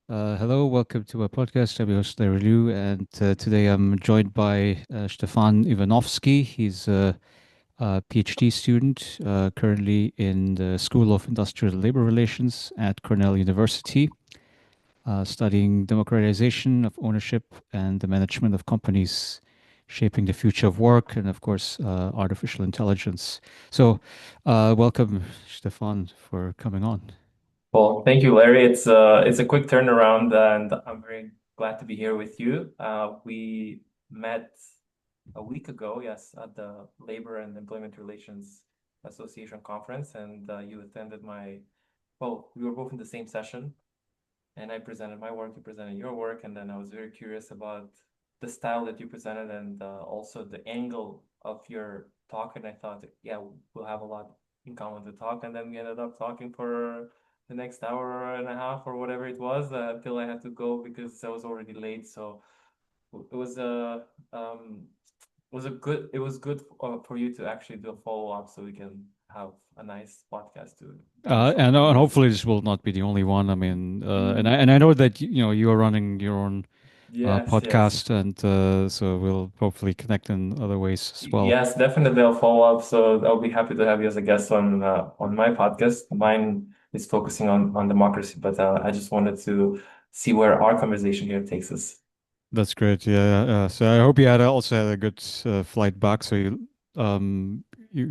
Hello, welcome to my podcast. I'm your host, Larry Liu, and today I'm joined by Stefan Ivanovski. He's a PhD student currently in the School of Industrial Labor Relations at Cornell University, studying democratization of ownership and the management of companies, shaping the future of work, and of course, artificial intelligence. Welcome, Stefan, for coming on. Well, thank you, Larry. It's a quick turnaround, and I'm very glad to be here with you. We met a week ago, yes, at the Labor and Employment Relations Association conference, and you attended well, we were both in the same session, and I presented my work, you presented your work, and then I was very curious about the style that you presented and also the angle of your talk. And I thought, yeah, we'll have a lot in common to talk. And then we ended up talking for the next hour and a half or whatever it was until I had to go because I was already late. So it was a it was good for you to actually do a follow up so we can have a nice podcast to bounce off And, of. and hopefully this will not be the only one. I mean, and I know that you are running your own Yes, yes. podcast, and so we'll hopefully connect in other ways as well. Yes, definitely I'll follow up. So I'll be happy to have you as a guest on my podcast. Mine is focusing on democracy, but I just wanted to see where our conversation here takes us. That's great. Yeah. So I hope you also had a good flight back. So you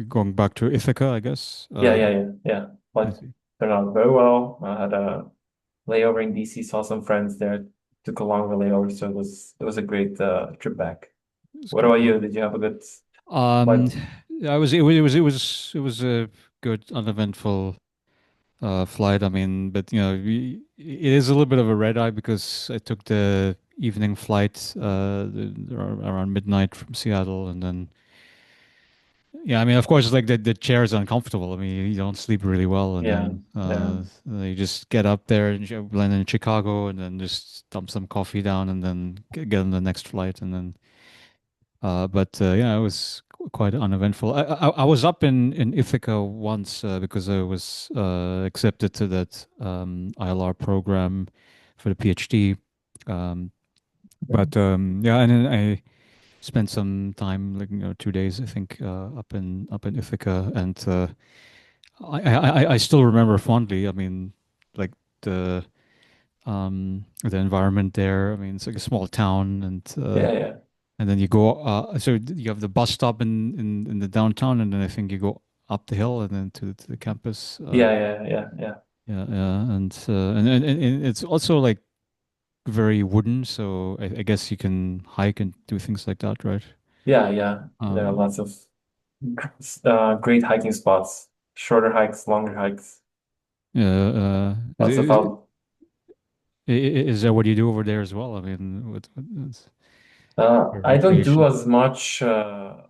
going back to Ithaca, I guess. Yeah. I But see. turned out very well. I had a layover in DC, saw some friends there, took a longer layover, so it was a great trip back. It's What good. about you? Did you have a good Um, flight? I was. It was a good, uneventful flight. I mean, but it is a little bit of a red eye because I took the evening flight around midnight from Seattle, and then yeah, I mean, of course, like the chair is uncomfortable. I mean, you don't sleep really well, and Yeah, then yeah. you just get up there and land in Chicago, and then just dump some coffee down, and then get on the next flight, and then but yeah, it was quite uneventful. I was up in Ithaca once because I was accepted to that ILR program for the PhD. Um, but yeah, and then I spent some time, like 2 days, I think, up in Ithaca, and I still remember fondly. I mean, like the the environment there. I mean, it's like a small town, Yeah, yeah. and then you go, so you have the bus stop in the downtown, and then I think you go up the hill and then to the campus. Yeah. Yeah, yeah, and it's also like very wooden, so I guess you can hike and do things like that, right? Yeah. There are Um, lots of great hiking spots, shorter hikes, longer hikes, yeah, lots of out. is that what you do over there as well? I mean, it's for I don't do recreation. as much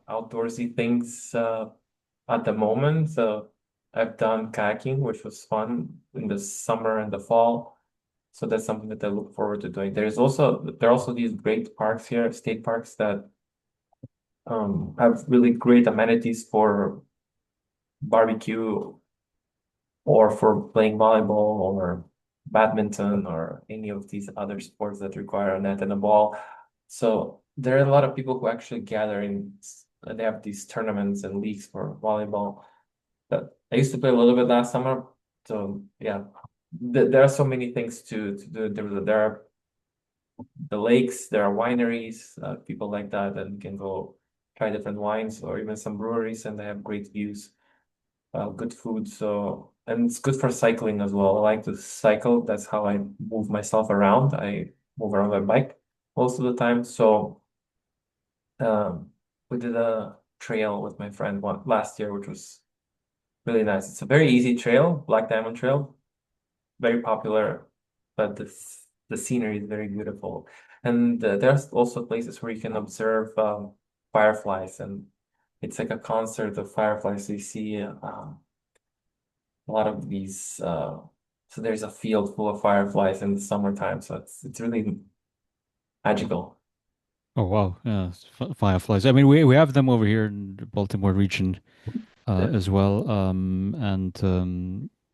outdoorsy things at the moment. So I've done kayaking, which was fun in the summer and the fall. So that's something that I look forward to doing. There are also these great parks here, state parks that have really great amenities for barbecue or for playing volleyball or badminton or any of these other sports that require a net and a ball. So there are a lot of people who actually gather they have these tournaments and leagues for volleyball. But I used to play a little bit last summer. So yeah, there are so many things to do. There are the lakes, there are wineries, people like that, and can go try different wines or even some breweries, and they have great views, good food. So, and it's good for cycling as well. I like to cycle. That's how I move myself around. I move around by bike most of the time. So, we did a trail with my friend last year, which was really nice. It's a very easy trail, Black Diamond Trail, very popular, but the scenery is very beautiful. And there's also places where you can observe fireflies, and it's like a concert of fireflies. So you see a lot of these. So there's a field full of fireflies in the summertime, so it's really magical. Oh wow, yeah, fireflies. I mean, we have them over here in the Baltimore region Yeah. as well, and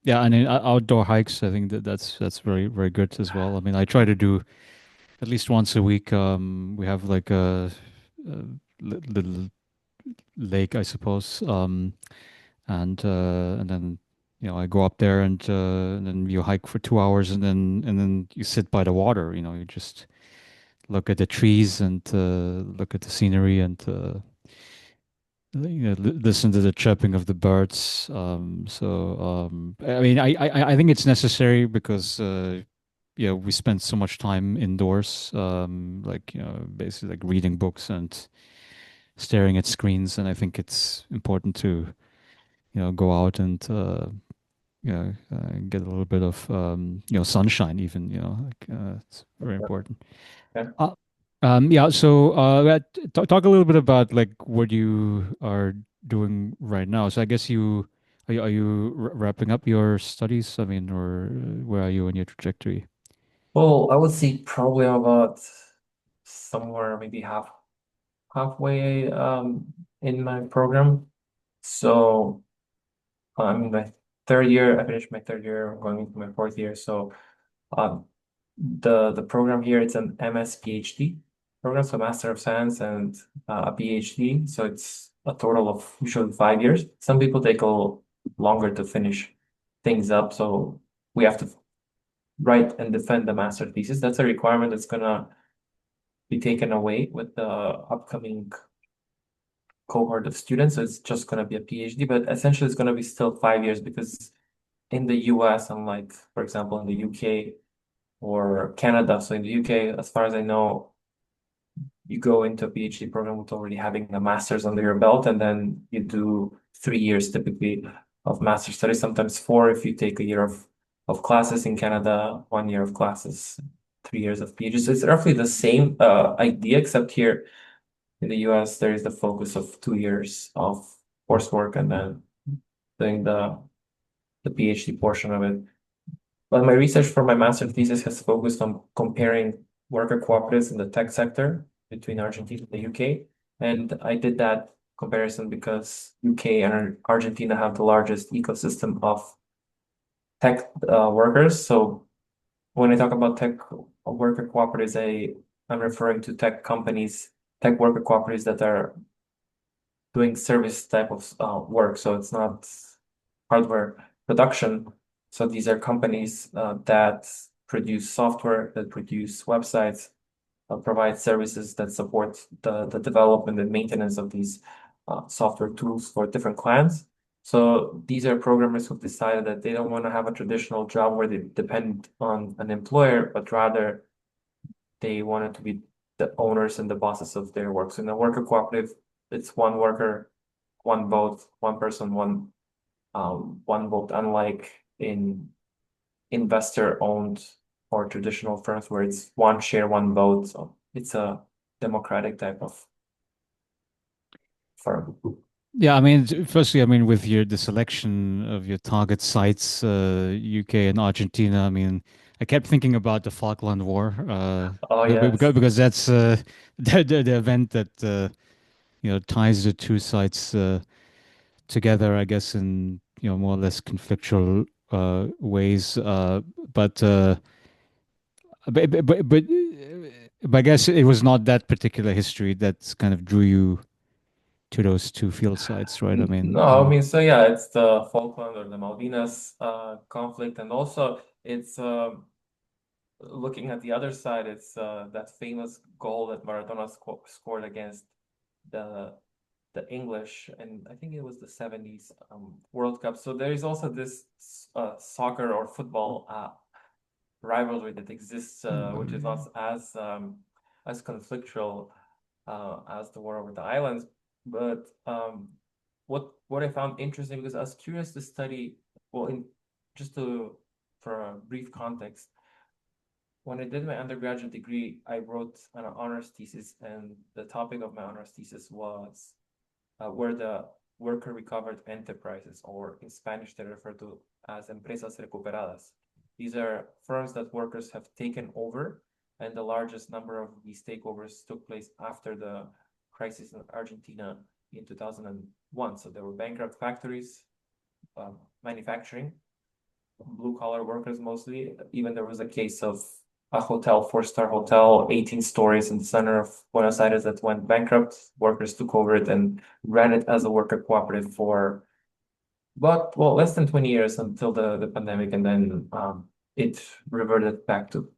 Yeah, and in outdoor hikes, I think that's very very good as well. I mean, I try to do at least once a week. We have like a little lake, I suppose, and then I go up there and then you hike for 2 hours and then you sit by the water. You just look at the trees and look at the scenery and listen to the chirping of the birds. I mean, I think it's necessary because we spend so much time indoors, like basically like reading books and staring at screens, and I think it's important to go out and get a little bit of sunshine even, like it's very important. Yeah. uh, yeah, so talk a little bit about like what you are doing right now. So I guess are you wrapping up your studies? I mean, or where are you in your trajectory? Well, I would say probably about somewhere maybe halfway in my program. So I'm in my third year. I finished my third year, I'm going into my fourth year. So um, the program here, it's an MS PhD program, so Master of Science and a PhD. So it's a total of usually 5 years. Some people take a little longer to finish things up. So we have to write and defend the master thesis. That's a requirement that's gonna be taken away with the upcoming cohort of students. So it's just gonna be a PhD, but essentially it's gonna be still 5 years because in the US, unlike, for example, in the UK or Canada, so in the UK, as far as I know, you go into a PhD program with already having a master's under your belt, and then you do 3 years typically of master studies, sometimes four if you take a year of classes in Canada, 1 year of classes, 3 years of PhD. So it's roughly the same idea, except here in the US, there is the focus of 2 years of coursework and then doing the PhD portion of it. But my research for my master thesis has focused on comparing worker cooperatives in the tech sector between Argentina and the UK. And I did that comparison because UK and Argentina have the largest ecosystem of tech workers. So when I talk about tech worker cooperatives, I'm referring to tech companies, tech worker cooperatives that are doing service type of work. So it's not hardware production. So these are companies that produce software, that produce websites, provide services that support the development and maintenance of these software tools for different clients. So these are programmers who've decided that they don't want to have a traditional job where they depend on an employer, but rather they wanted to be the owners and the bosses of their work. So in a worker cooperative, it's one worker, one vote, one person, one vote, unlike in investor-owned or traditional firms where it's one share, one vote. So it's a democratic type of firm. Yeah, I mean, firstly, I mean, with the selection of your target sites, UK and Argentina, I mean, I kept thinking about the Falkland War, Oh, yes. because that's the event that ties the two sites together, I guess, in more or less conflictual ways. But, uh, but but but but but I guess it was not that particular history that kind of drew you to those two field sites, right? I mean, No, I mean, so yeah, it's the Falkland or the Malvinas conflict, and also it's looking at the other side, it's that famous goal that Maradona scored against the the English, and I think it was the 70s World Cup. So there is also this soccer or football rivalry that exists, which is not as conflictual as the war over the islands. But what I found interesting, because I was curious to study, well, in just to for a brief context, when I did my undergraduate degree, I wrote an honors thesis, and the topic of my honors thesis was where the worker recovered enterprises, or in Spanish they refer to as empresas recuperadas. These are firms that workers have taken over, and the largest number of these takeovers took place after the crisis in Argentina in 2001. So there were bankrupt factories, manufacturing, blue-collar workers mostly. Even there was a case of a hotel, four-star hotel, 18 stories in the center of Buenos Aires that went bankrupt. Workers took over it and ran it as a worker cooperative for about, well, less than 20 years until the pandemic, and then it reverted back to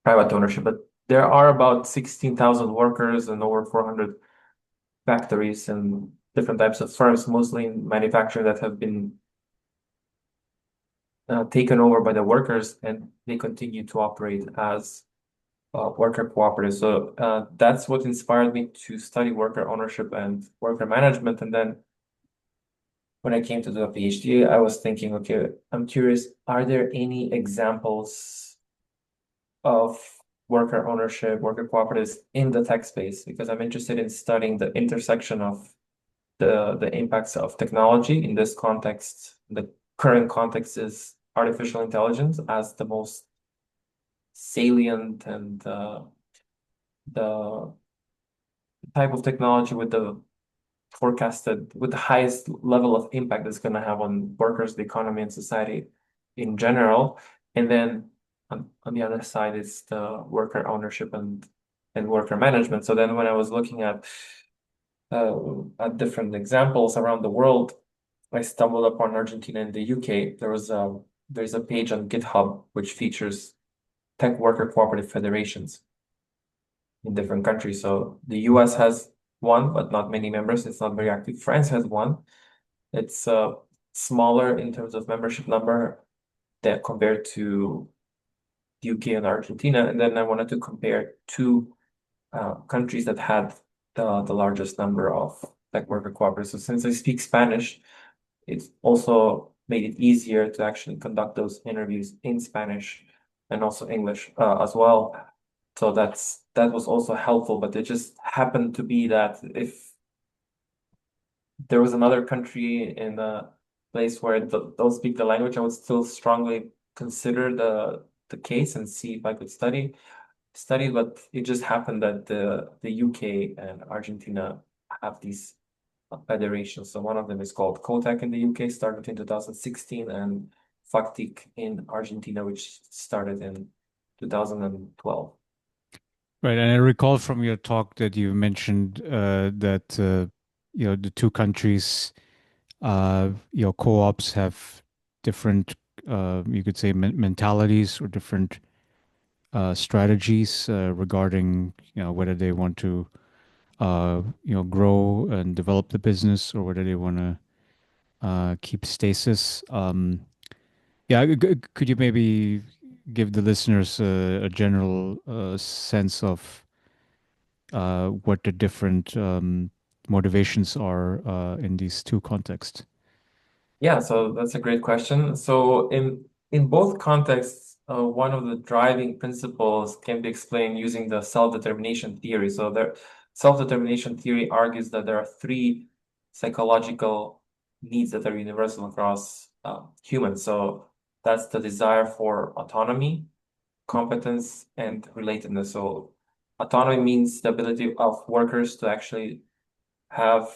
private ownership. But there are about 16,000 workers and over 400 factories and different types of firms, mostly in manufacturing, that have been taken over by the workers, and they continue to operate as worker cooperatives. So that's what inspired me to study worker ownership and worker management. And then when I came to do a PhD, I was thinking, okay, I'm curious, are there any examples of worker ownership, worker cooperatives in the tech space? Because I'm interested in studying the intersection of the impacts of technology in this context. The current context is artificial intelligence as the most salient and the type of technology with the forecasted with the highest level of impact that's going to have on workers, the economy, and society in general. And then on the other side is the worker ownership and worker management. So then when I was looking at different examples around the world, I stumbled upon Argentina and the UK. There's a page on GitHub which features tech worker cooperative federations in different countries. So the US has one, but not many members. It's not very active. France has one. It's smaller in terms of membership number that compared to UK and Argentina. And then I wanted to compare two countries that had the largest number of tech worker cooperatives. So since I speak Spanish, it's also made it easier to actually conduct those interviews in Spanish and also English as well. So that was also helpful, but it just happened to be that if there was another country in a place where don't speak the language, I would still strongly consider the case and see if I could study. But it just happened that the UK and Argentina have these federations. So one of them is called COTAC in the UK, started in 2016, and FACTIC in Argentina, which started in 2012. Right, and I recall from your talk that you mentioned that the two countries, co-ops have different, you could say, mentalities or different strategies regarding, whether they want to, grow and develop the business or whether they want to keep stasis. Yeah, could you maybe give the listeners a general sense of what the different motivations are in these two contexts? Yeah, so that's a great question. So in both contexts, one of the driving principles can be explained using the self-determination theory. So the self-determination theory argues that there are three psychological needs that are universal across humans. So that's the desire for autonomy, competence, and relatedness. So autonomy means the ability of workers to actually have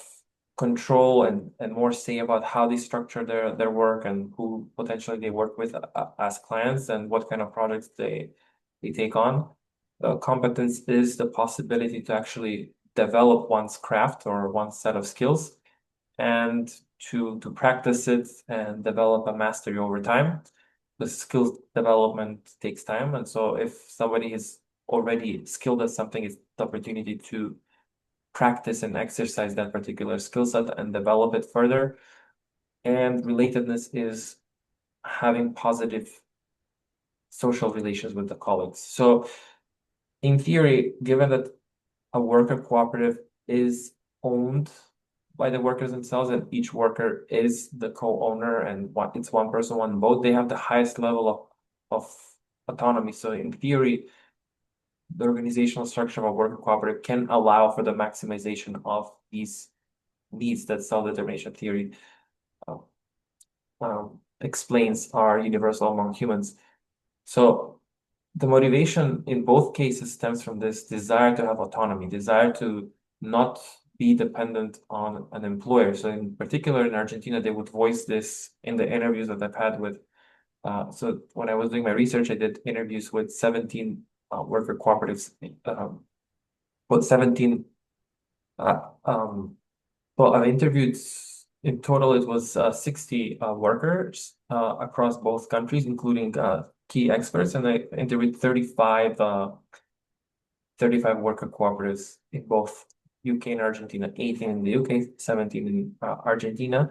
control and more say about how they structure their work and who potentially they work with as clients and what kind of projects they take on. Competence is the possibility to actually develop one's craft or one set of skills and to practice it and develop a mastery over time. The skills development takes time, and so if somebody is already skilled at something, it's the opportunity to practice and exercise that particular skill set and develop it further. And relatedness is having positive social relations with the colleagues. So in theory, given that a worker cooperative is owned by the workers themselves and each worker is the co-owner and it's one person, one vote, they have the highest level of autonomy. So in theory, the organizational structure of a worker cooperative can allow for the maximization of these needs that self-determination theory uh, explains are universal among humans. So the motivation in both cases stems from this desire to have autonomy, desire to not be dependent on an employer. So in particular in Argentina, they would voice this in the interviews that I've had with So when I was doing my research, I did interviews with 17 worker cooperatives, with 17 well, I interviewed in total, it was 60 workers across both countries, including key experts, and I interviewed 35 worker cooperatives in both UK and Argentina, 18 in the UK, 17 in Argentina.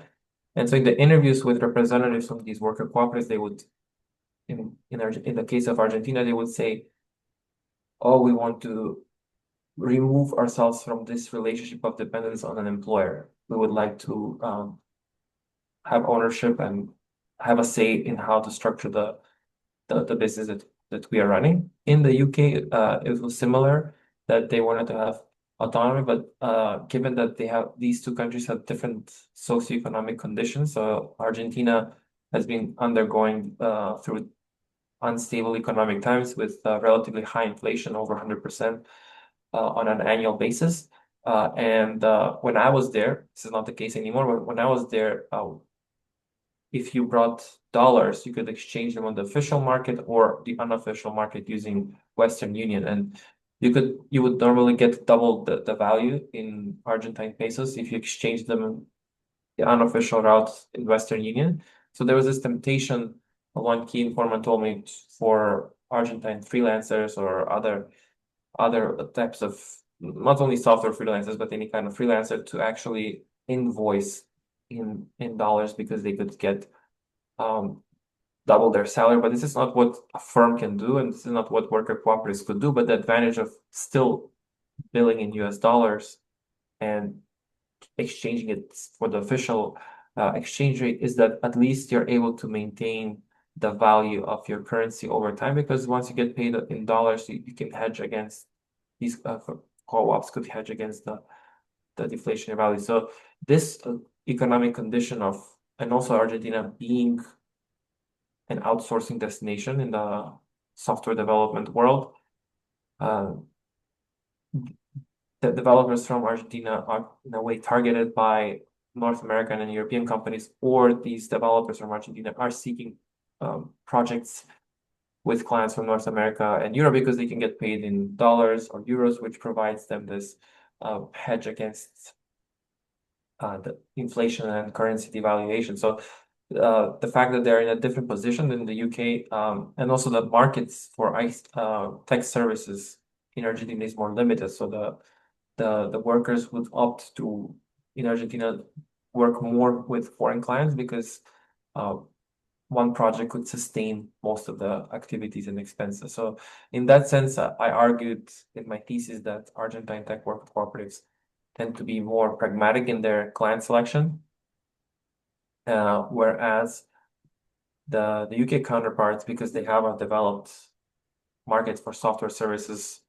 And so in the interviews with representatives from these worker cooperatives, they would, in the case of Argentina, they would say, oh, we want to remove ourselves from this relationship of dependence on an employer. We would like to have ownership and have a say in how to structure the business that we are running. In the UK, it was similar that they wanted to have autonomy, but given that these two countries have different socioeconomic conditions, so Argentina has been undergoing through unstable economic times with relatively high inflation, over 100% on an annual basis. And when I was there, this is not the case anymore, but when I was there, if you brought dollars, you could exchange them on the official market or the unofficial market using Western Union. And you would normally get double the value in Argentine pesos if you exchange them the unofficial route in Western Union. So there was this temptation, one key informant told me, for Argentine freelancers or other types of not only software freelancers, but any kind of freelancer to actually invoice in dollars because they could get um, double their salary. But this is not what a firm can do, and this is not what worker cooperatives could do. But the advantage of still billing in US dollars and exchanging it for the official exchange rate is that at least you're able to maintain the value of your currency over time, because once you get paid in dollars, you can hedge against these co-ops could hedge against the deflationary value. So this economic condition of, and also Argentina being an outsourcing destination in the software development world, uh, the developers from Argentina are in a way targeted by North American and European companies, or these developers from Argentina are seeking projects with clients from North America and Europe because they can get paid in dollars or euros, which provides them this hedge against the inflation and currency devaluation. So the fact that they're in a different position than the UK, and also the markets for tech services in Argentina is more limited. So the workers would opt to, in Argentina, work more with foreign clients because uh, one project could sustain most of the activities and expenses. So in that sense, I argued in my thesis that Argentine tech work cooperatives tend to be more pragmatic in their client selection, whereas the UK counterparts, because they have a developed market for software services,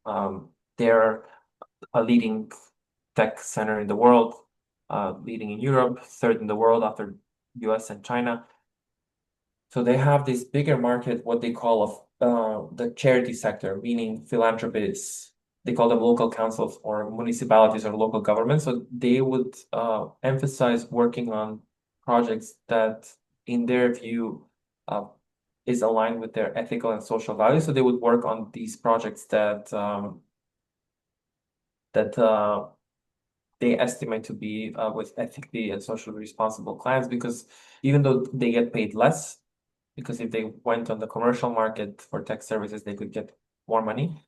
they're a leading tech center in the world, leading in Europe, third in the world after US and China. So they have this bigger market, what they call the charity sector, meaning philanthropists. They call them local councils or municipalities or local governments. So they would emphasize working on projects that, in their view, is aligned with their ethical and social values. So they would work on these projects that they estimate to be with ethically and socially responsible clients, because even though they get paid less, because if they went on the commercial market for tech services, they could get more money,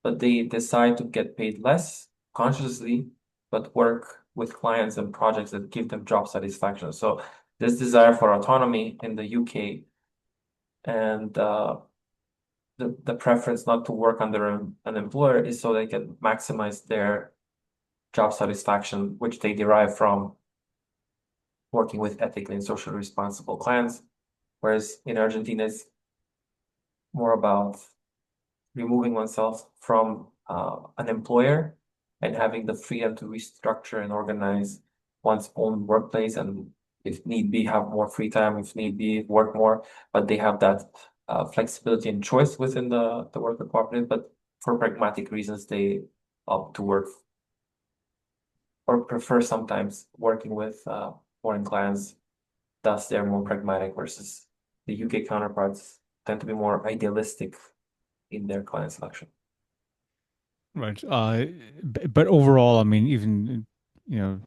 but they decide to get paid less consciously, but work with clients and projects that give them job satisfaction. So this desire for autonomy in the UK and the preference not to work under an employer is so they can maximize their job satisfaction, which they derive from working with ethically and socially responsible clients. Whereas in Argentina, it's more about removing oneself from an employer and having the freedom to restructure and organize one's own workplace, and if need be, have more free time, if need be, work more. But they have that flexibility and choice within the worker cooperative. But for pragmatic reasons, they opt to work or prefer sometimes working with foreign clients. Thus, they're more pragmatic versus the UK counterparts tend to be more idealistic in their client selection. Right. But overall, I mean, even,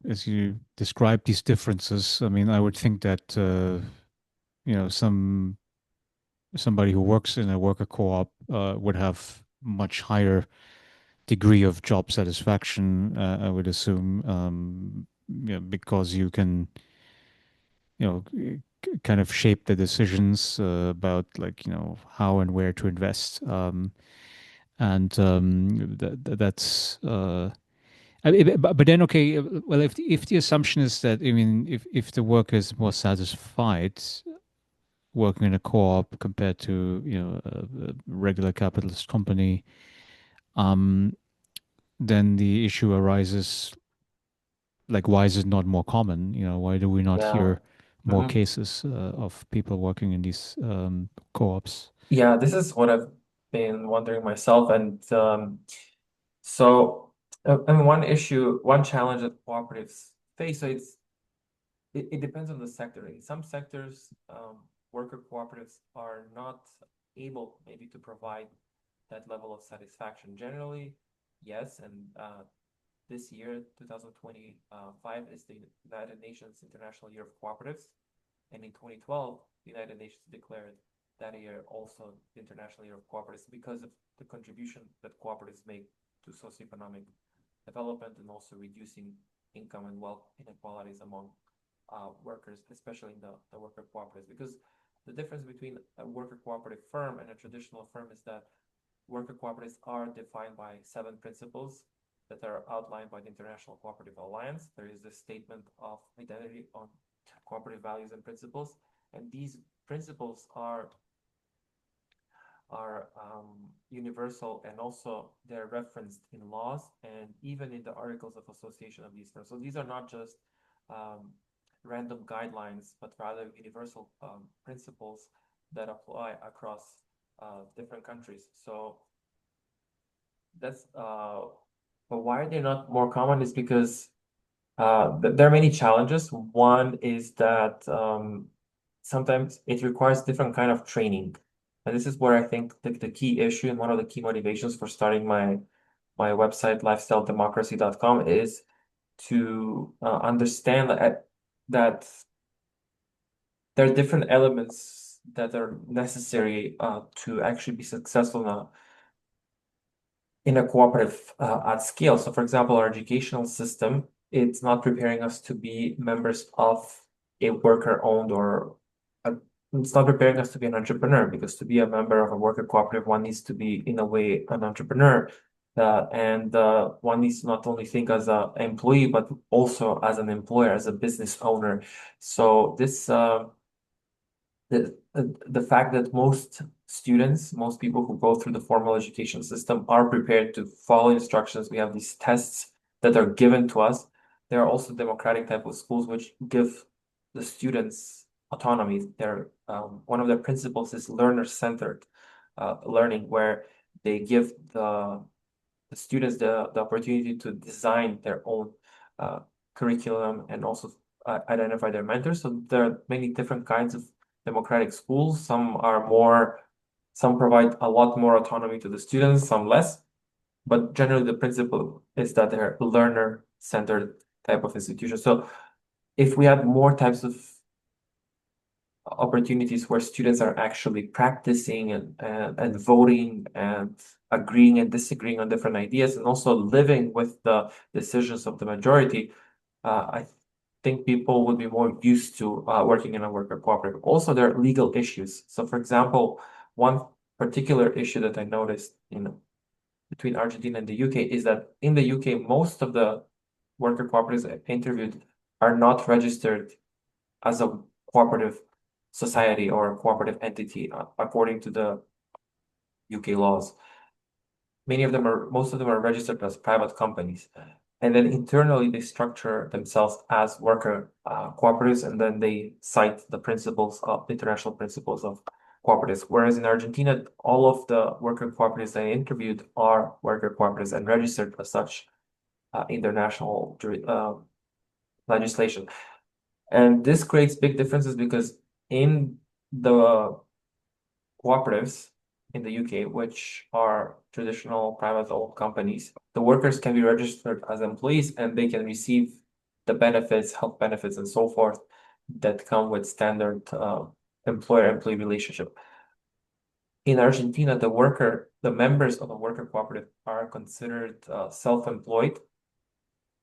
as you describe these differences, I mean, I would think that, somebody who works in a worker co-op would have much higher degree of job satisfaction, I would assume, because you can, kind of shape the decisions about, like, how and where to invest. And that's but then, okay, well, if the assumption is that, I mean, if the worker is more satisfied working in a co-op compared to, a regular capitalist company, um, then the issue arises, like, why is it not more common? Why do we not Yeah. hear more Mhm. cases of people working in these co-ops? Yeah, this is what I've been wondering myself. And so, I mean, one challenge that cooperatives face, so it depends on the sector. In some sectors, worker cooperatives are not able maybe to provide that level of satisfaction. Generally, yes, and this year, 2025, is the United Nations International Year of Cooperatives. And in 2012, the United Nations declared that year also the International Year of Cooperatives because of the contribution that cooperatives make to socioeconomic development and also reducing income and wealth inequalities among workers, especially in the worker cooperatives. Because the difference between a worker cooperative firm and a traditional firm is that worker cooperatives are defined by 7 principles that are outlined by the International Cooperative Alliance. There is the statement of identity on cooperative values and principles, and these principles are universal, and also they're referenced in laws and even in the articles of association of these firms. So these are not just um, random guidelines, but rather universal principles that apply across different countries. So that's but why they're not more common is because there are many challenges. One is that sometimes it requires different kind of training. And this is where I think the key issue and one of the key motivations for starting my website, lifestyledemocracy.com, is to understand that there are different elements that are necessary to actually be successful in a cooperative at scale. So, for example, our educational system, it's not preparing us to be members of a worker-owned it's not preparing us to be an entrepreneur, because to be a member of a worker cooperative, one needs to be, in a way, an entrepreneur. And one needs to not only think as an employee, but also as an employer, as a business owner. So this the fact that most students, most people who go through the formal education system are prepared to follow instructions. We have these tests that are given to us. There are also democratic type of schools which give the students autonomy. One of their principles is learner-centered learning, where they give the students the opportunity to design their own uh, curriculum and also identify their mentors. So there are many different kinds of democratic schools. Some provide a lot more autonomy to the students, some less. But generally, the principle is that they're learner-centered type of institution. So if we had more types of opportunities where students are actually practicing and voting and agreeing and disagreeing on different ideas, and also living with the decisions of the majority, I think people would be more used to working in a worker cooperative. Also, there are legal issues. So, for example, one particular issue that I noticed between Argentina and the UK is that in the UK, most of the worker cooperatives I interviewed are not registered as a cooperative society or a cooperative entity according to the UK laws. Most of them are registered as private companies. And then internally, they structure themselves as worker cooperatives, and then they cite the international principles of cooperatives. Whereas in Argentina, all of the worker cooperatives I interviewed are worker cooperatives and registered as such international legislation. And this creates big differences because in the cooperatives in the UK, which are traditional private-owned companies, the workers can be registered as employees and they can receive the benefits, health benefits, and so forth that come with standard employer-employee relationship. In Argentina, the members of a worker cooperative are considered self-employed,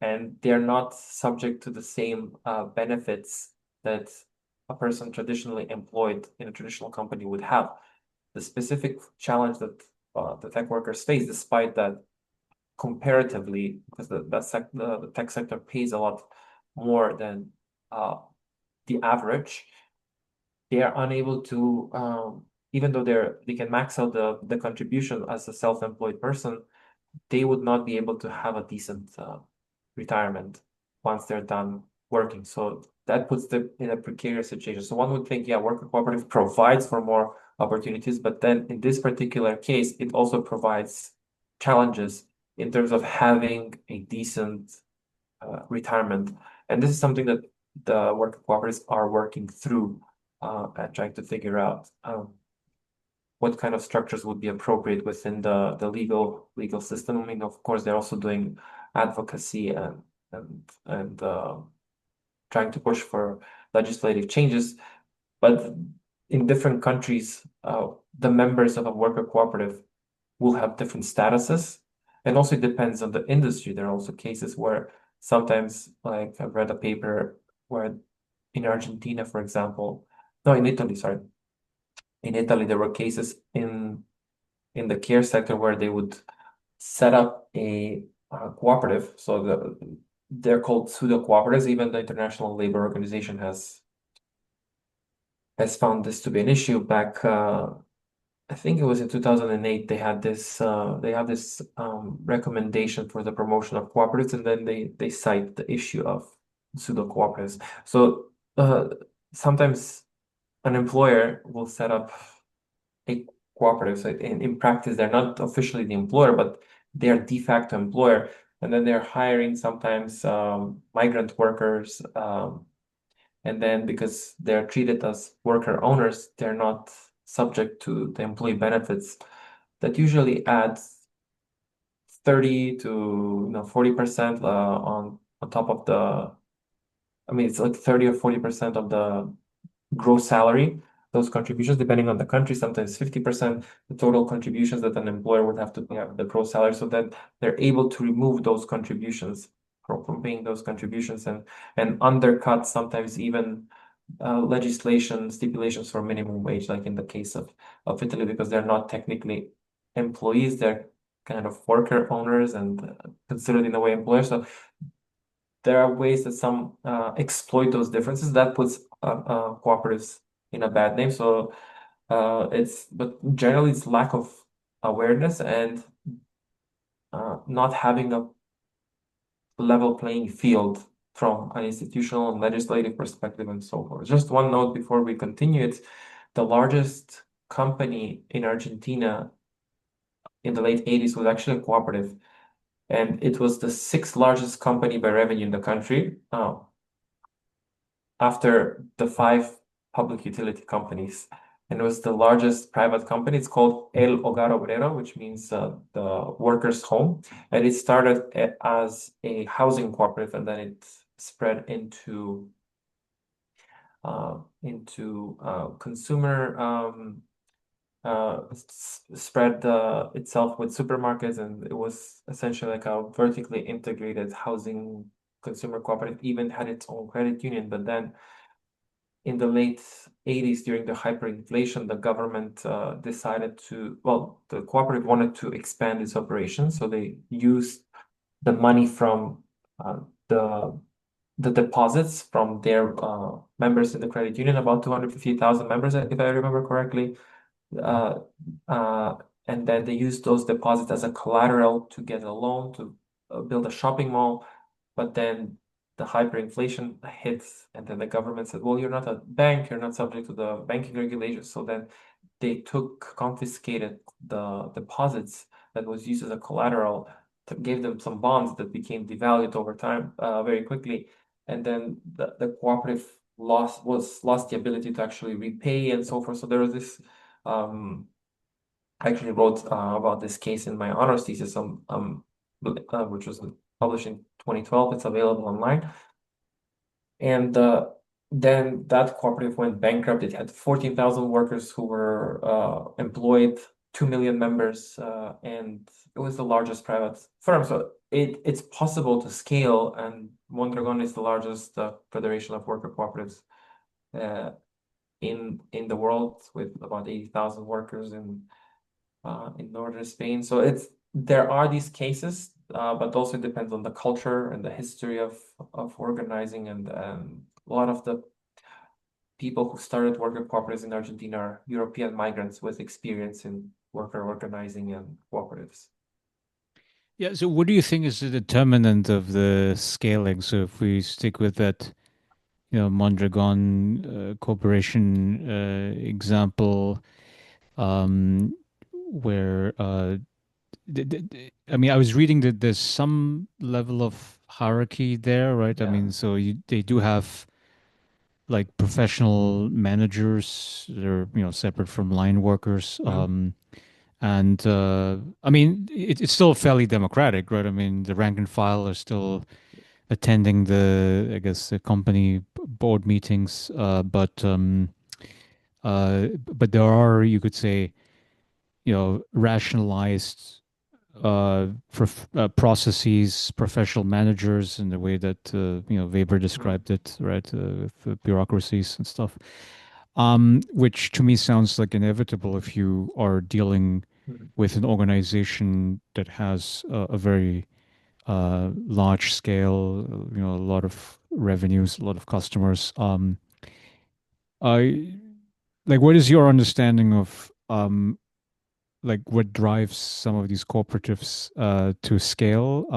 and they're not subject to the same benefits that a person traditionally employed in a traditional company would have. The specific challenge that the tech workers face, despite that comparatively, because the tech sector pays a lot more than uh, the average, they are unable to, even though they can max out the contribution as a self-employed person, they would not be able to have a decent retirement once they're done working. So that puts them in a precarious situation. So one would think, yeah, worker cooperative provides for more opportunities, but then in this particular case, it also provides challenges in terms of having a decent retirement. And this is something that the worker cooperatives are working through and trying to figure out. What kind of structures would be appropriate within the legal system. I mean, of course, they're also doing advocacy and trying to push for legislative changes. But in different countries, the members of a worker cooperative will have different statuses. And also it depends on the industry. There are also cases where sometimes, like I've read a paper where in Argentina, for example, no, in Italy, sorry. In Italy, there were cases in the care sector where they would set up a cooperative. So they're called pseudo cooperatives. Even the International Labor Organization has found this to be an issue. Back, I think it was in 2008, they have this recommendation for the promotion of cooperatives, and then they cite the issue of pseudo cooperatives. So sometimes an employer will set up a cooperative. So in practice, they're not officially the employer, but they're de facto employer. And then they're hiring sometimes migrant workers. And then because they're treated as worker owners, they're not subject to the employee benefits that usually adds 30 to 40% on top of I mean, it's like 30 or 40% of the gross salary, those contributions, depending on the country, sometimes 50%, the total contributions that an employer would have to pay out the gross salary, so that they're able to remove those contributions from paying those contributions and undercut sometimes even legislation stipulations for minimum wage, like in the case of Italy, because they're not technically employees, they're kind of worker owners and considered in a way employers. So there are ways that some exploit those differences. That puts cooperatives in a bad name. So but generally it's lack of awareness and not having a level playing field from an institutional and legislative perspective and so forth. Just one note before we continue, it's the largest company in Argentina in the late 80s was actually a cooperative, and it was the sixth largest company by revenue in the country. After the five public utility companies. And it was the largest private company. It's called El Hogar Obrero, which means the workers' home. And it started as a housing cooperative, and then it spread into consumer spread itself with supermarkets, and it was essentially like a vertically integrated housing consumer cooperative. Even had its own credit union, but then in the late 80s, during the hyperinflation, the government decided the cooperative wanted to expand its operations. So they used the money from uh, the the deposits from their members in the credit union, about 250,000 members, if I remember correctly. Uh, uh, and then they used those deposits as a collateral to get a loan to build a shopping mall. But then the hyperinflation hits, and then the government said, well, you're not a bank, you're not subject to the banking regulations. So then they confiscated the deposits that was used as a collateral, gave them some bonds that became devalued over time very quickly. And then the cooperative lost the ability to actually repay and so forth. So there was this. I actually wrote about this case in my honors thesis, which was published in 2012. It's available online. And then that cooperative went bankrupt. It had 14,000 workers who were employed, 2 million members, and it was the largest private firm. So it's possible to scale, and Mondragon is the largest federation of worker cooperatives uh, in the world with about 80,000 workers in northern Spain. So there are these cases, but also it depends on the culture and the history of organizing, and a lot of the people who started worker cooperatives in Argentina are European migrants with experience in worker organizing and cooperatives. Yeah, so what do you think is the determinant of the scaling? So if we stick with that, Mondragon Corporation example, where I mean, I was reading that there's some level of hierarchy there, right? I Yeah. mean, so they do have like professional managers, they're separate from line workers, Mhm. and I mean, it's still fairly democratic, right? I mean, the rank and file are still attending I guess, the company board meetings, but there are, you could say, rationalized processes, professional managers, in the way that Weber Mhm. described it, right, with the bureaucracies and stuff. Which to me sounds like inevitable if you are dealing Mhm. with an organization that has a very large scale, a lot of revenues, a lot of customers. I like, what is your understanding of like what drives some of these cooperatives to scale,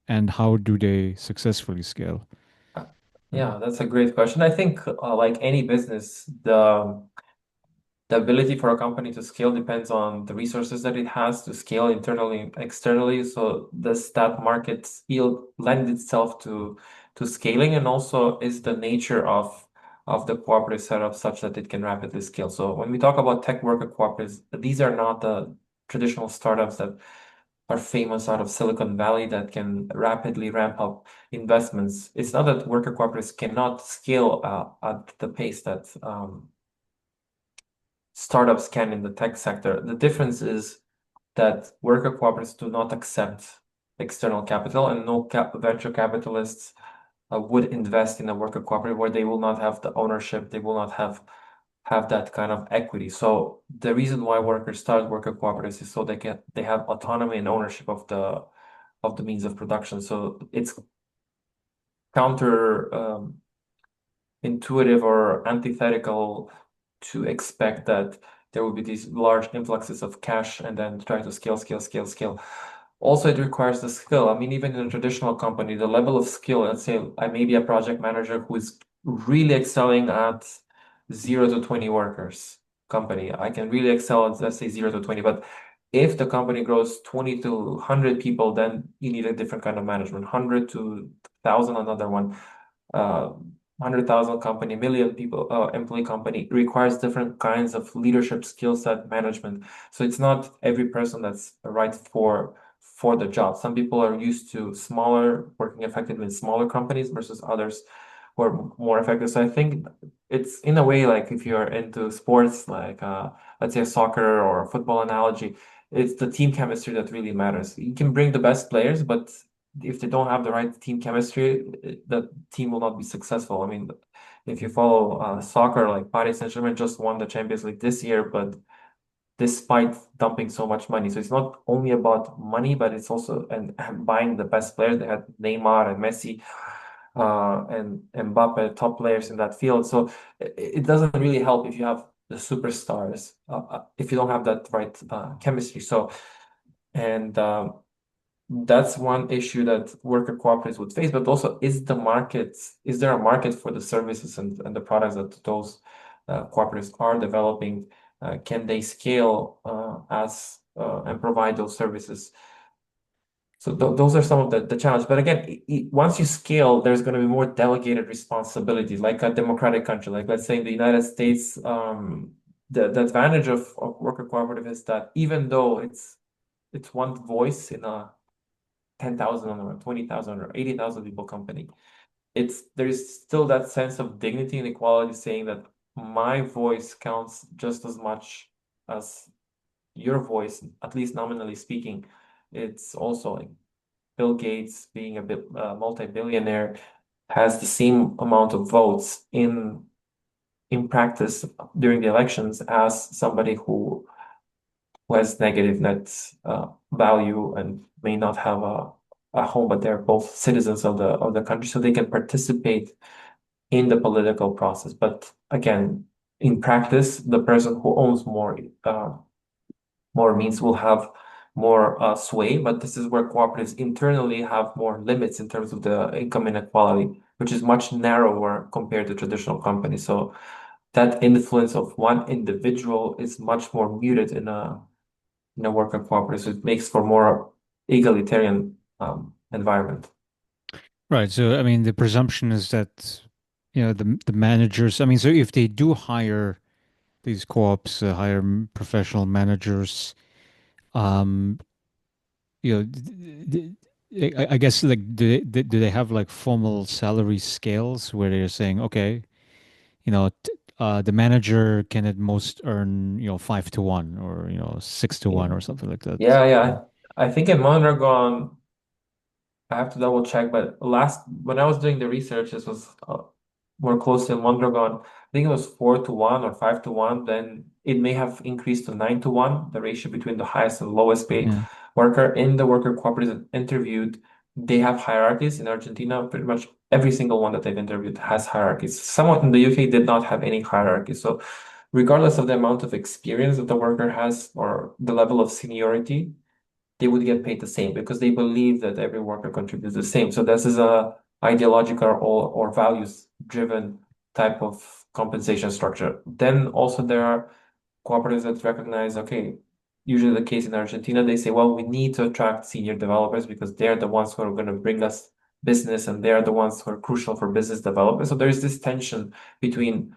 and how do they successfully scale? Uh, Uh, Yeah, that's a great question. I think, like any business, the ability for a company to scale depends on the resources that it has to scale internally and externally. So does that market field lend itself to scaling, and also is the nature of the cooperative setup such that it can rapidly scale. So when we talk about tech worker cooperatives, these are not the traditional startups that are famous out of Silicon Valley that can rapidly ramp up investments. It's not that worker cooperatives cannot scale at the pace that startups can in the tech sector. The difference is that worker cooperatives do not accept external capital, and no venture capitalists would invest in a worker cooperative where they will not have the ownership, they will not have that kind of equity. So the reason why workers start worker cooperatives is so they have autonomy and ownership of the means of production. So it's counter intuitive or antithetical to expect that there will be these large influxes of cash and then try to scale, scale, scale, scale. Also, it requires the skill. I mean, even in a traditional company, the level of skill, let's say I may be a project manager who is really excelling at 0 to 20 workers company. I can really excel at, let's say, 0 to 20. But if the company grows 20 to 100 people, then you need a different kind of management. 100 to 1,000, another one. 100,000 company, million people, employee company requires different kinds of leadership skill set management. So it's not every person that's right for the job. Some people are used to smaller, working effectively in smaller companies versus others who are more effective. So I think it's in a way like if you're into sports, like let's say a soccer or a football analogy, it's the team chemistry that really matters. You can bring the best players, but if they don't have the right team chemistry, the team will not be successful. I mean, if you follow soccer, like Paris Saint-Germain just won the Champions League this year, but despite dumping so much money. So it's not only about money, but it's also and buying the best players. They had Neymar and Messi and Mbappe, top players in that field. So it doesn't really help if you have the superstars, if you don't have that right chemistry. So, and that's one issue that worker cooperatives would face, but also is there a market for the services and the products that those cooperatives are developing? Can they scale as and provide those services? So th those are some of the challenges. But again, once you scale, there's going to be more delegated responsibilities, like a democratic country. Like let's say in the United States, the advantage of worker cooperative is that even though it's one voice in a 10,000 or 20,000 or 80,000 people company, there's still that sense of dignity and equality, saying that my voice counts just as much as your voice, at least nominally speaking. It's also like Bill Gates, being a bit multi-billionaire, has the same amount of votes in practice during the elections as somebody who has negative net value and may not have a home, but they're both citizens of the country, so they can participate in the political process. But again, in practice, the person who owns more means will have more sway, but this is where cooperatives internally have more limits in terms of the income inequality, which is much narrower compared to traditional companies. So that influence of one individual is much more muted in a worker cooperative. So it makes for more egalitarian environment. Right. So, I mean, the presumption is that, the managers, I mean, so if they do hire these co-ops, hire professional managers, um, I guess like do they have like formal salary scales where they're saying, okay, the manager can at most earn, 5 to 1 or, 6 to 1 or something like that. Yeah, yeah. I think in Mondragon, I have to double check, but when I was doing the research, this was more close to Mondragon. I think it was 4 to 1 or 5 to 1. Then it may have increased to 9 to 1, the ratio between the highest and lowest paid Yeah. worker. In the worker cooperatives interviewed, they have hierarchies in Argentina. Pretty much every single one that they've interviewed has hierarchies. Somewhat in the UK did not have any hierarchy. So regardless of the amount of experience that the worker has or the level of seniority, they would get paid the same because they believe that every worker contributes the same. So this is a ideological or values driven type of compensation structure. Then also there are cooperatives that recognize, okay, usually the case in Argentina, they say, well, we need to attract senior developers because they're the ones who are going to bring us business and they're the ones who are crucial for business development. So there's this tension between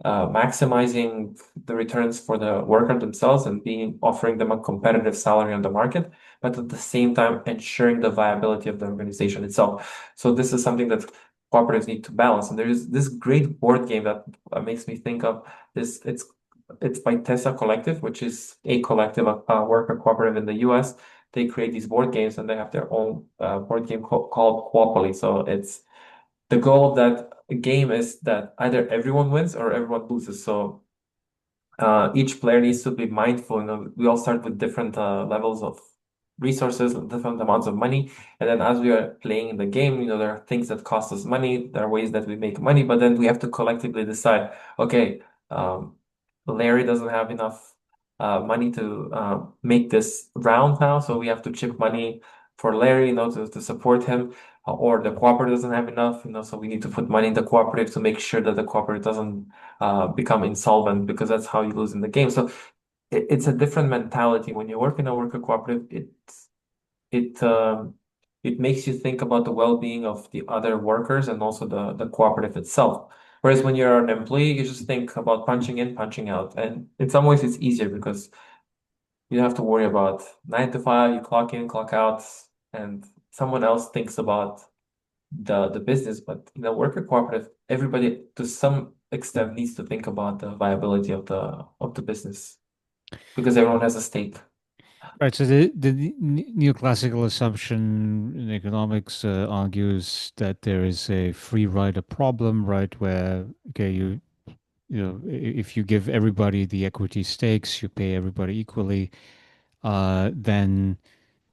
maximizing the returns for the worker themselves and offering them a competitive salary on the market, but at the same time ensuring the viability of the organization itself. So this is something that cooperatives need to balance. And there is this great board game that makes me think of this. It's by Tessa Collective, which is a collective worker cooperative in the US. They create these board games and they have their own board game called Quapoly. So it's the goal of that game is that either everyone wins or everyone loses. So each player needs to be mindful. We all start with different levels of resources, different amounts of money, and then as we are playing in the game, there are things that cost us money. There are ways that we make money, but then we have to collectively decide. Okay, um, Larry doesn't have enough money to make this round now, so we have to chip money for Larry, to support him. Or the cooperative doesn't have enough, so we need to put money in the cooperative to make sure that the cooperative doesn't become insolvent because that's how you lose in the game. So it's a different mentality when you work in a worker cooperative. It um, it makes you think about the well-being of the other workers and also the cooperative itself. Whereas when you're an employee, you just think about punching in, punching out, and in some ways it's easier because you don't have to worry about 9 to 5. You clock in, clock out, and someone else thinks about the business. But in a worker cooperative, everybody to some extent needs to think about the viability of the business because everyone has a stake. Right. So the neoclassical assumption in economics argues that there is a free rider problem, right? Where, okay, if you give everybody the equity stakes, you pay everybody equally, then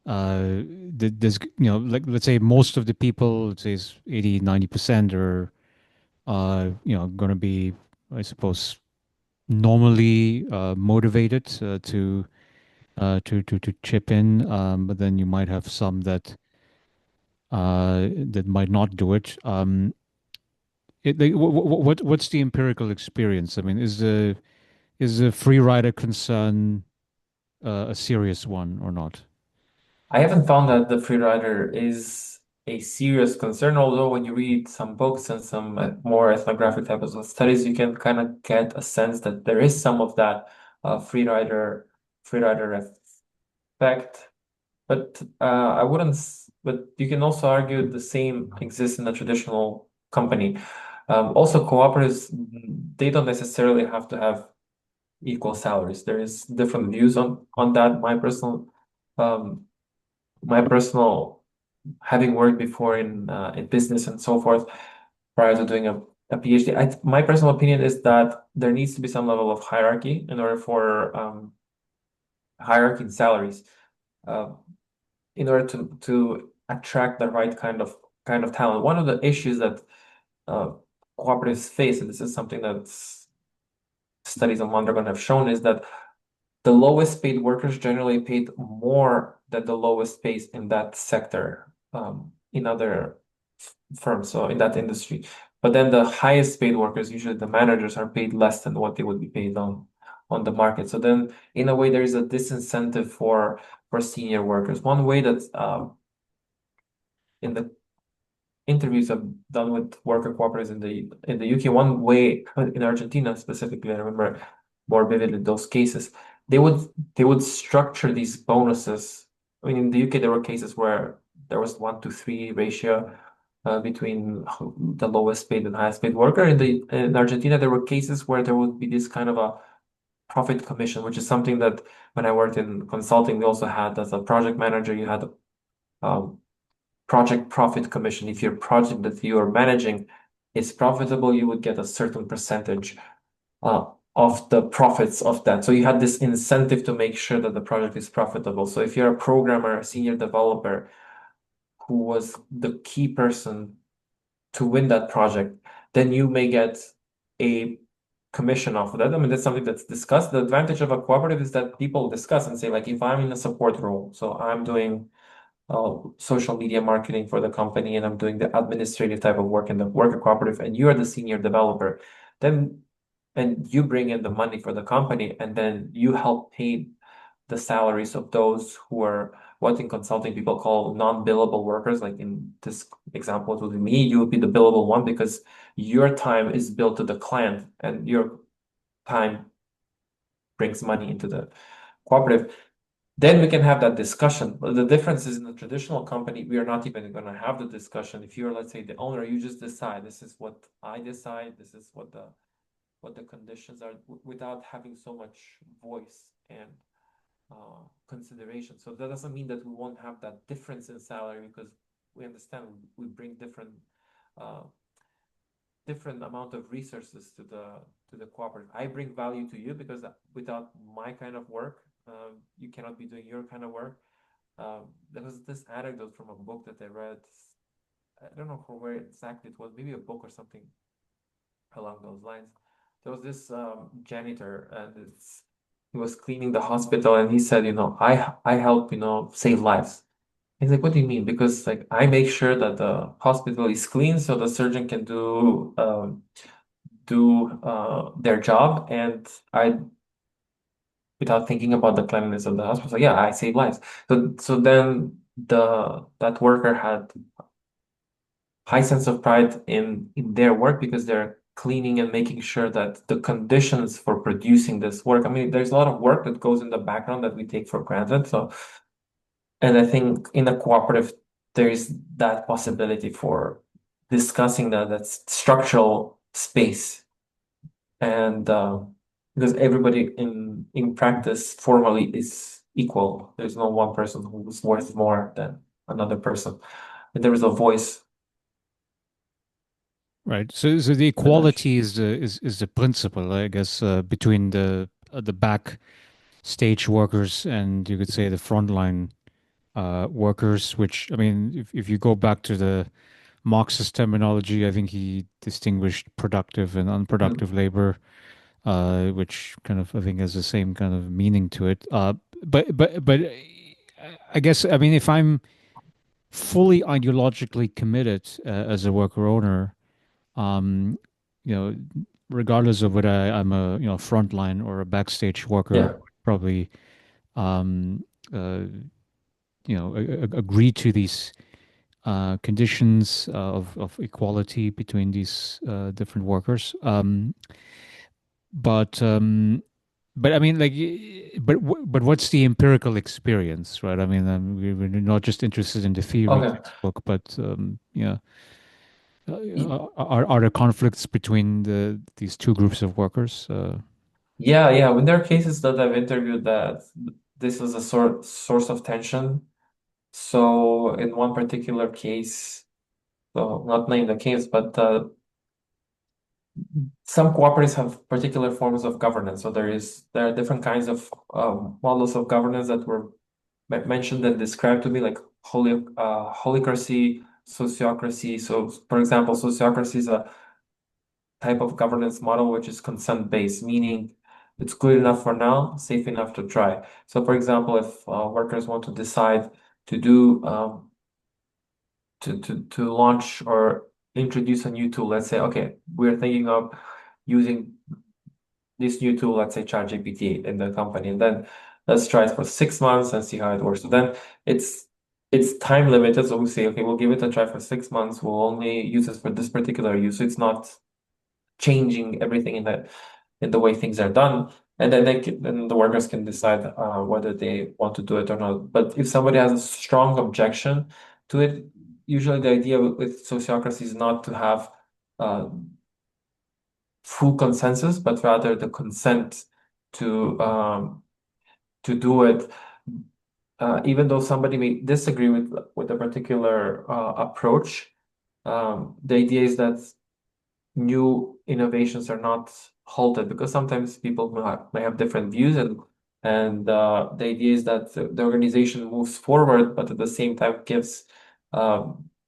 there's, like, let's say most of the people, let's say it's 80, 90% are, going to be, I suppose, normally motivated to chip in, but then you might have some that might not do it. What's the empirical experience? I mean, is the free rider concern a serious one or not? I haven't found that the free rider is a serious concern, although when you read some books and some more ethnographic types of studies, you can kind of get a sense that there is some of that free rider effect. But I wouldn't. But you can also argue the same exists in a traditional company. Also, cooperatives, they don't necessarily have to have equal salaries. There is different views on that. Um, my personal having worked before in business and so forth prior to doing a PhD, my personal opinion is that there needs to be some level of hierarchy in order for hierarchy in salaries. Uh, in order to attract the right kind of talent. One of the issues that uh, cooperatives face, and this is something that studies on Mondragon have shown, is that the lowest paid workers generally paid more than the lowest pays in that sector in other firms, so in that industry. But then the highest paid workers, usually the managers, are paid less than what they would be paid on the market. So then, in a way, there is a disincentive for senior workers. One way that in the interviews I've done with worker cooperatives in the UK, one way in Argentina specifically, I remember more vividly those cases. They would they would structure these bonuses. I mean, in the UK, there were cases where there was 1 to 3 ratio between the lowest paid and highest paid worker. In Argentina, there were cases where there would be this kind of a profit commission, which is something that when I worked in consulting, we also had as a project manager. You had um, project profit commission. If your project that you are managing is profitable, you would get a certain percentage of the profits of that. So you had this incentive to make sure that the project is profitable. So if you're a programmer, a senior developer who was the key person to win that project, then you may get a commission off of that. I mean, that's something that's discussed. The advantage of a cooperative is that people discuss and say, like, if I'm in a support role, so I'm doing social media marketing for the company and I'm doing the administrative type of work in the worker cooperative and you're the senior developer, then and you bring in the money for the company and then you help pay the salaries of those who are what in consulting people call non-billable workers. Like in this example, it would be me, you would be the billable one because your time is billed to the client and your time brings money into the cooperative. Then we can have that discussion. But the difference is in the traditional company, we are not even going to have the discussion. If you're, let's say, the owner, you just decide, this is what I decide, this is what the conditions are without having so much voice and consideration. So that doesn't mean that we won't have that difference in salary because we understand we bring uh, different amount of resources to the cooperative. I bring value to you because without my kind of work, you cannot be doing your kind of work. There was this anecdote from a book that I read. I don't know for where exactly it was, maybe a book or something along those lines. There was this janitor, and he was cleaning the hospital, and he said, I help, save lives. He's like, what do you mean? Because like I make sure that the hospital is clean so the surgeon can do their job, and I without thinking about the cleanliness of the hospital. So yeah, I save lives. So then that worker had high sense of pride in their work because they're cleaning and making sure that the conditions for producing this work. I mean, there's a lot of work that goes in the background that we take for granted. So, and I think in a cooperative, there is that possibility for discussing that's structural space and because everybody in practice formally is equal. There's no one person who's worth more than another person. And there is a voice Right. So the attached. equality is the principle, I guess, between the back stage workers and you could say the frontline workers. Which I mean, if you go back to the Marxist terminology, I think he distinguished productive and unproductive Mm. labor, which kind of I think has the same kind of meaning to it. But I guess I mean if I'm fully ideologically committed as a worker owner, um, you know, regardless of whether I'm a frontline or a backstage worker, Yeah. probably um, uh, agree to these conditions of equality between these different workers. But I mean, like, but what's the empirical experience, right? I mean, we're not just interested in the theory Okay. textbook, but are there conflicts between these two groups of workers? Yeah, yeah. When there are cases that I've interviewed that this was a source of tension. So in one particular case, so not name the case, but some cooperatives have particular forms of governance. So there are different kinds of models of governance that were mentioned and described to me, like holicracy, sociocracy. So, for example, sociocracy is a type of governance model which is consent-based, meaning it's good enough for now, safe enough to try. So, for example, if workers want to decide to do to launch or introduce a new tool, let's say, okay, we're thinking of using this new tool, let's say ChatGPT in the company, and then let's try it for 6 months and see how it works. So then it's it's time limited. So we say, okay, we'll give it a try for 6 months. We'll only use it for this particular use. So it's not changing everything in the way things are done. And then then the workers can decide whether they want to do it or not. But if somebody has a strong objection to it, usually the idea with sociocracy is not to have uh, full consensus, but rather the consent to um, to do it, even though somebody may disagree with a particular approach. The idea is that new innovations are not halted because sometimes people may have different views and the idea is that the organization moves forward, but at the same time gives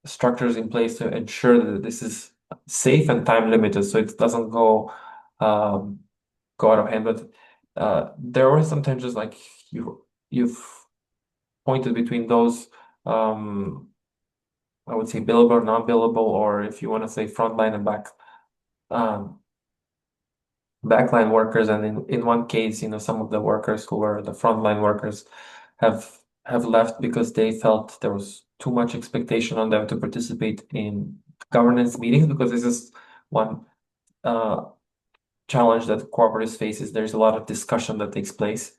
structures in place to ensure that this is safe and time limited, so it doesn't um, go out of hand. But there were some tensions, like you've pointed between those. Um, I would say billable, non-billable, or if you want to say frontline and um, backline workers. And in one case, some of the workers who were the frontline workers have left because they felt there was too much expectation on them to participate in governance meetings, because this is one uh, challenge that cooperatives face. Is there's a lot of discussion that takes place,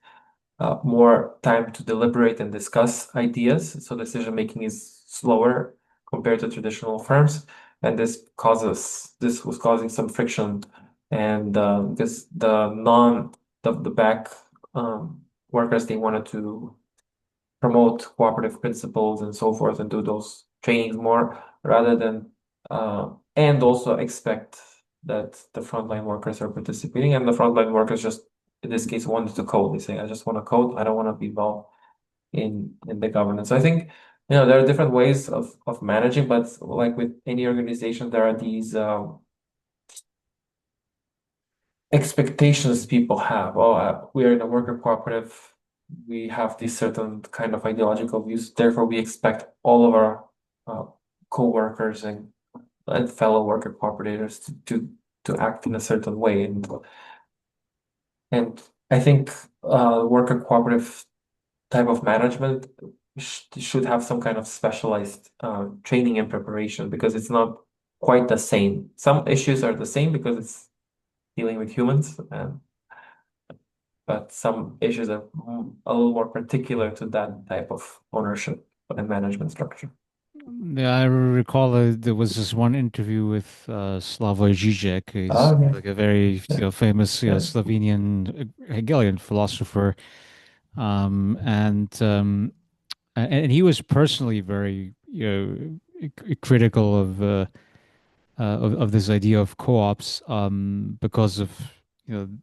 more time to deliberate and discuss ideas. So decision making is slower compared to traditional firms, and this was causing some friction. And because the back workers, they wanted to promote cooperative principles and so forth and do those trainings more rather than and also expect that the frontline workers are participating, and the frontline workers just in this case wanted to code. They say, I just want to code, I don't want to be involved in the governance. So I think there are different ways of managing, but like with any organization, there are these expectations people have. Oh, we are in a worker cooperative. We have these certain kind of ideological views. Therefore, we expect all of our uh, co-workers and fellow worker cooperators to act in a certain way. And I think worker cooperative type of management should have some kind of specialized training and preparation, because it's not quite the same. Some issues are the same because it's dealing with humans, but some issues are a little more particular to that type of ownership and management structure. Yeah, I recall there was this one interview with Slavoj Žižek. He's Oh, yeah. like a very Yeah. famous Yeah. Slovenian Hegelian philosopher, and he was personally very critical of this idea of co-ops because of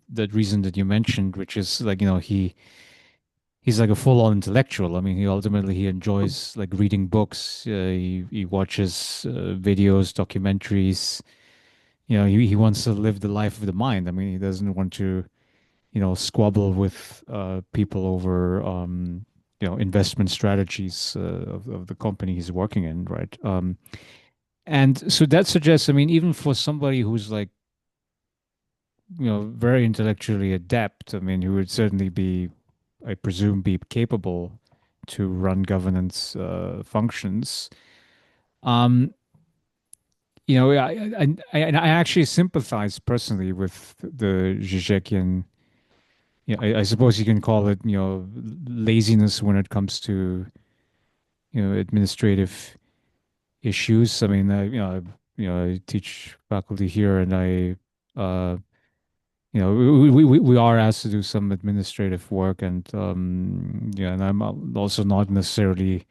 that reason that you mentioned, which is like he's like a full-on intellectual. I mean, he enjoys like reading books. He watches videos, documentaries. He wants to live the life of the mind. I mean, he doesn't want to squabble with people over investment strategies of the company he's working in, right? And so that suggests, I mean, even for somebody who's like very intellectually adept, I mean, who would certainly be, I presume, be capable to run governance functions. Um, I actually sympathize personally with the Zizekian. I suppose you can call it, laziness when it comes to, administrative issues. I mean, I teach faculty here, and we are asked to do some administrative work, and yeah, and I'm also not necessarily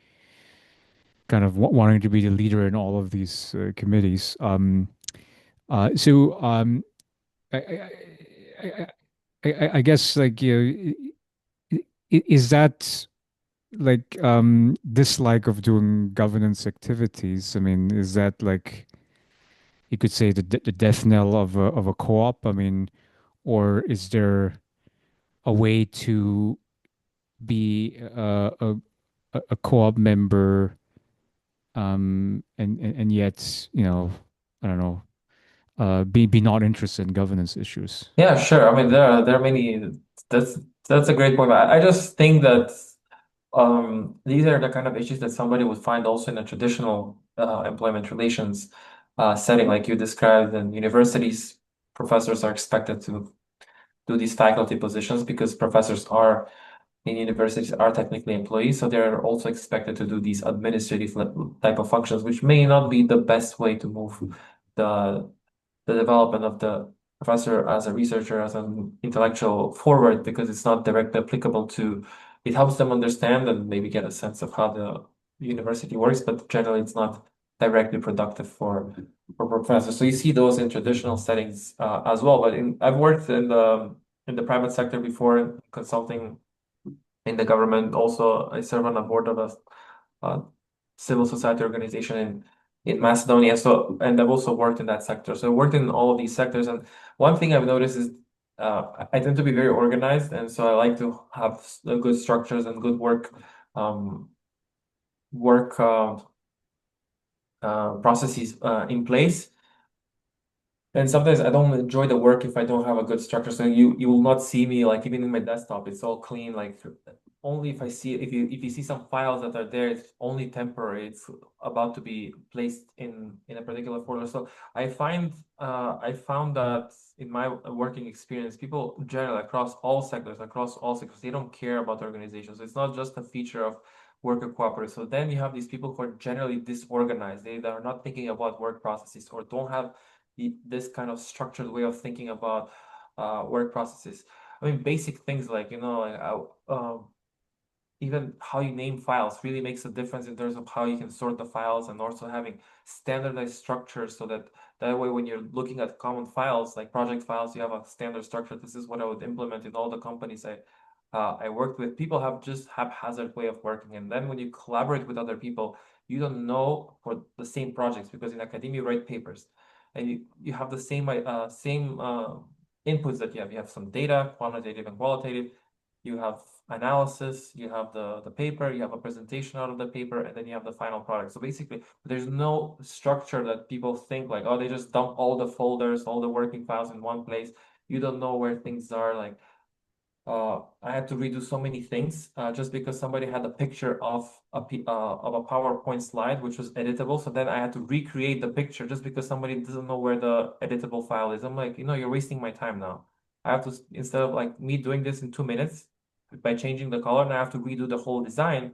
kind of wanting to be the leader in all of these committees. So I, I, I, I guess like is that like dislike of doing governance activities? I mean, is that like you could say the death knell of a co-op? I mean, or is there a way to be a co-op member and yet I don't know be not interested in governance issues? Yeah, sure. I mean, there are many. That's that's a great point. I just think that these are the kind of issues that somebody would find also in a traditional employment relations setting, like you described. In universities, professors are expected to do these faculty positions because professors are in universities are technically employees, so they're also expected to do these administrative type of functions, which may not be the best way to move the the development of the professor as a researcher, as an intellectual forward, because it's not directly applicable to, it helps them understand and maybe get a sense of how the university works, but generally it's not directly productive for professors. So you see those in traditional settings as well. But I've worked in the private sector before, consulting in the government. Also, I serve on a board of a civil society organization in Macedonia. So, and I've also worked in that sector. So I worked in all of these sectors. And one thing I've noticed is I tend to be very organized, and so I like to have good structures and good um, work processes in place. And sometimes I don't enjoy the work if I don't have a good structure. So you will not see me like even in my desktop, it's all clean. Like only if I see if you see some files that are there, it's only temporary. It's about to be placed in a particular folder. So I found that in my working experience, people generally across all sectors, they don't care about organizations. It's not just a feature of worker cooperatives. So then you have these people who are generally disorganized. They are not thinking about work processes or don't have this kind of structured way of thinking about work processes. I mean, basic things like, like, even how you name files really makes a difference in terms of how you can sort the files, and also having standardized structures so that way when you're looking at common files, like project files, you have a standard structure. This is what I would implement in all the companies I worked with. People have just haphazard way of working. And then when you collaborate with other people, you don't know for the same projects, because in academia you write papers and you have the same inputs that you have. You have some data, quantitative and qualitative. You have analysis, you have the paper, you have a presentation out of the paper, and then you have the final product. So basically, there's no structure that people think like, oh, they just dump all the folders, all the working files in one place. You don't know where things are. Like, I had to redo so many things just because somebody had a picture of of a PowerPoint slide which was editable. So then I had to recreate the picture just because somebody doesn't know where the editable file is. I'm like, you're wasting my time now. I have to, instead of like me doing this in 2 minutes by changing the color, and I have to redo the whole design.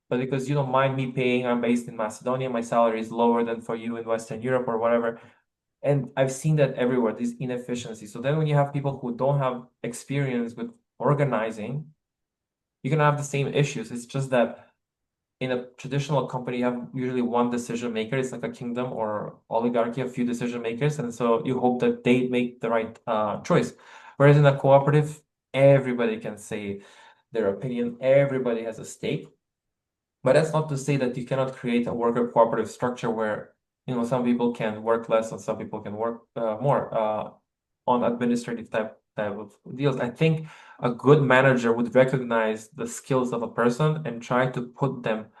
But because you don't mind me paying, I'm based in Macedonia, my salary is lower than for you in Western Europe or whatever. And I've seen that everywhere, this inefficiency. So then when you have people who don't have experience with organizing, you're gonna have the same issues. It's just that in a traditional company, you have usually one decision maker. It's like a kingdom or oligarchy, a few decision makers. And so you hope that they make the right choice. Whereas in a cooperative, everybody can say their opinion, everybody has a stake. But that's not to say that you cannot create a worker cooperative structure where, some people can work less and some people can work more on administrative type of deals. I think a good manager would recognize the skills of a person and try to put them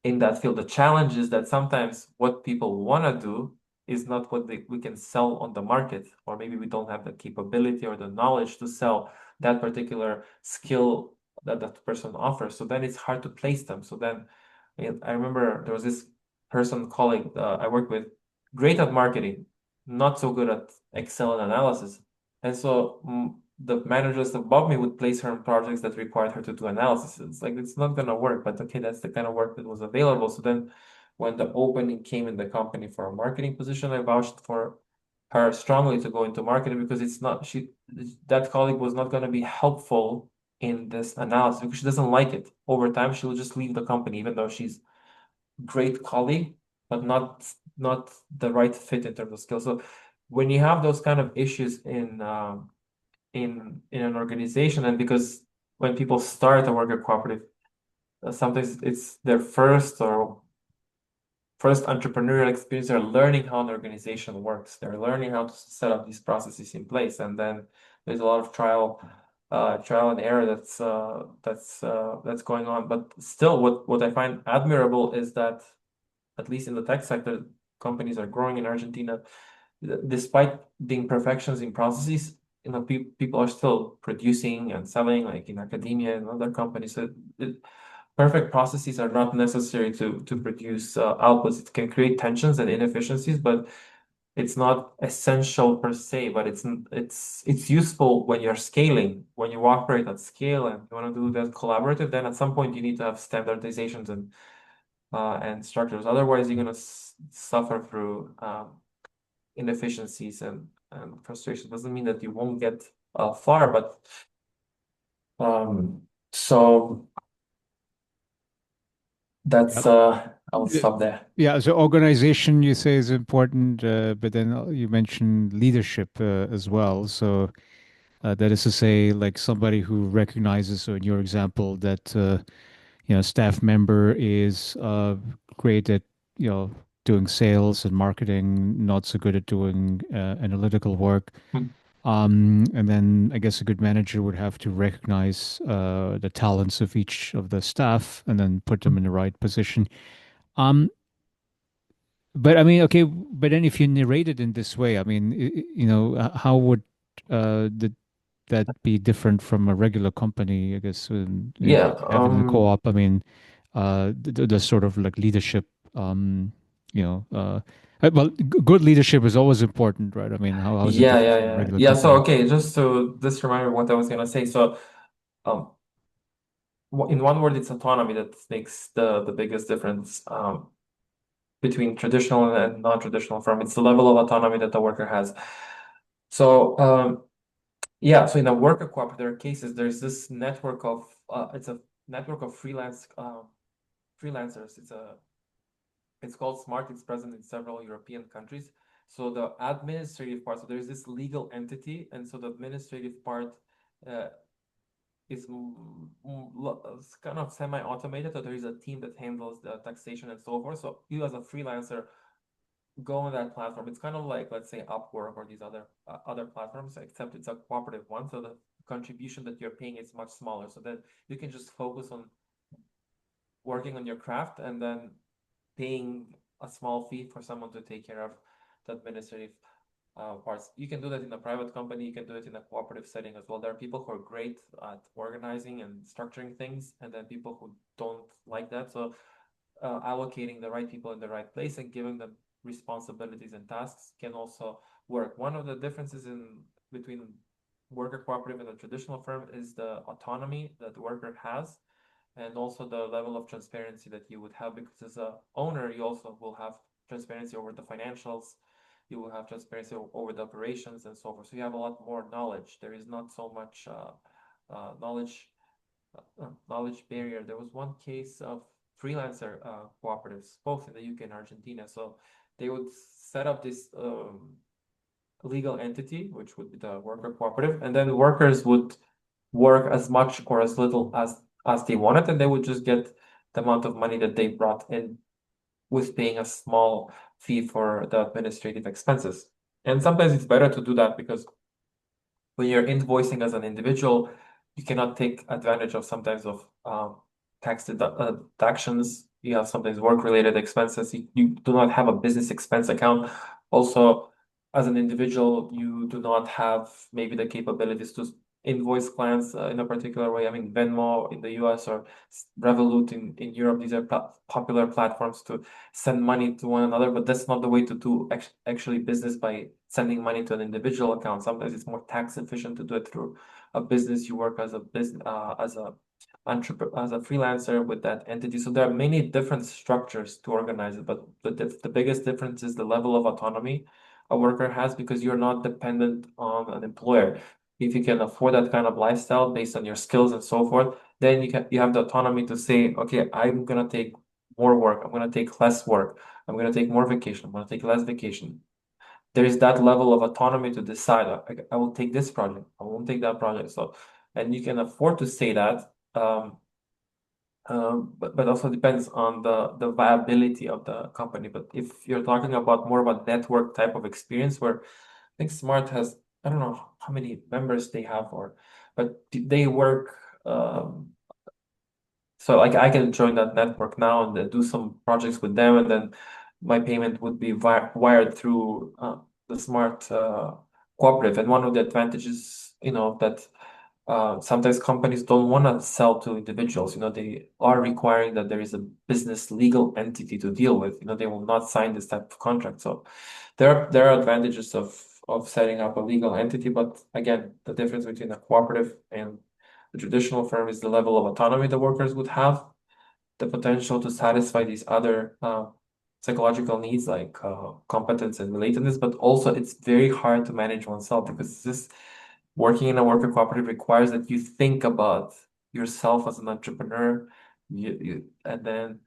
in that field. The challenge is that sometimes what people want to do is not what we can sell on the market, or maybe we don't have the capability or the knowledge to sell that particular skill that that person offers. So then it's hard to place them. So then I remember there was this person colleague I worked with, great at marketing, not so good at Excel and analysis. And so the managers above me would place her in projects that required her to do analysis. It's like it's not gonna work, but okay, that's the kind of work that was available. So then when the opening came in the company for a marketing position, I vouched for her strongly to go into marketing because it's not she that colleague was not going to be helpful in this analysis because she doesn't like it. Over time, she will just leave the company, even though she's great colleague, but not the right fit in terms of skills. So when you have those kind of issues in an organization, and because when people start a worker cooperative, sometimes it's their first entrepreneurial experience, they're learning how an organization works. They're learning how to set up these processes in place, and then there's a lot of trial and error that's going on. But still, what I find admirable is that at least in the tech sector, companies are growing in Argentina, despite the imperfections in processes. People are still producing and selling, like in academia and other companies. So perfect processes are not necessary to produce outputs. It can create tensions and inefficiencies, but it's not essential per se. But it's useful when you're scaling, when you operate at scale, and you want to do that collaborative. Then at some point you need to have standardizations and structures. Otherwise, you're gonna suffer through inefficiencies and frustration. Doesn't mean that you won't get far, but so Yeah. that's I will Yeah. stop there. Yeah, so organization you say is important, but then you mentioned leadership as well. So that is to say, like somebody who recognizes, so in your example, that staff member is great at you know doing sales and marketing, not so good at doing analytical work. Hmm. And then I guess a good manager would have to recognize the talents of each of the staff and then put them in the right position. Um, but I mean, okay, but then if you narrate it in this way, I mean, how would that be different from a regular company? I guess if Yeah. you have it in a co-op, I mean, the sort of like leadership, you know, well, good leadership is always important, right? I mean, how is it Yeah, different yeah, from a yeah. regular Yeah, so company? okay, just to this reminder what I was gonna say. So um in one word, it's autonomy that makes the biggest difference between traditional and non-traditional firm. It's the level of autonomy that the worker has. So yeah, so in a worker cooperative, there are cases, there's this network of it's a network of freelancers. It's called Smart. It's present in several European countries. So the administrative part, so there's this legal entity, and so the administrative part uh, is it's kind of semi-automated. So there is a team that handles the taxation and so forth. So you as a freelancer go on that platform. It's kind of like, let's say, Upwork or these other platforms, except it's a cooperative one. So the contribution that you're paying is much smaller, so that you can just focus on working on your craft and then paying a small fee for someone to take care of the administrative parts. You can do that in a private company. You can do it in a cooperative setting as well. There are people who are great at organizing and structuring things, and then people who don't like that. So allocating the right people in the right place and giving them responsibilities and tasks can also work. One of the differences in between worker cooperative and a traditional firm is the autonomy that the worker has, and also the level of transparency that you would have, because as a owner you also will have transparency over the financials, you will have transparency over the operations and so forth. So you have a lot more knowledge. There is not so much knowledge barrier. There was one case of freelancer cooperatives, both in the UK and Argentina. So they would set up this legal entity, which would be the worker cooperative, and then workers would work as much or as little as they wanted, and they would just get the amount of money that they brought in, with paying a small fee for the administrative expenses. And sometimes it's better to do that because when you're invoicing as an individual, you cannot take advantage of sometimes of tax deductions. You have sometimes work-related expenses. You do not have a business expense account. Also, as an individual, you do not have maybe the capabilities to invoice clients in a particular way. I mean, Venmo in the US or Revolut in Europe, these are popular platforms to send money to one another, but that's not the way to do actually business by sending money to an individual account. Sometimes it's more tax efficient to do it through a business. You work as a business, as a freelancer with that entity. So there are many different structures to organize it, but the biggest difference is the level of autonomy a worker has because you're not dependent on an employer. If you can afford that kind of lifestyle based on your skills and so forth, then you have the autonomy to say, okay, I'm gonna take more work, I'm gonna take less work, I'm gonna take more vacation, I'm gonna take less vacation. There is that level of autonomy to decide, I will take this project, I won't take that project. So, and you can afford to say that. But also depends on the viability of the company. But if you're talking about more about network type of experience, where I think Smart has, I don't know how many members they have, or but they work. So like I can join that network now and then do some projects with them, and then my payment would be wired through the Smart cooperative. And one of the advantages, that sometimes companies don't want to sell to individuals. They are requiring that there is a business legal entity to deal with. They will not sign this type of contract. So there are advantages of setting up a legal entity, but again, the difference between a cooperative and the traditional firm is the level of autonomy the workers would have, the potential to satisfy these other psychological needs like competence and relatedness, but also it's very hard to manage oneself because this working in a worker cooperative requires that you think about yourself as an entrepreneur, and then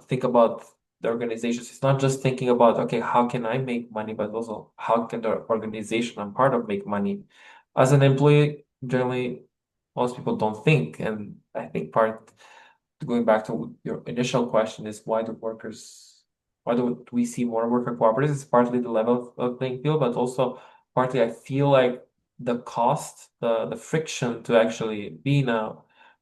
think about the organizations. It's not just thinking about, okay, how can I make money, but also how can the organization I'm part of make money. As an employee, generally, most people don't think, and I think going back to your initial question is why do we see more worker cooperatives? It's partly the level of playing field, but also partly I feel like the cost, the friction to actually be in a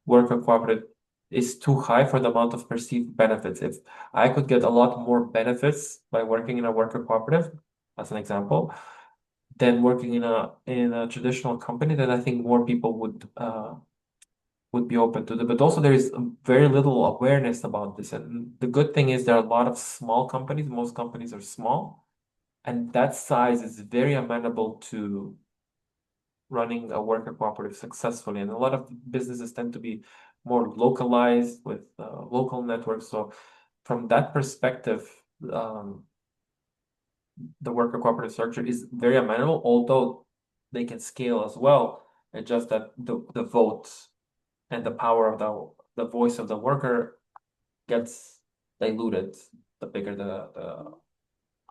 worker cooperative is too high for the amount of perceived benefits. If I could get a lot more benefits by working in a worker cooperative, as an example, than working in a traditional company, then I think more people would be open to it. But also there is very little awareness about this. And the good thing is there are a lot of small companies. Most companies are small, and that size is very amenable to running a worker cooperative successfully. And a lot of businesses tend to be more localized with local networks. So from that perspective, um, the worker cooperative structure is very amenable, although they can scale as well. It's just that the vote and the power of the voice of the worker gets diluted the bigger the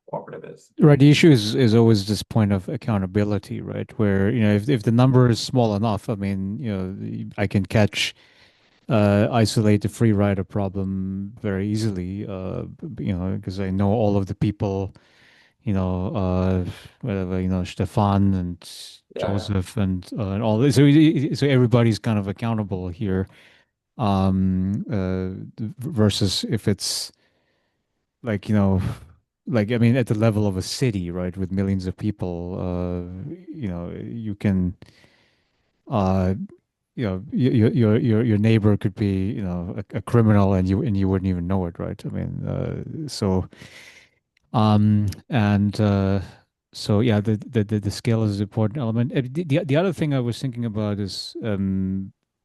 cooperative is. Right. The issue is always this point of accountability, right? Where, if the number is small enough, I mean, I can isolate the free rider problem very easily, because I know all of the people, whatever, Stefan and Yeah, Joseph and all this. So everybody's kind of accountable here. Versus if it's like, like, I mean, at the level of a city, right, with millions of people, you can, uh, your neighbor could be, a criminal, and you wouldn't even know it, right? I mean, and so yeah, the scale is an important element. The other thing I was thinking about is,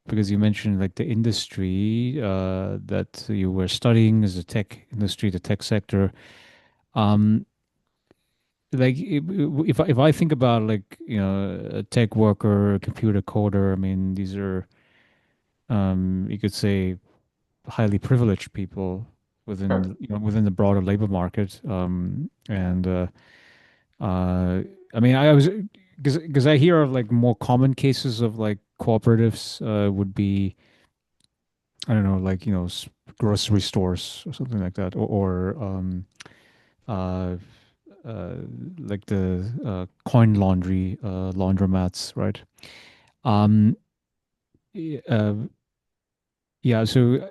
because you mentioned like the industry that you were studying is the tech industry, the tech sector. Um, like if I think about, like, a tech worker, a computer coder, I mean, these are, you could say, highly privileged people sure. within the broader labor market. And I mean, I was, because I hear of like more common cases of like cooperatives would be, I don't know, like, grocery stores or something like that, or uh, uh, like the coin laundry laundromats, right? Um, y- uh, yeah. So,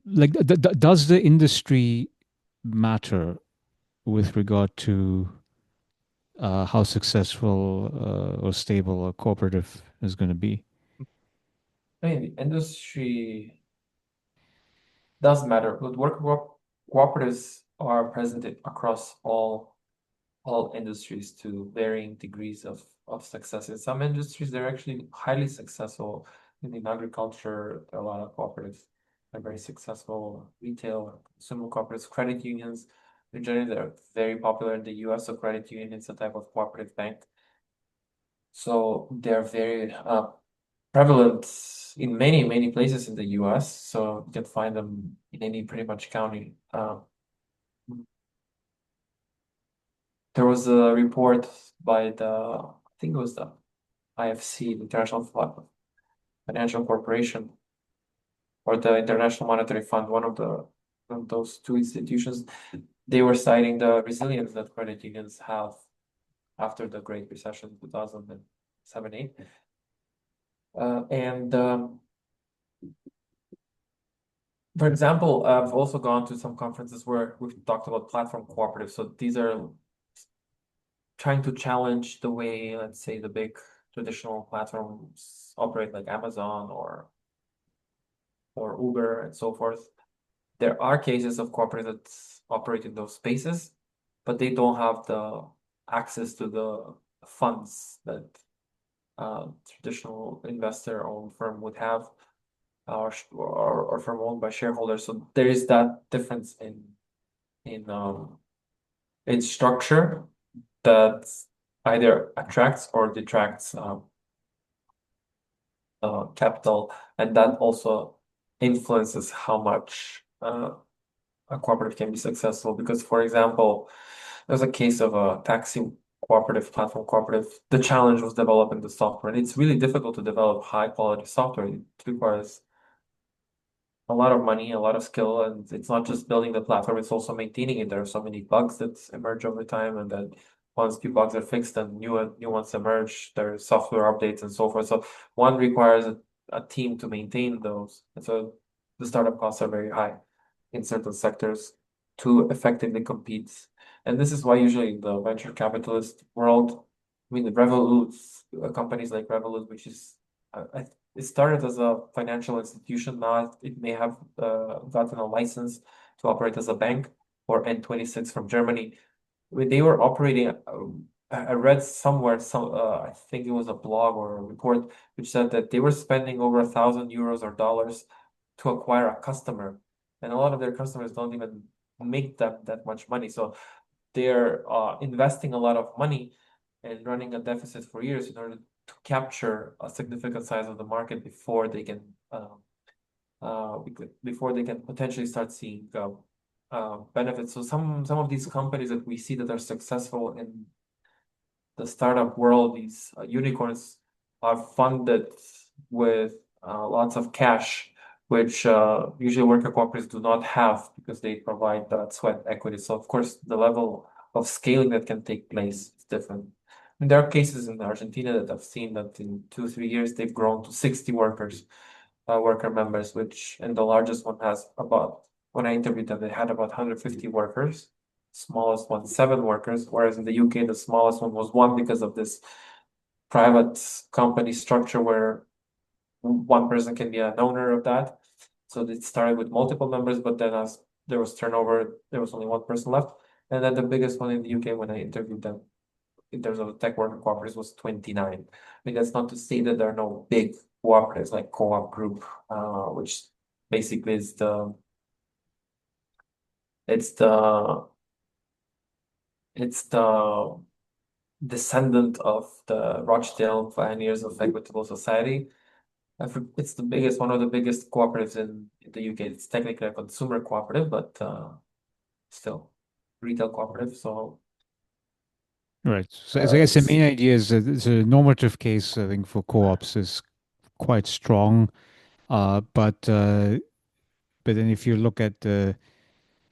like, does the industry matter with regard to how successful or stable a cooperative is going to be. I mean, industry does matter, but cooperatives are present across all industries to varying degrees of success. In some industries, they're actually highly successful. In agriculture, there are a lot of cooperatives are very successful. Retail, consumer cooperatives, credit unions, in general, they're very popular in the US. So credit union is a type of cooperative bank. So they're very prevalent in many places in the US. So you can find them in any pretty much county. There was a report by I think it was the IFC, the International Financial Corporation, or the International Monetary Fund, one of those two institutions. They were citing the resilience that credit unions have after the Great Recession, 2007, 8. And For example, I've also gone to some conferences where we've talked about platform cooperatives. So these are trying to challenge the way, let's say, the big traditional platforms operate, like Amazon or Uber and so forth. There are cases of cooperatives that operate in those spaces, but they don't have the access to the funds that traditional investor-owned firm would have, or firm owned by shareholders. So there is that difference in structure that either attracts or detracts capital, and that also influences how much a cooperative can be successful. Because, for example, there's a case of a taxi cooperative, platform cooperative. The challenge was developing the software, and it's really difficult to develop high quality software. It requires a lot of money, a lot of skill, and it's not just building the platform, it's also maintaining it. There are so many bugs that emerge over time, and then once the bugs are fixed and new ones emerge, there's software updates and so forth. So one requires a team to maintain those. And so the startup costs are very high in certain sectors to effectively compete. And this is why usually in the venture capitalist world, I mean, the Revolut, companies like Revolut, which is it started as a financial institution. Now it may have gotten a license to operate as a bank, or N26 from Germany. When they were operating, I read somewhere, I think it was a blog or a report, which said that they were spending over 1,000 euros or dollars to acquire a customer, and a lot of their customers don't even make that much money. So they're investing a lot of money and running a deficit for years in order to capture a significant size of the market before they can potentially start seeing benefits. So some of these companies that we see that are successful in the startup world, these unicorns, are funded with lots of cash, which usually worker cooperatives do not have because they provide that sweat equity. So of course, the level of scaling that can take place is different. And there are cases in Argentina that I've seen that in 2 3 years they've grown to 60 worker members, and the largest one has about, when I interviewed them, they had about 150 workers. Smallest one, 7 workers, whereas in the UK, the smallest one was 1 because of this private company structure where one person can be an owner of that. So it started with multiple members, but then as there was turnover, there was only 1 person left. And then the biggest one in the UK when I interviewed them in terms of tech worker cooperatives was 29. I mean, that's not to say that there are no big cooperatives like Co-op Group, which basically it's the it's the descendant of the Rochdale pioneers of equitable society. It's the biggest, one of the biggest cooperatives in the UK. It's technically a consumer cooperative, but still retail cooperative. So Right. So I guess the it's main idea is that the normative case, I think, for co-ops is quite strong. But then if you look at the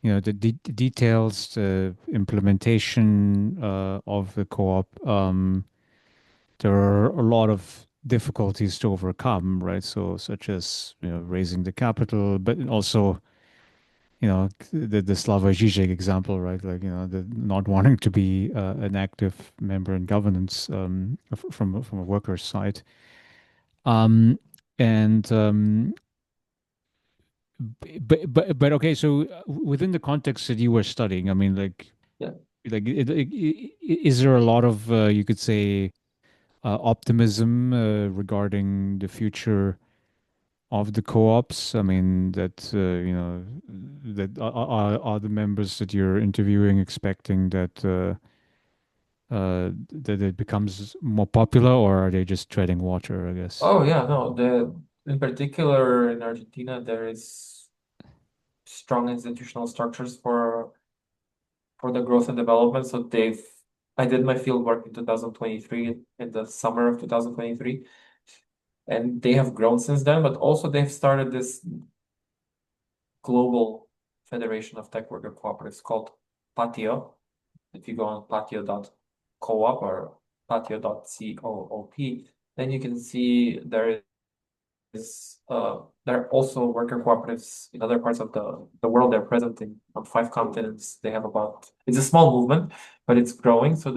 the details, the implementation of the co-op, there are a lot of difficulties to overcome, right? So such as raising the capital, but also the Slavoj Žižek example, right? Like the not wanting to be an active member in governance from a worker's side. Um, and but okay, so within the context that you were studying, I mean, Yeah. is there a lot of you could say optimism regarding the future of the co-ops? I mean, that that are the members that you're interviewing expecting that it becomes more popular, or are they just treading water, I guess? Oh yeah, no, the in particular in Argentina there is strong institutional structures for the growth and development. So I did my field work in 2023, in the summer of 2023, and they have grown since then, but also they've started this global federation of tech worker cooperatives called Patio. If you go on patio.coop or patio.coop, then you can see there are also worker cooperatives in other parts of the world. They're present in on 5 continents. It's a small movement, but it's growing. So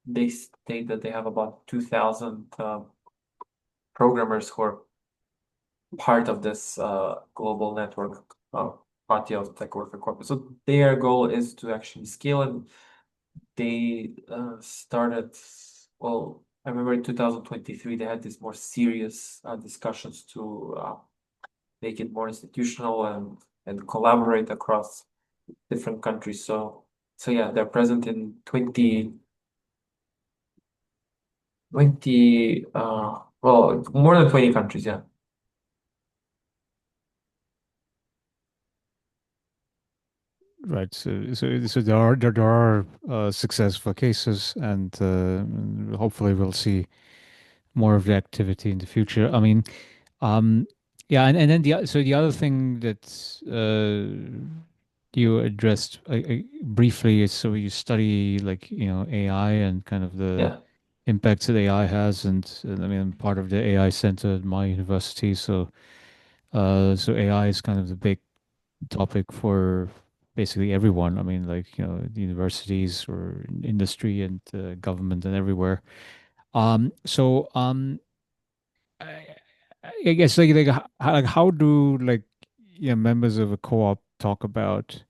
they state that they have about 2,000 programmers who are part of this global network Patio of Tech Worker Corp. So their goal is to actually scale, and they started, well, I remember in 2023 they had these more serious discussions to make it more institutional and collaborate across different countries. So yeah, they're present in 20, well, more than 20 countries, yeah. Right. So there are successful cases, and hopefully we'll see more of the activity in the future. I mean, um, yeah, and then the other thing that you addressed briefly is so you study AI and kind of the Yeah, impacts that AI has, and I mean I'm part of the AI center at my university, so AI is kind of the big topic for basically everyone. I mean, the universities or industry and government and everywhere. I, I guess how do members of a co-op talk about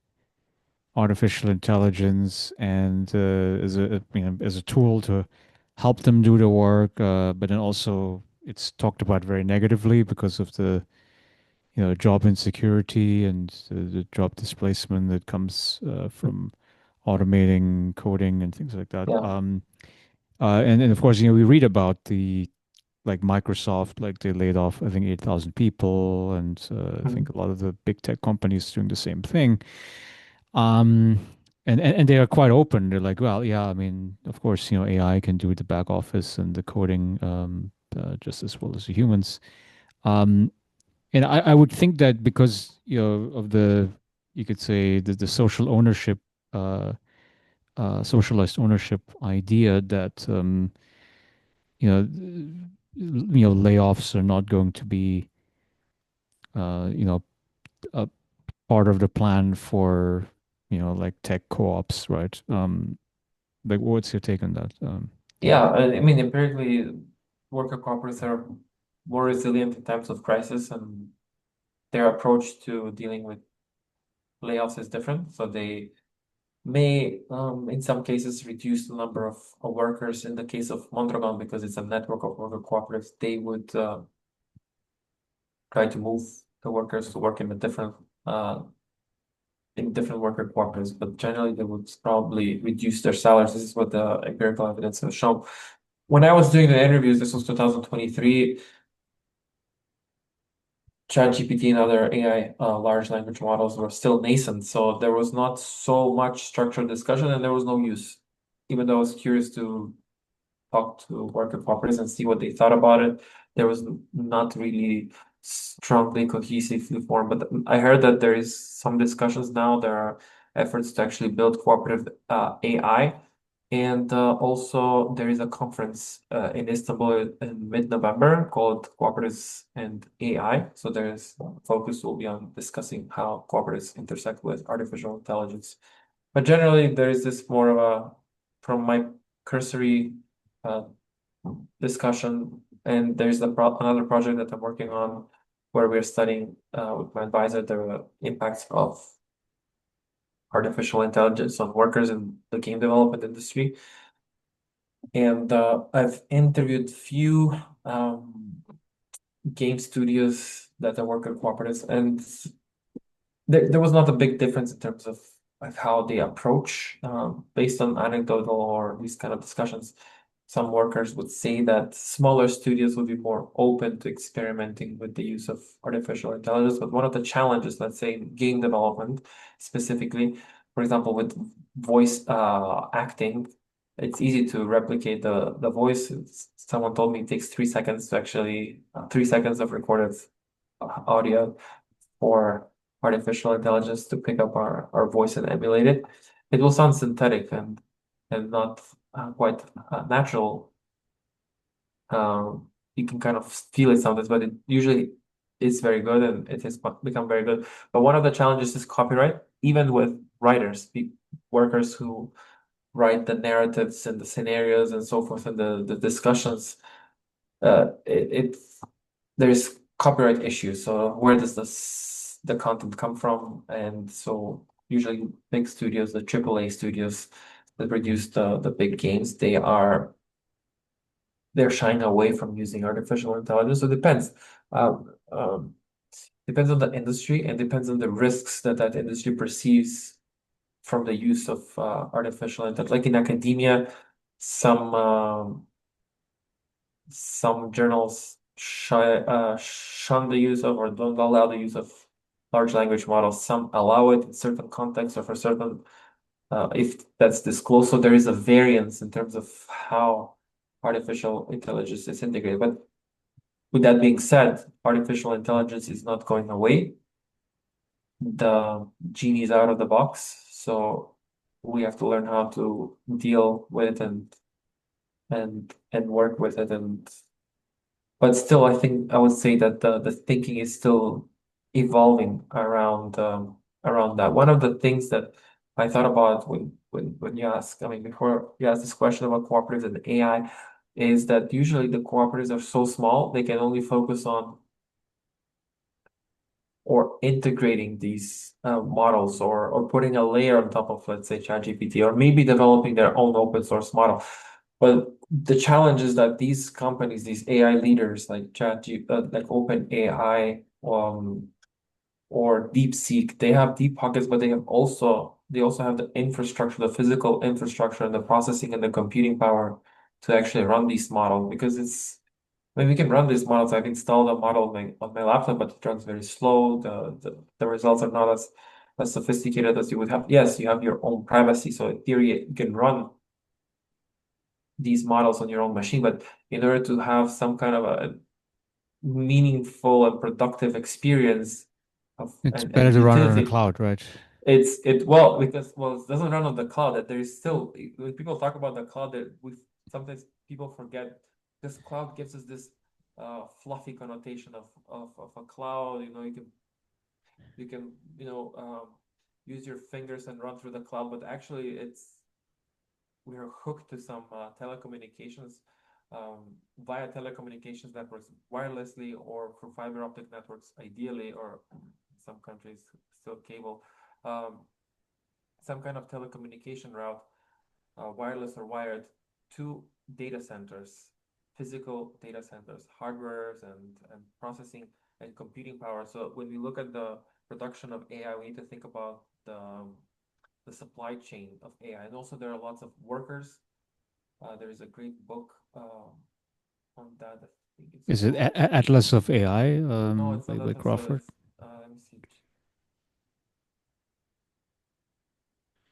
artificial intelligence and as a as a tool to help them do the work, but then also it's talked about very negatively because of the job insecurity and the job displacement that comes from automating coding and things like that. yeah. And of course, we read about the Microsoft, like they laid off, I think, 8,000 people, and I think Mhm. a lot of the big tech companies doing the same thing. Um, and they are quite open. They're like, well, yeah, I mean, of course, AI can do the back office and the coding just as well as the humans. Um, and I would think that because of you could say the social ownership, uh, socialized ownership idea that layoffs are not going to be a part of the plan for like tech co-ops, right? Like, what's your take on that? Yeah, I mean, empirically, worker cooperatives are more resilient in times of crisis, and their approach to dealing with layoffs is different. So they may, in some cases, reduce the number of workers. In the case of Mondragon, because it's a network of worker cooperatives, they would try to move the workers to work uh, in different worker cooperatives, but generally they would probably reduce their salaries. This is what the empirical evidence has shown. When I was doing the interviews, this was 2023. ChatGPT and other AI large language models were still nascent, so there was not so much structured discussion, and there was no use. Even though I was curious to talk to worker cooperatives and see what they thought about it, there was not really strongly cohesively formed. But I heard that there is some discussions now. There are efforts to actually build cooperative AI. And also, there is a conference in Istanbul in mid-November called Cooperatives and AI. So there's focus will be on discussing how cooperatives intersect with artificial intelligence. But generally, there is this more of a, from my cursory uh, discussion, And there's another project that I'm working on where we're studying with my advisor the impacts of artificial intelligence on workers in the game development industry. And I've interviewed few game studios that I work at cooperatives, and there was not a big difference in terms of how they approach based on anecdotal or these kind of discussions. Some workers would say that smaller studios would be more open to experimenting with the use of artificial intelligence. But one of the challenges, let's say in game development specifically, for example, with voice acting, it's easy to replicate the voice. Someone told me it takes 3 seconds to actually 3 seconds of recorded audio for artificial intelligence to pick up our voice and emulate it. It will sound synthetic and not quite natural. You can kind of feel it sometimes, but it usually is very good and it has become very good. But one of the challenges is copyright, even with writers, workers who write the narratives and the scenarios and so forth and the discussions. It's there's copyright issues. So where does the content come from? And so usually big studios, the AAA studios that produce the big games, they're shying away from using artificial intelligence. So it depends. Depends on the industry and depends on the risks that that industry perceives from the use of artificial intelligence. Like in academia, some some journals shun the use of or don't allow the use of large language models. Some allow it in certain contexts or for certain if that's disclosed. So there is a variance in terms of how artificial intelligence is integrated. But with that being said, artificial intelligence is not going away. The genie is out of the box, so we have to learn how to deal with it and work with it. And but still, I think I would say that the thinking is still evolving around that. One of the things that I thought about when you ask, I mean, before you ask this question about cooperatives and AI, is that usually the cooperatives are so small they can only focus on or integrating these models or putting a layer on top of, let's say, ChatGPT, or maybe developing their own open source model. But the challenge is that these companies, these AI leaders like like OpenAI, or DeepSeek, they have deep pockets, but they also have the infrastructure, the physical infrastructure, and the processing and the computing power to actually run these models. Because I mean, we can run these models. I've installed a model on my laptop, but it runs very slow. The results are not as sophisticated as you would have. Yes, you have your own privacy, so in theory, you can run these models on your own machine. But in order to have some kind of a meaningful and productive experience It's better and to run it on the utility, cloud, right? because it doesn't run on the cloud. That there is still when people talk about the cloud, that we sometimes people forget this cloud gives us this fluffy connotation of a cloud. You know, you can use your fingers and run through the cloud, but actually we're hooked to some telecommunications via telecommunications networks wirelessly or through fiber optic networks, ideally, or in some countries still cable. Um, some kind of telecommunication route, wireless or wired, to data centers, physical data centers, hardwares and processing and computing power. So when we look at the production of AI, we need to think about the supply chain of AI. And also there are lots of workers. There is a great book on that. I think it's Is it called. Atlas of AI No, it's not by that. So Crawford? it's let me see.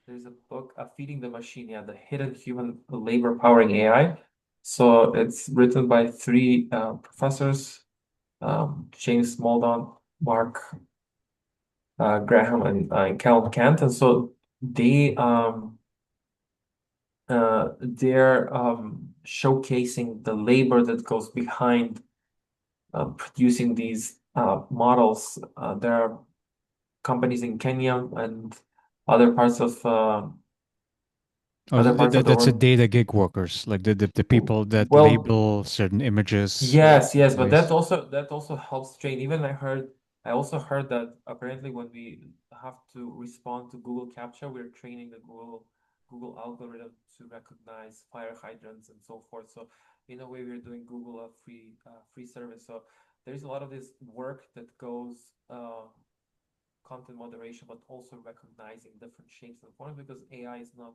There's a book, Feeding the Machine, yeah, the hidden human labor powering AI. So it's written by three professors, James Maldon, Mark Graham, and Calum Kant. And so they're showcasing the labor that goes behind producing these models. There are companies in Kenya and other parts of Oh, other parts of the that's a world. data gig workers, like the people that Well, label certain images yes, but ways. that also helps train. Even I also heard that apparently when we have to respond to Google Captcha, we're training the Google algorithm to recognize fire hydrants and so forth. So in a way, we're doing Google a free service. So there's a lot of this work that goes content moderation, but also recognizing different shapes and forms because AI is not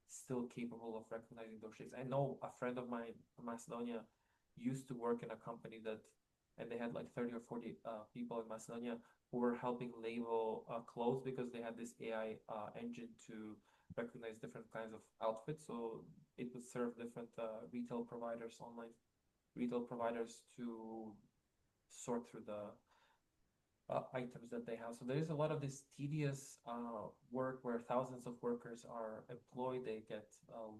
still capable of recognizing those shapes. I know a friend of mine from Macedonia used to work in a company that, and they had like 30 or 40 people in Macedonia who were helping label clothes because they had this AI engine to recognize different kinds of outfits. So it would serve different retail providers, online retail providers to sort through the items that they have. So there is a lot of this tedious work where thousands of workers are employed. They get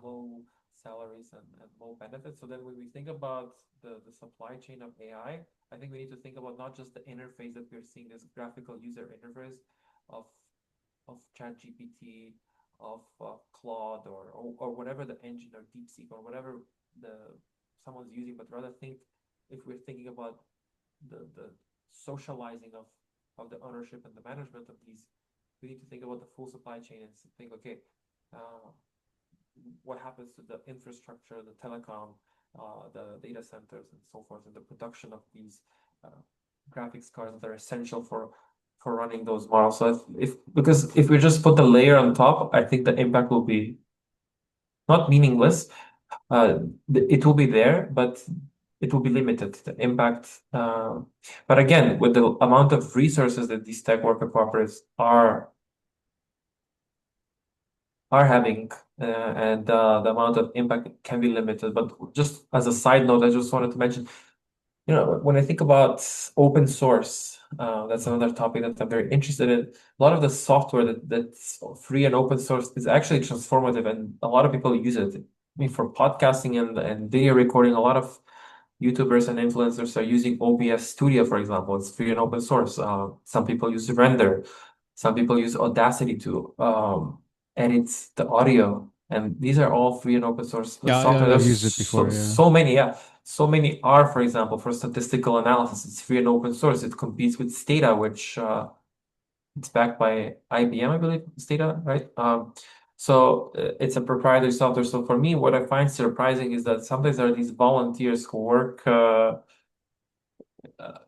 low salaries and low benefits. So then when we think about the supply chain of AI, I think we need to think about not just the interface that we're seeing, this graphical user interface of of ChatGPT, of Claude, or whatever the engine or DeepSeek or whatever the someone's using, but rather think if we're thinking about the socializing of the ownership and the management of these, we need to think about the full supply chain and think, okay, uh, what happens to the infrastructure, the telecom, the data centers, and so forth, and the production of these uh, graphics cards that are essential for running those models. So if because if we just put the layer on top, I think the impact will be not meaningless. Uh, it will be there, but it will be limited, the impact. But again, with the amount of resources that these tech worker cooperatives are having, and the amount of impact can be limited. But just as a side note, I just wanted to mention, when I think about open source, that's another topic that I'm very interested in. A lot of the software that's free and open source is actually transformative, and a lot of people use it. I mean, for podcasting and video recording, a lot of YouTubers and influencers are using OBS Studio, for example. It's free and open source. Some people use Render. Some people use Audacity to edit the audio. And these are all free and open source Yeah, software. I've There's used it before. Yeah. so many, yeah. So many are, for example, for statistical analysis. It's free and open source. It competes with Stata, which it's backed by IBM, I believe, Stata, right? So it's a proprietary software. So for me, what I find surprising is that sometimes there are these volunteers who work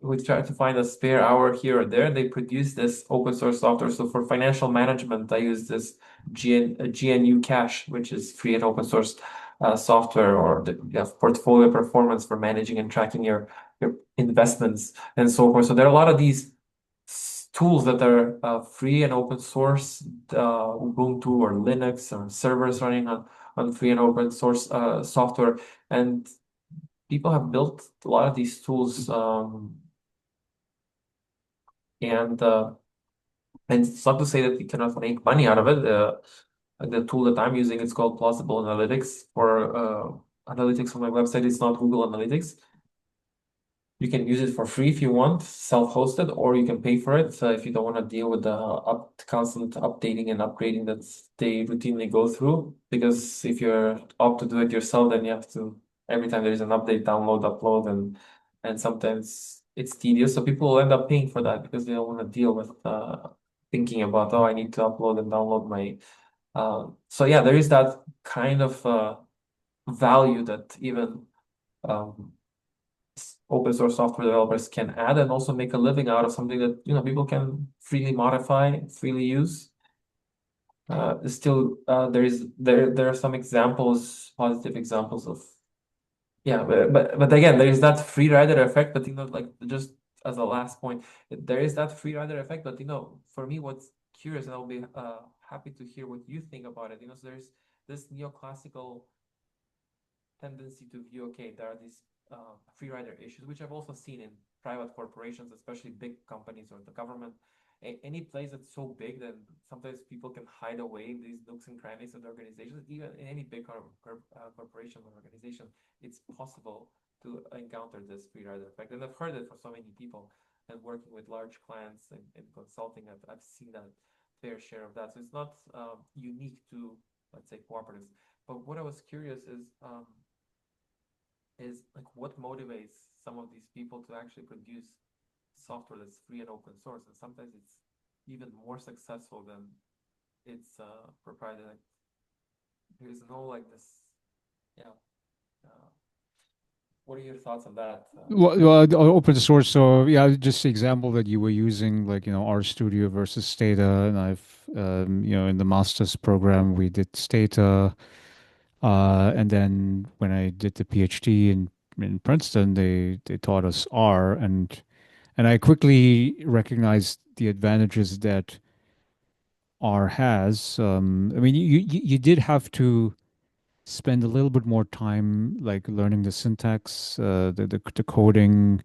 we try to find a spare hour here or there, and they produce this open source software. So for financial management, I use this GNU Cache, which is free and open source software, or you have portfolio performance for managing and tracking your investments and so forth. So there are a lot of these tools that are free and open source, Ubuntu or Linux or servers running on free and open source software. And people have built a lot of these tools, and it's not to say that you cannot make money out of it. The tool that I'm using is called Plausible Analytics for analytics on my website. It's not Google Analytics. You can use it for free if you want, self-hosted, or you can pay for it if you don't want to deal with the constant updating and upgrading that they routinely go through. Because if you're opt to do it yourself, then you have to every time there's an update, download, upload, and sometimes it's tedious. So people will end up paying for that because they don't want to deal with thinking about, oh, I need to upload and download my. So yeah, there is that kind of value that even. Um, Open source software developers can add and also make a living out of something that people can freely modify, freely use. Still, there are some examples, positive examples of yeah, but again, there is that free rider effect. But like just as a last point, there is that free rider effect. But for me, what's curious, and I'll be happy to hear what you think about it. So there's this neoclassical tendency to view, okay, there are these free rider issues, which I've also seen in private corporations, especially big companies or the government. Any place that's so big that sometimes people can hide away in these nooks and crannies of the organizations, even in any big corporation or organization, it's possible to encounter this free rider effect. And I've heard it for so many people, and working with large clients and consulting, I've seen that fair share of that. So it's not unique to, let's say, cooperatives. but what I was curious is like what motivates some of these people to actually produce software that's free and open source, and sometimes it's even more successful than its proprietary. Like, there's no like this, yeah. Uh, what are your thoughts on that? Open source. So yeah, just the example that you were using, like RStudio versus Stata, and in the master's program we did Stata, and then when I did the PhD in Princeton, they taught us R, and I quickly recognized the advantages that R has. I mean, you did have to spend a little bit more time like learning the syntax, the coding,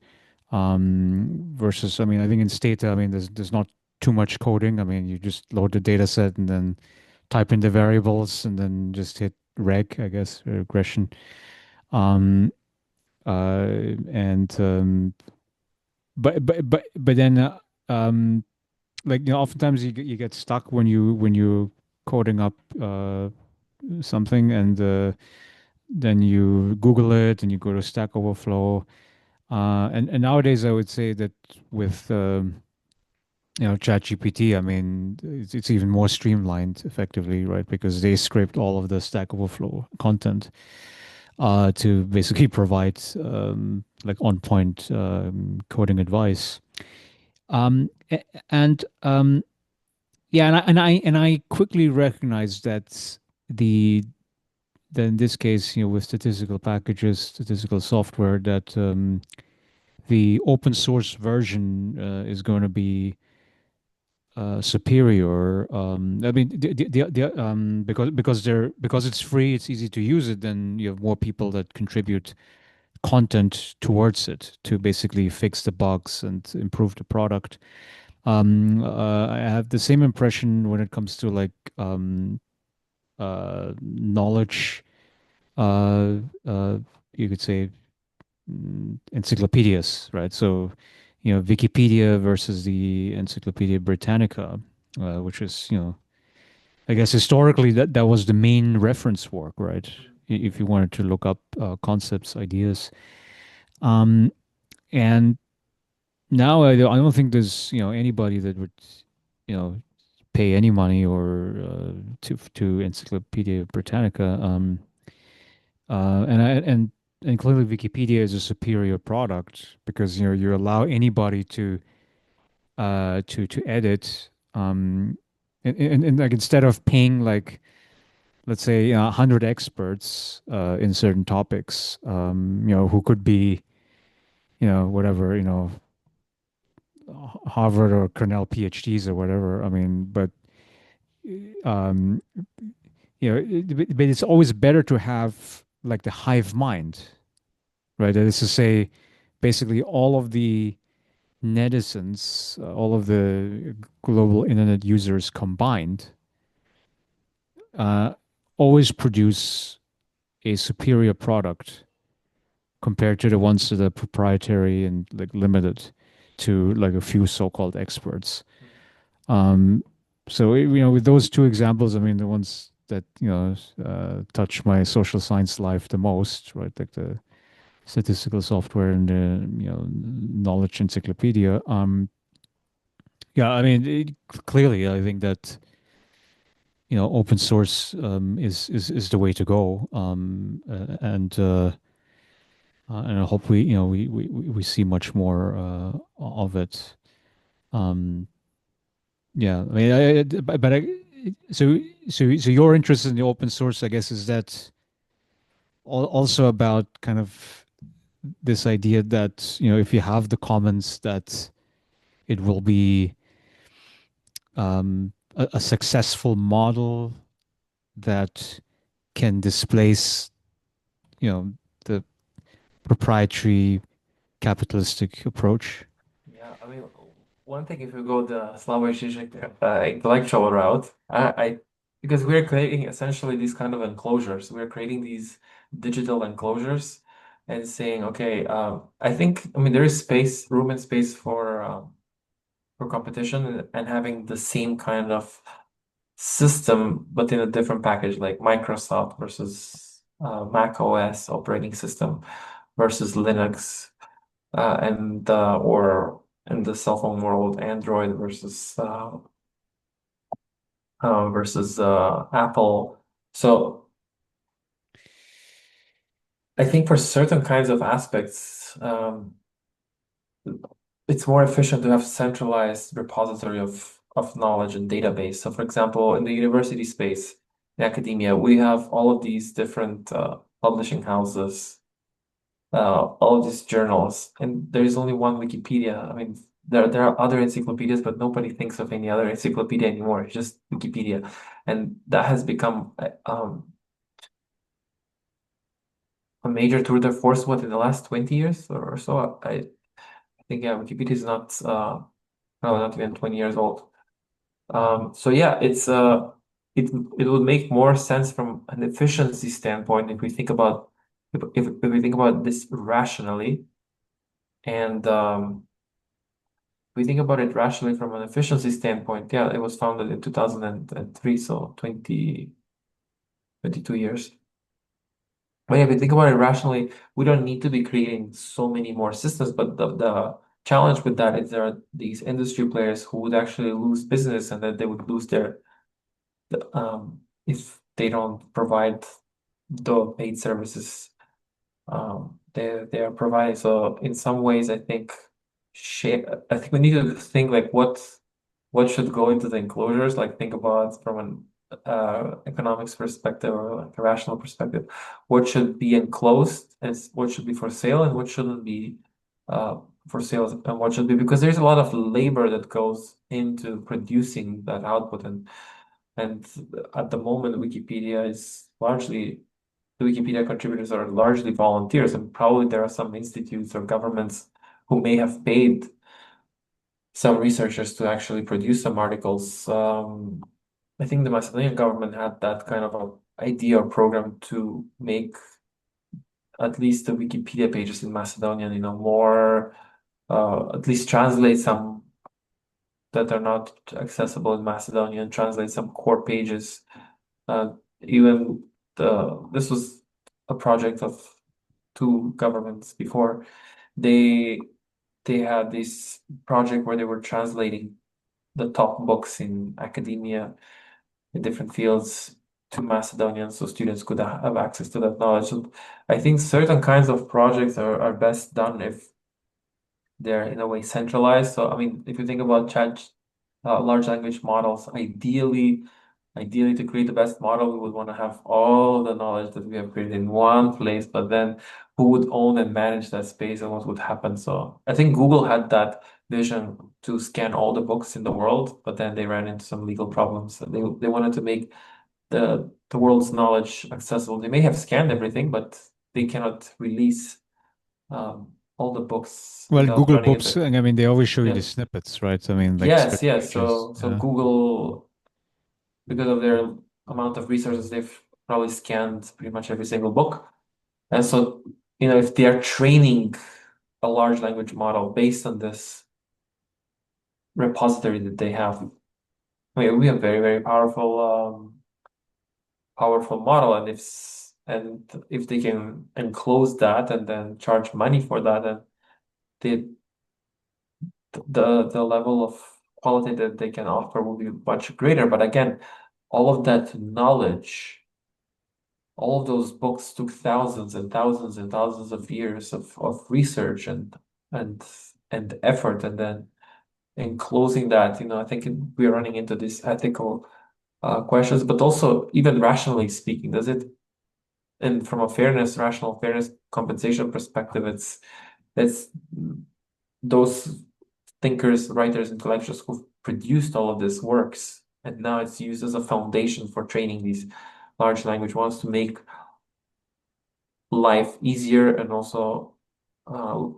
versus, I mean, I think in Stata, I mean, there's not too much coding. I mean, you just load the data set and then type in the variables and then just hit reg, I guess, regression. Um, and but then like oftentimes you get stuck when you coding up something, and then you Google it and you go to Stack Overflow. And nowadays I would say that with ChatGPT, I mean, it's even more streamlined effectively, right? Because they scraped all of the Stack Overflow content to basically provide like on point coding advice. And yeah, and I quickly recognized that the that in this case, with statistical packages, statistical software, that the open source version is going to be superior. I mean, because it's free, it's easy to use it. Then you have more people that contribute content towards it to basically fix the bugs and improve the product. I have the same impression when it comes to like knowledge. Uh, uh, you could say encyclopedias, right? So, Wikipedia versus the Encyclopedia Britannica, which is, I guess historically that was the main reference work, right? Mm. If you wanted to look up concepts, ideas. Um, and now I don't think there's, anybody that would, you know, pay any money or to Encyclopedia Britannica. And clearly Wikipedia is a superior product because you allow anybody to edit, and like instead of paying like, let's say, 100 experts in certain topics, who could be, whatever, Harvard or Cornell PhDs or whatever. I mean, but um, but it's always better to have like the hive mind, right? That is to say, basically all of the netizens, all of the global internet users combined, uh, always produce a superior product compared to the ones that are proprietary and like limited to like a few so-called experts. Mm. Um, so with those two examples, I mean, the ones that touch my social science life the most, right? Like the statistical software and the knowledge encyclopedia. Yeah, I mean, clearly, I think that open source is the way to go, and I hope we see much more of it. Um, yeah, I mean, so your interest in the open source, I guess, is that also about kind of this idea that if you have the commons, that it will be a successful model that can displace you know the proprietary capitalistic approach. Yeah, I mean, one thing if we go the Slavoj Žižek intellectual route, because we're creating essentially these kind of enclosures. We're creating these digital enclosures and saying, okay, I mean, there is space, room and space for competition and having the same kind of system, but in a different package, like Microsoft versus Mac OS operating system versus Linux, and or in the cell phone world, Android versus Apple. So I think for certain kinds of aspects, it's more efficient to have centralized repository of knowledge and database. So, for example, in the university space, in academia, we have all of these different publishing houses, all of these journals, and there is only one Wikipedia. I mean, there are other encyclopedias, but nobody thinks of any other encyclopedia anymore. It's just Wikipedia, and that has become a major tour de force. What in the last 20 years or so? I think yeah, Wikipedia is not no, not even 20 years old. So yeah, it would make more sense from an efficiency standpoint if we think about if we think about this rationally, and we think about it rationally from an efficiency standpoint. Yeah, it was founded in 2003, so 22 years. But yeah, if we think about it rationally, we don't need to be creating so many more systems. But the challenge with that is there are these industry players who would actually lose business, and that they would lose their if they don't provide the paid services they are providing. So in some ways, I think we need to think like what should go into the enclosures. Like think about from an economics perspective or like a rational perspective, what should be enclosed and what should be for sale and what shouldn't be uh, for sale and what should be, because there's a lot of labor that goes into producing that output, and at the moment, the Wikipedia contributors are largely volunteers, and probably there are some institutes or governments who may have paid some researchers to actually produce some articles. I think the Macedonian government had that kind of a idea or program to make at least the Wikipedia pages in Macedonian, more, at least translate some that are not accessible in Macedonian, translate some core pages. Even this was a project of two governments before. They they had this project where they were translating the top books in academia in different fields to Macedonian so students could have access to that knowledge. So I think certain kinds of projects are best done if they're in a way centralized. So I mean, if you think about large language models, ideally to create the best model, we would want to have all the knowledge that we have created in one place, but then who would own and manage that space and what would happen? So I think Google had that vision to scan all the books in the world, but then they ran into some legal problems. They wanted to make the world's knowledge accessible. They may have scanned everything, but they cannot release all the books Well, without Google running Books, into. I mean, they always show you the Yeah. snippets, right? I mean, like Yes, certain yes. pages. So Yeah. Google, because of their amount of resources, they've probably scanned pretty much every single book. And so, if they are training a large language model based on this repository that they have, I mean, we have very, very powerful model. And if they can enclose that and then charge money for that, and the the level of quality that they can offer will be much greater. But again, all of that knowledge, all of those books took thousands and thousands and thousands of years of research and and effort, and then in closing that, I think we're running into these ethical questions, but also even rationally speaking, does it, and from a rational fairness compensation perspective, it's those thinkers, writers, intellectuals who produced all of these works, and now it's used as a foundation for training these large language models to make life easier and also uh,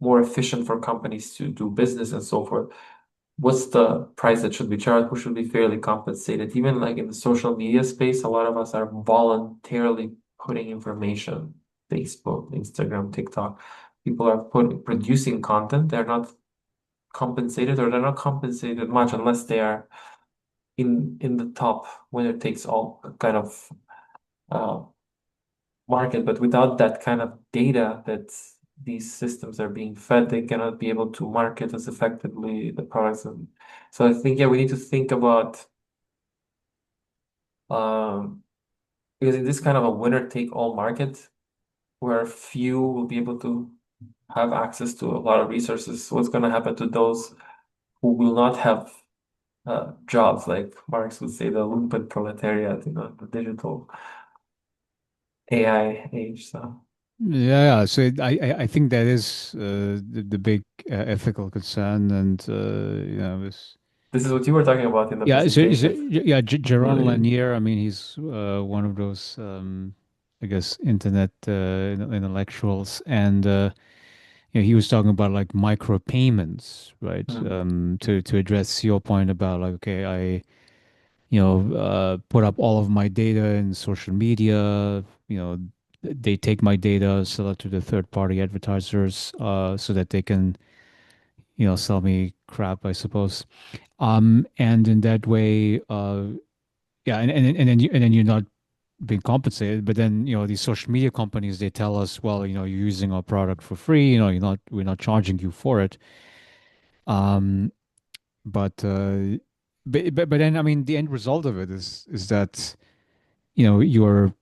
more efficient for companies to do business and so forth. What's the price that should be charged? Who should be fairly compensated? Even like in the social media space, a lot of us are voluntarily putting information, Facebook, Instagram, TikTok. People are producing content. They're not compensated, or they're not compensated much unless they are in the top winner takes all kind of uh, market, but without that kind of data that these systems are being fed, they cannot be able to market as effectively the products. And so I think, yeah, we need to think about um, because in this kind of a winner take all market where few will be able to have access to a lot of resources, what's going to happen to those who will not have jobs, like Marx would say, the lumpen proletariat, the digital AI age. So Yeah, yeah. So I think that is the big ethical concern, and this. this is what you were talking about in the Yeah, presentation. yeah, Jaron Really. Lanier. I mean, he's one of those, I guess, internet intellectuals, and he was talking about like micropayments, right? Mm. To address your point about like, okay, I put up all of my data in social media. They take my data, sell it to the third party advertisers, so that they can sell me crap, I suppose. And in that way, yeah, and then you're not being compensated. But then these social media companies, they tell us, well, you're using our product for free. We're not charging you for it. Um, but but then I mean, the end result of it is that you're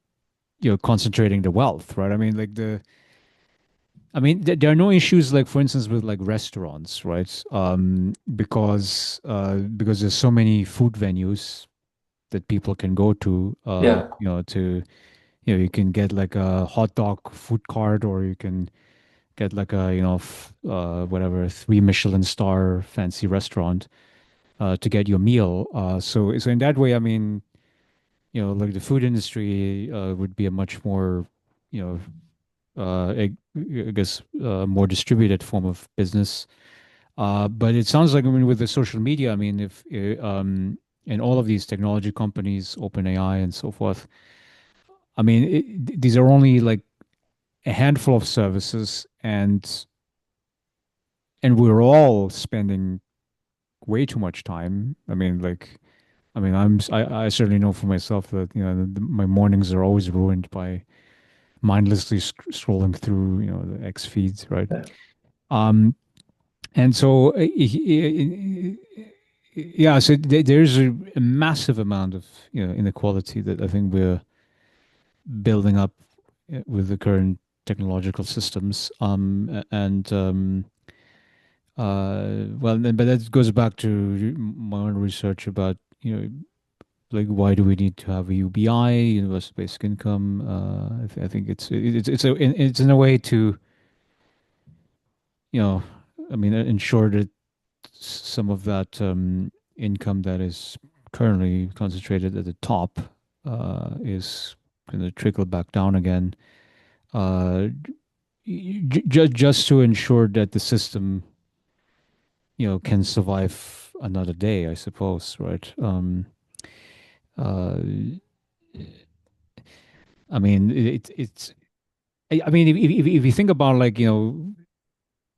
concentrating the wealth, right? I mean, there are no issues like, for instance, with like restaurants, right? Because there's so many food venues that people can go to, Yeah. you can get like a hot dog food cart, or you can get like a, whatever, three Michelin star fancy restaurant, to get your meal. So in that way, I mean, like the food industry, would be a much more, you know, I guess, more distributed form of business. But it sounds like, I mean, with the social media, I mean, if and all of these technology companies, OpenAI and so forth, I mean, these are only like a handful of services, and we're all spending way too much time. I certainly know for myself that my mornings are always ruined by mindlessly scrolling through the X feeds, right? Yeah. Um, and so yeah, so there's a massive amount of inequality that I think we're building up with the current technological systems. And well, but that goes back to my own research about like, why do we need to have a UBI, universal basic income? I think it's in a way to you know I mean, ensure that some of that income that is currently concentrated at the top is going to trickle back down again, uh, just to ensure that the system can survive another day, I suppose, right? Uh, I mean, it's. I mean, if you think about, like,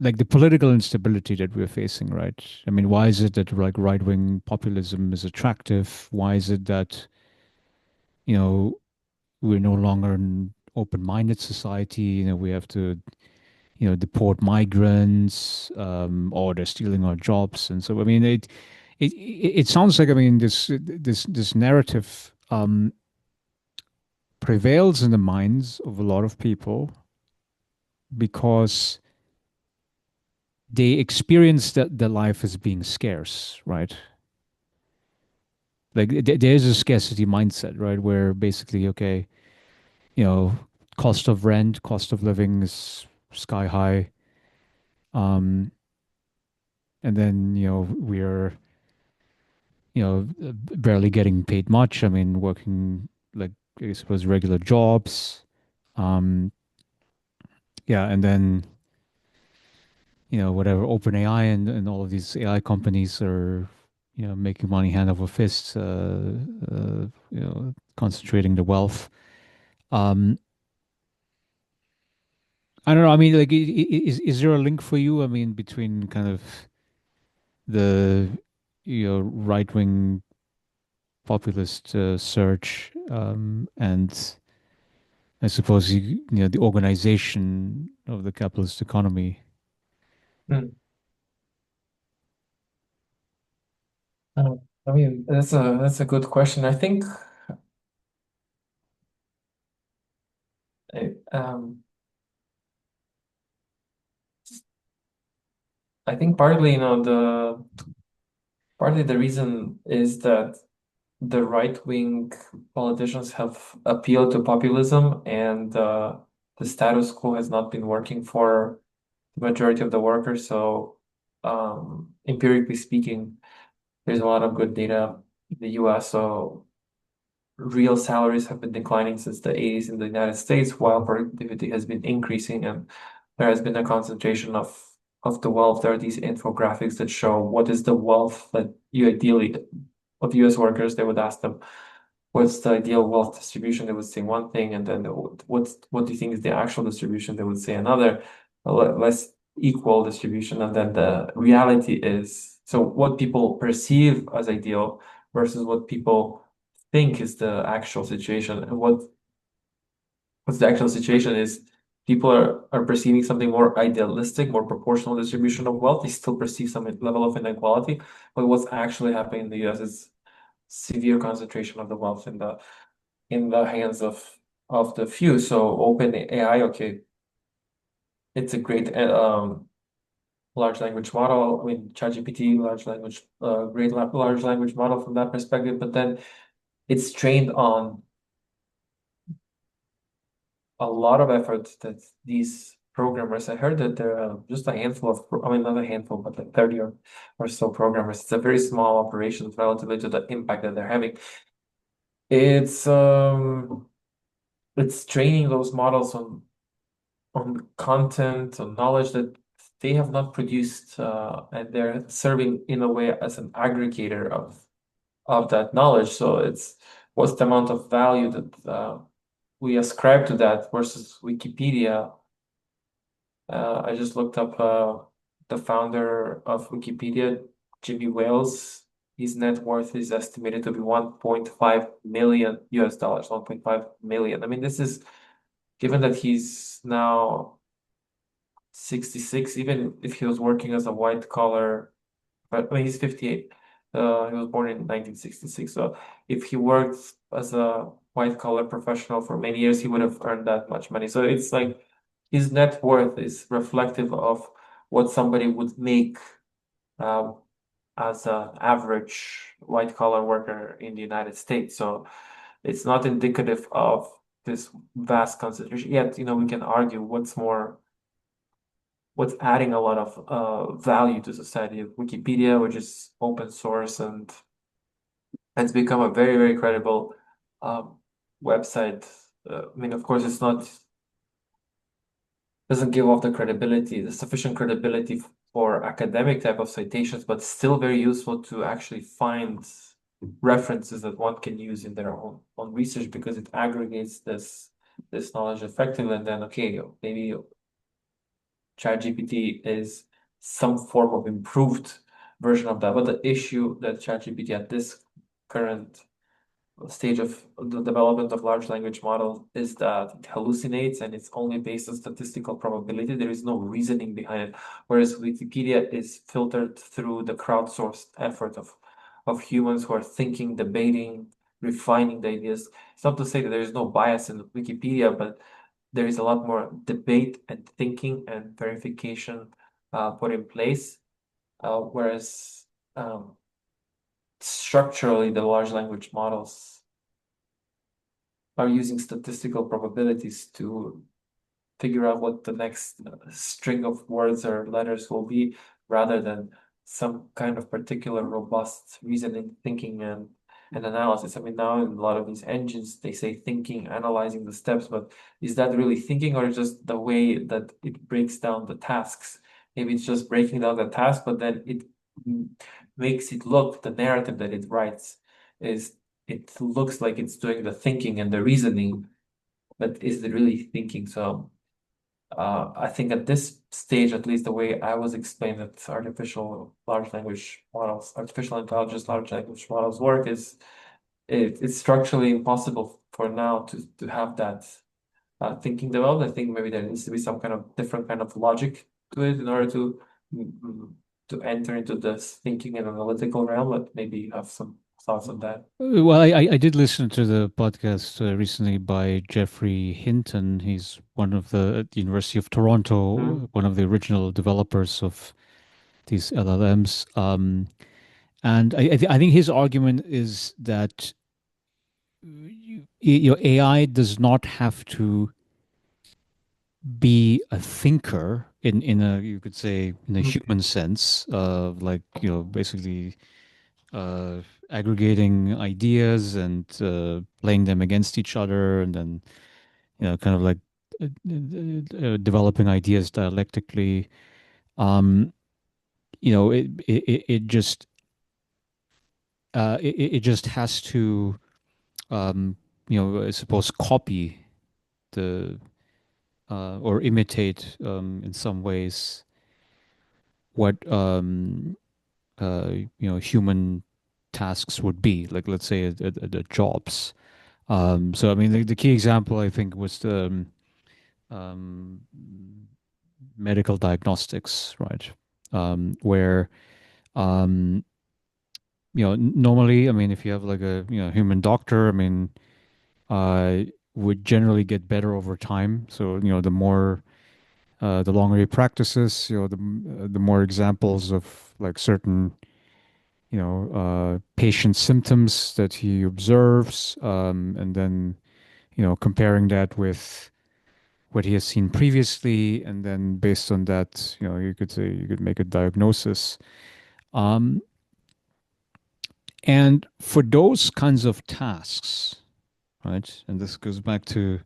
like the political instability that we're facing, right? I mean, why is it that like right wing populism is attractive? Why is it that you know we're no longer an open minded society? We have to deport migrants, or they're stealing our jobs, and so I mean it sounds like, I mean, this narrative prevails in the minds of a lot of people because they experience that their life as being scarce, right? Like there's a scarcity mindset, right? Where basically, okay, you know, cost of rent, cost of living is sky high. Um, and then, we're, barely getting paid much. I mean, working like, I suppose, regular jobs. Um, yeah. And then, whatever, OpenAI and all of these AI companies are, making money hand over fist, concentrating the wealth. Um, I don't know. I mean, like, is there a link for you? I mean, between kind of the right wing populist search, and I suppose the organization of the capitalist economy. Hmm. Uh, I mean, that's a good question. I, um, I think partly, partly the reason is that the right-wing politicians have appealed to populism, and the status quo has not been working for the majority of the workers. So, empirically speaking, there's a lot of good data in the US. So, real salaries have been declining since the 80s in the United States, while productivity has been increasing, and there has been a concentration of the wealth. There are these infographics that show what is the wealth that you ideally of US workers. They would ask them, what's the ideal wealth distribution? They would say one thing, and then what do you think is the actual distribution? They would say another, less equal distribution, and then the reality is so what people perceive as ideal versus what people think is the actual situation. And what's the actual situation is people are perceiving something more idealistic, more proportional distribution of wealth. They still perceive some level of inequality, but what's actually happening in the US is severe concentration of the wealth in the hands of the few. So open AI, okay, it's a great large language model. I mean, ChatGPT, large language model from that perspective, but then it's trained on a lot of effort that these programmers, I heard that there are just a handful of, I mean, not a handful, but like 30 or so programmers. It's a very small operation relatively to the impact that they're having. It's um it's training those models on content, on knowledge that they have not produced, and they're serving in a way as an aggregator of that knowledge. So it's what's the amount of value that we ascribe to that versus Wikipedia. I just looked up the founder of Wikipedia, Jimmy Wales. His net worth is estimated to be 1.5 million US dollars, 1.5 million. I mean, this is given that he's now 66, even if he was working as a white collar, but I mean, he's 58. He was born in 1966. So if he worked as a white collar professional for many years, he would have earned that much money. So it's like his net worth is reflective of what somebody would make uh, as an average white collar worker in the United States. So it's not indicative of this vast concentration. Yet, we can argue what's adding a lot of value to society. Wikipedia, which is open source and has become a very, very credible um, website. I mean, of course, it's not doesn't give off the sufficient credibility for academic type of citations, but still very useful to actually find references that one can use in their own research because it aggregates this knowledge effectively. And then, okay, maybe ChatGPT is some form of improved version of that. But the issue that ChatGPT at this current stage of the development of large language models is that it hallucinates and it's only based on statistical probability. There is no reasoning behind it. Whereas Wikipedia is filtered through the crowdsourced effort of humans who are thinking, debating, refining the ideas. It's not to say that there is no bias in Wikipedia, but there is a lot more debate and thinking and verification put in place. Whereas structurally, the large language models are using statistical probabilities to figure out what the next string of words or letters will be, rather than some kind of particular robust reasoning, thinking, and analysis. I mean, now in a lot of these engines, they say thinking, analyzing the steps, but is that really thinking or just the way that it breaks down the tasks? Maybe it's just breaking down the task, but then it mm, makes it look, the narrative that it writes is it looks like it's doing the thinking and the reasoning, but is it really thinking? So I think at this stage, at least the way I was explained that artificial intelligence, large language models work is it's structurally impossible for now to have that thinking developed. I think maybe there needs to be some kind of different kind of logic to it in order mm, mm, to enter into this thinking and analytical realm. But maybe you have some thoughts on that. Well, I did listen to the podcast recently by Jeffrey Hinton. He's one of the at the University of Toronto, Mm, one of the original developers of these LLMs. And I think his argument is that your AI does not have to be a thinker in a, you could say, in a mm, human sense of, like, basically uh, aggregating ideas and playing them against each other, and then kind of like developing ideas dialectically. Um, it just it just has to I suppose copy the or imitate in some ways what human tasks would be, like, let's say the jobs. So I mean, the key example I think was the um, medical diagnostics, right? Where um, normally, I mean, if you have like a human doctor, I mean, uh, would generally get better over time. So the longer he practices, the more examples of like certain patient symptoms that he observes, and then comparing that with what he has seen previously, and then based on that, you could make a diagnosis. Um, and for those kinds of tasks, right? And this goes back to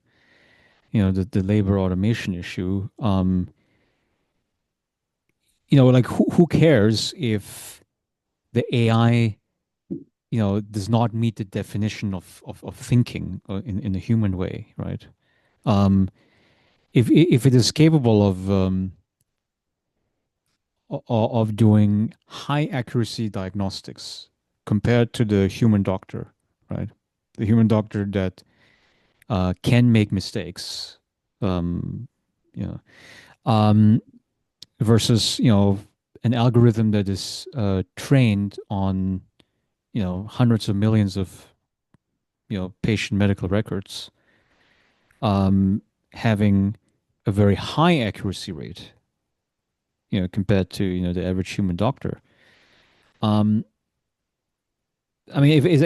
the labor automation issue. Like, who cares if the AI does not meet the definition of thinking in a human way, right? Um, if it is capable of doing high accuracy diagnostics compared to the human doctor, right? The human doctor that can make mistakes, um, you know, um, versus an algorithm that is trained on hundreds of millions of patient medical records, um, having a very high accuracy rate, compared to the average human doctor. Um, I mean, if it's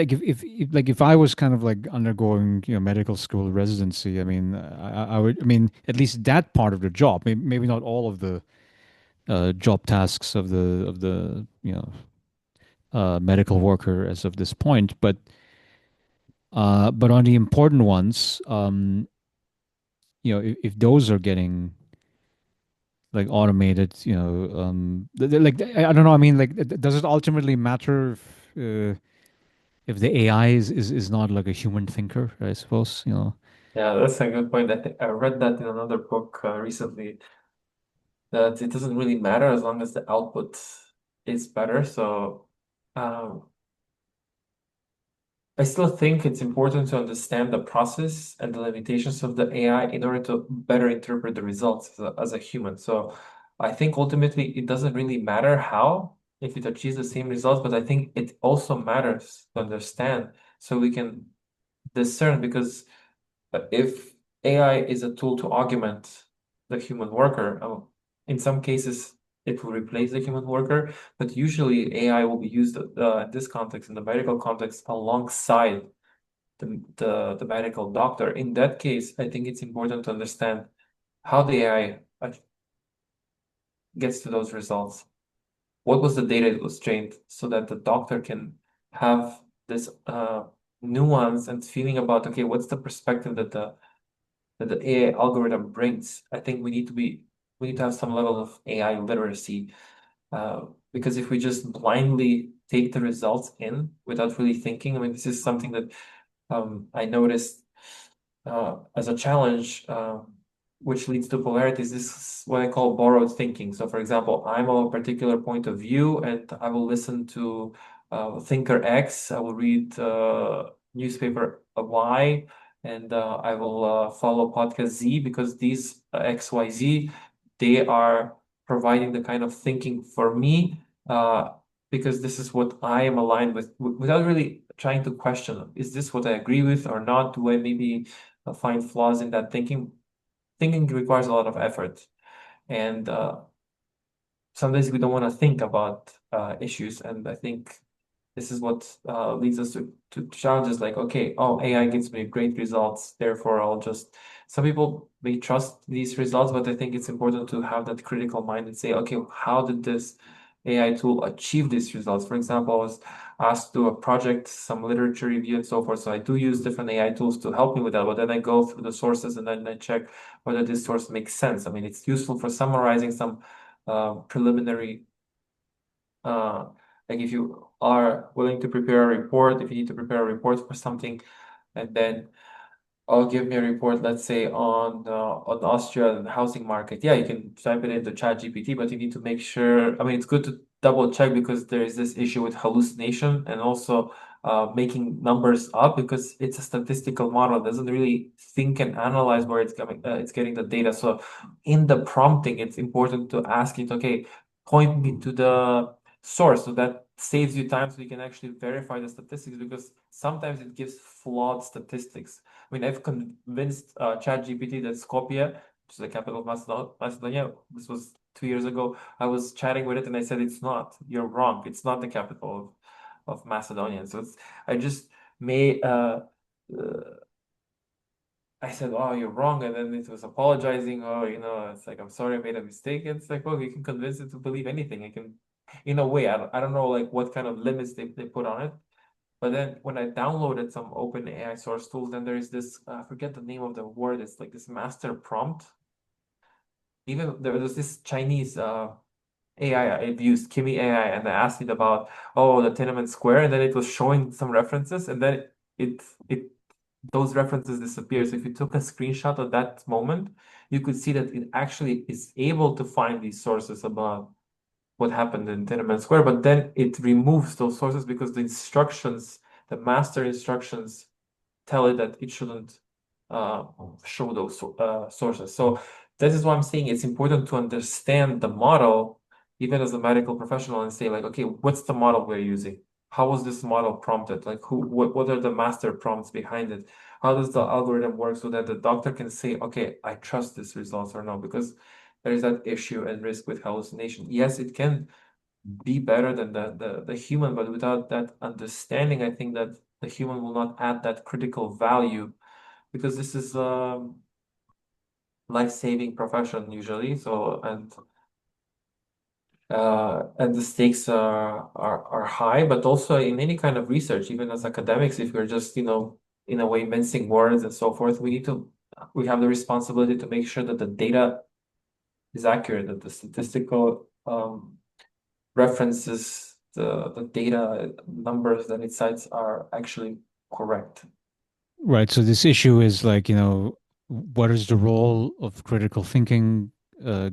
like if I was kind of like undergoing medical school residency, I mean, I would, I mean, at least that part of the job, maybe not all of the job tasks of the medical worker as of this point, but on the important ones, if those are getting like automated, like, I don't know. I mean, like, does it ultimately matter if the AI is not like a human thinker? I suppose, yeah, that's a good point. I think I read that in another book recently that it doesn't really matter as long as the output is better. So um, I still think it's important to understand the process and the limitations of the AI in order to better interpret the results as a human. So I think ultimately it doesn't really matter how, if it achieves the same results, but I think it also matters to understand so we can discern because if AI is a tool to augment the human worker, in some cases it will replace the human worker, but usually AI will be used in this context, in the medical context, alongside the medical doctor. In that case, I think it's important to understand how the AI gets to those results. What was the data it was trained so that the doctor can have this nuance and feeling about, okay, what's the perspective that the AI algorithm brings. I think we need to have some level of AI literacy because if we just blindly take the results in without really thinking, I mean, this is something that I noticed as a challenge, which leads to polarities. This is what I call borrowed thinking. So, for example, I'm of a particular point of view, and I will listen to thinker X. I will read newspaper Y, and I will follow podcast Z because these XYZ, they are providing the kind of thinking for me because this is what I am aligned with without really trying to question, is this what I agree with or not? Do I maybe find flaws in that thinking? Thinking requires a lot of effort, and sometimes we don't want to think about issues. And I think this is what leads us to challenges like, okay, oh, AI gives me great results, therefore I'll just. Some people may trust these results, but I think it's important to have that critical mind and say, okay, how did this AI tool achieve these results? For example, I was asked to do a project, some literature review and so forth. So I do use different AI tools to help me with that, but then I go through the sources and then I check whether this source makes sense. I mean, it's useful for summarizing some preliminary uh, like if you are willing to prepare a report, if you need to prepare a report for something, and then give me a report, let's say on the Austrian housing market. Yeah, you can type it into ChatGPT, but you need to make sure. I mean, it's good to double check because there is this issue with hallucination and also making numbers up because it's a statistical model. It doesn't really think and analyze where it's coming. It's getting the data. So in the prompting, it's important to ask it, okay, point me to the source, so that saves you time so you can actually verify the statistics because sometimes it gives flawed statistics. I mean, I've convinced ChatGPT that Skopje, which is the capital of Macedonia, this was 2 years ago. I was chatting with it and I said, it's not. You're wrong. It's not the capital of Macedonia. So I just may, I said, oh, you're wrong. And then it was apologizing. Oh, it's like, I'm sorry I made a mistake. It's like, well, you can convince it to believe anything. I can, in a way, I don't know like what kind of limits they put on it. But then when I downloaded some open AI source tools, then there is this, I forget the name of the word, it's like this master prompt. Even there was this Chinese AI I've used, Kimi AI, and I asked it about, oh, the Tiananmen Square, and then it was showing some references, and then it those references disappear. So if you took a screenshot of that moment, you could see that it actually is able to find these sources about what happened in Tiananmen Square, but then it removes those sources because the instructions, the master instructions, tell it that it shouldn't uh, show those sources. So this is why I'm saying it's important to understand the model, even as a medical professional, and say like, okay, what's the model we're using? How was this model prompted? Like, what are the master prompts behind it? How does the algorithm work so that the doctor can say, okay, I trust these results or no? Because there is that issue and risk with hallucination. Yes, it can be better than the human, but without that understanding, I think that the human will not add that critical value because this is a life-saving profession usually. So and the stakes are high, but also in any kind of research, even as academics, if you're just in a way mincing words and so forth, we have the responsibility to make sure that the data is accurate, that the statistical references, the data numbers that it cites are actually correct. Right. So this issue is like, what is the role of critical thinking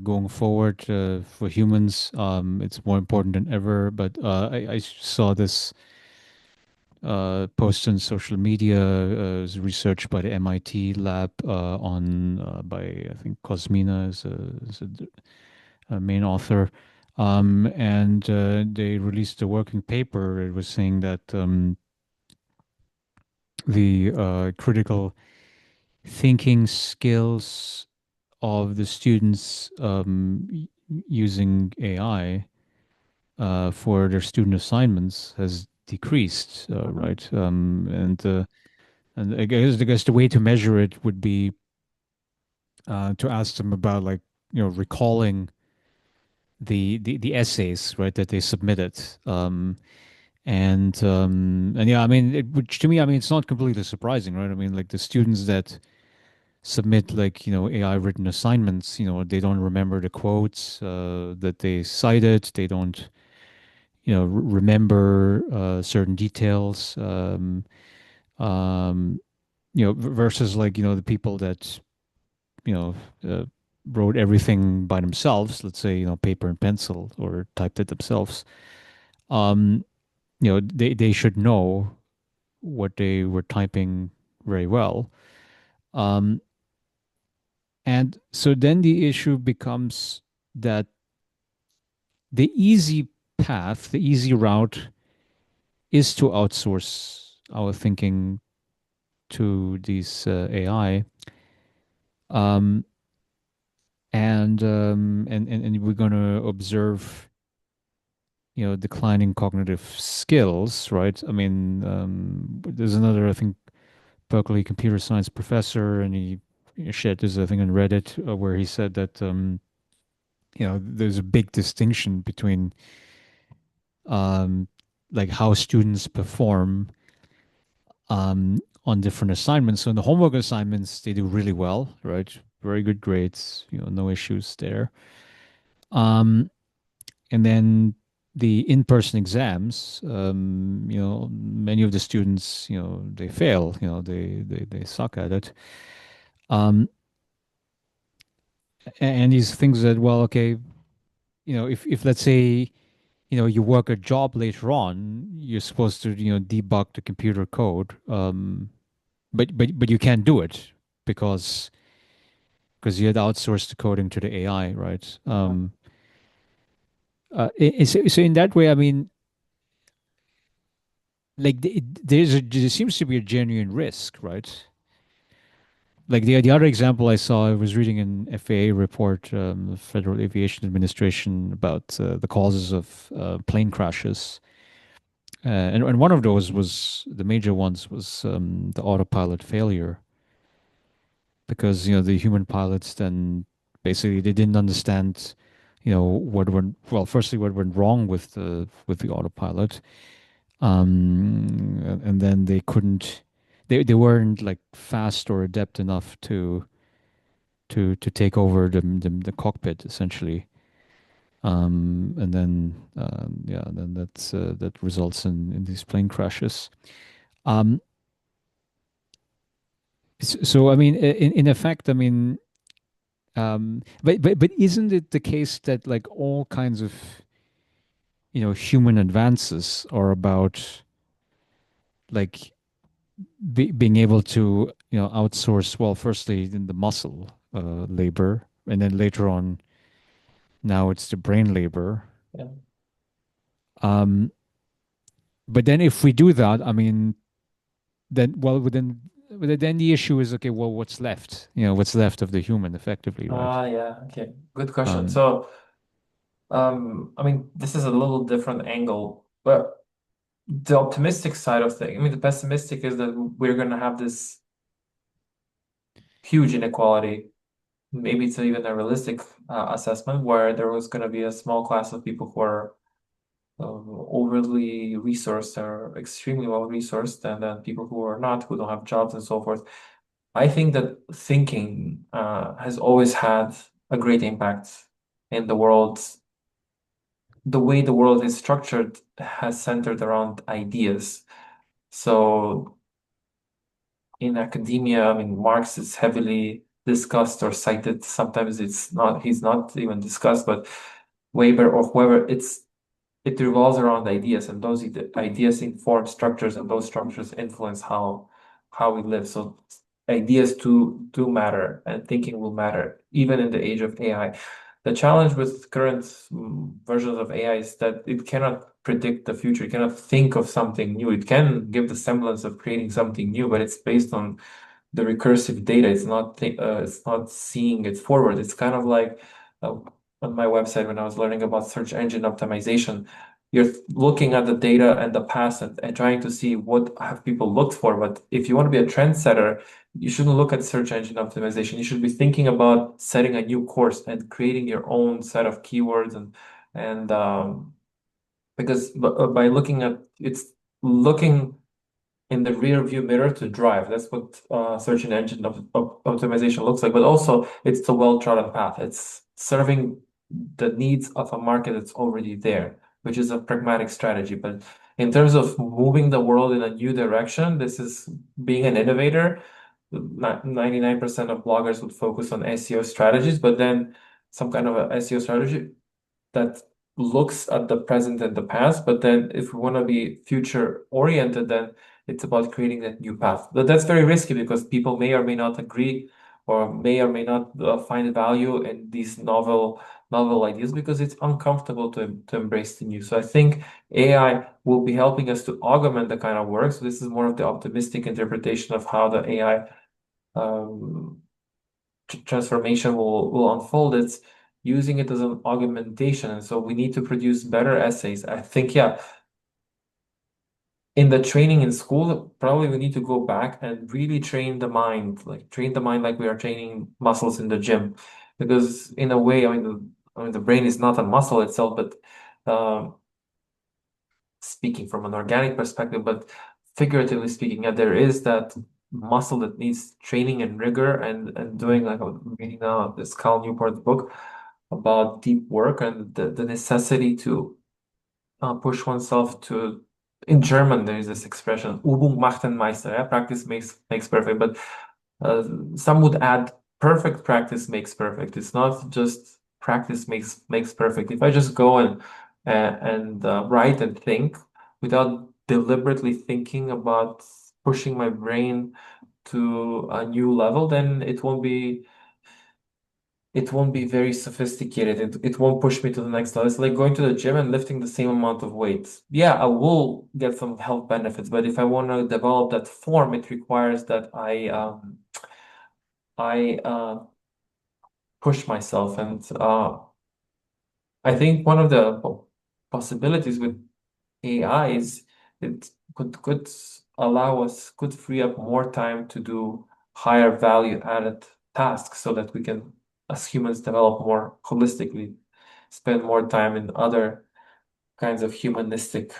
going forward for humans? It's more important than ever. But I saw this post on social media, was research by the MIT lab on by I think Cosmina is a main author, and they released a working paper. It was saying that the critical thinking skills of the students using AI for their student assignments has decreased, Mhm. right? And I guess the way to measure it would be to ask them about like recalling the essays, right, that they submitted. And yeah, I mean, which to me, I mean, it's not completely surprising, right? I mean, like the students that submit like AI written assignments, they don't remember the quotes that they cited. They don't remember certain details. Um, versus like the people that you know uh, wrote everything by themselves. Let's say paper and pencil or typed it themselves. Um, they should know what they were typing very well. Um, and so then the issue becomes that the easy path, the easy route is to outsource our thinking to these AI. Um, and we're going to observe, declining cognitive skills, right? I mean, there's another, I think, Berkeley computer science professor, and he shared this, I think, on Reddit, where he said that, there's a big distinction between, um, like how students perform, on different assignments. So in the homework assignments, they do really well, right? Very good grades, no issues there. Um, And then the in-person exams, many of the students, they fail, they suck at it. Um, and these things that, well, okay, if let's say, you work a job later on, you're supposed to, debug the computer code, but you can't do it because you had outsourced the coding to the AI, right? So in that way, I mean, like there seems to be a genuine risk, right? Like the other example I saw, I was reading an FAA report, the Federal Aviation Administration, about the causes of plane crashes, and one of those was the major ones was the autopilot failure, because the human pilots then basically they didn't understand, what went well. Firstly, what went wrong with the autopilot, and then they couldn't, they weren't like fast or adept enough to take over the cockpit essentially. And then yeah, then that results in these plane crashes. Um, so I mean, in effect, I mean, but isn't it the case that like all kinds of human advances are about like being able to outsource, well, firstly in the muscle labor, and then later on now it's the brain labor. Yeah. Um, but then if we do that, I mean, then well, then the issue is, okay, well, what's left? What's left of the human, effectively, right? Yeah. Okay. Good question. Um, So, I mean, this is a little different angle, but the optimistic side of things, I mean, the pessimistic is that we're going to have this huge inequality. Maybe it's even a realistic assessment where there was going to be a small class of people who are overly resourced or extremely well resourced, and then people who are not, who don't have jobs and so forth. I think that thinking has always had a great impact in the world. The way the world is structured has centered around ideas. So in academia, I mean, Marx is heavily discussed or cited. Sometimes he's not even discussed, but Weber or whoever, it revolves around ideas, and those ideas inform structures, and those structures influence how we live. So ideas do matter, and thinking will matter even in the age of AI. The challenge with current versions of AI is that it cannot predict the future. It cannot think of something new. It can give the semblance of creating something new, but it's based on the recursive data. It's not seeing it forward. It's kind of like uh, on my website when I was learning about search engine optimization. You're looking at the data and the past and trying to see what have people looked for. But if you want to be a trendsetter, you shouldn't look at search engine optimization. You should be thinking about setting a new course and creating your own set of keywords and because by looking at it's looking in the rear view mirror to drive. That's what search engine optimization looks like. But also, it's the well-trodden path. It's serving the needs of a market that's already there, which is a pragmatic strategy. But in terms of moving the world in a new direction, this is being an innovator. 99% of bloggers would focus on SEO strategies, but then some kind of a SEO strategy that looks at the present and the past. But then if we want to be future oriented, then It's about creating that new path. But that's very risky because people may or may not agree or may not find value in these novel ideas because it's uncomfortable to embrace the new. So I think AI will be helping us to augment the kind of work. So this is more of the optimistic interpretation of how the AI um, transformation will unfold. It's using it as an augmentation. And so we need to produce better essays. I think, yeah, in the training in school, probably we need to go back and really train the mind like we are training muscles in the gym. Because in a way, I mean, the brain is not a muscle itself, but um, speaking from an organic perspective, but figuratively speaking, yeah, there is that muscle that needs training and rigor and doing like I'm reading now this Cal Newport book about deep work and the necessity to push oneself to. In German, there is this expression, Übung macht den Meister. Yeah? Practice makes perfect. But uh, some would add, perfect practice makes perfect. It's not just practice makes perfect. If I just go and write and think without deliberately thinking about pushing my brain to a new level, then it won't be very sophisticated. It won't push me to the next level. It's like going to the gym and lifting the same amount of weights. Yeah, I will get some health benefits, but if I want to develop that form, it requires that I push myself. And I think one of the possibilities with AI is it could free up more time to do higher value added tasks so that we can, as humans, develop more holistically, spend more time in other kinds of humanistic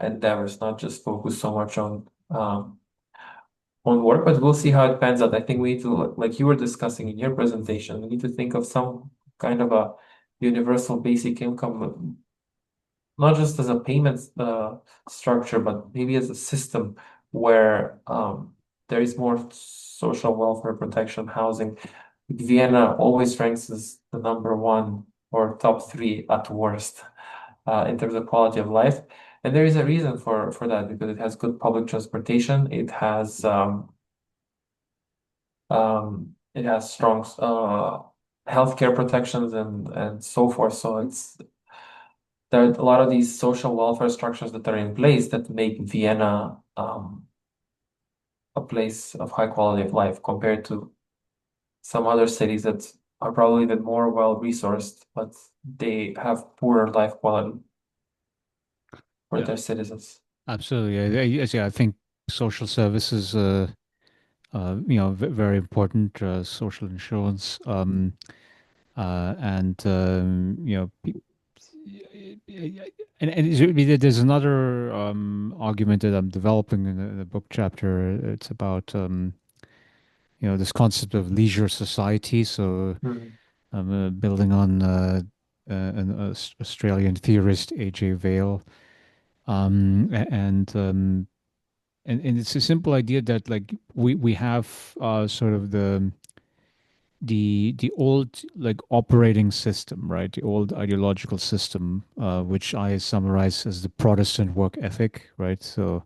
endeavors, not just focus so much on work, but we'll see how it pans out. I think we need to, like you were discussing in your presentation, we need to think of some kind of a universal basic income, not just as a payment structure, but maybe as a system where there is more social welfare protection, housing. Vienna always ranks as the number one or top three at worst in terms of quality of life. And there is a reason for that because it has good public transportation. It has strong healthcare protections and so forth. So there are a lot of these social welfare structures that are in place that make Vienna a place of high quality of life compared to some other cities that are probably even more well resourced, but they have poorer life quality for Yeah, their citizens. absolutely. Yeah, I think social services, very important, social insurance, and there's another argument that I'm developing in the book chapter. It's about this concept of leisure society. So Mhm. I'm building on an Australian theorist, A.J. Vale, and it's a simple idea that like we have sort of the old like operating system, right? The old ideological system, which I summarize as the Protestant work ethic, right? So,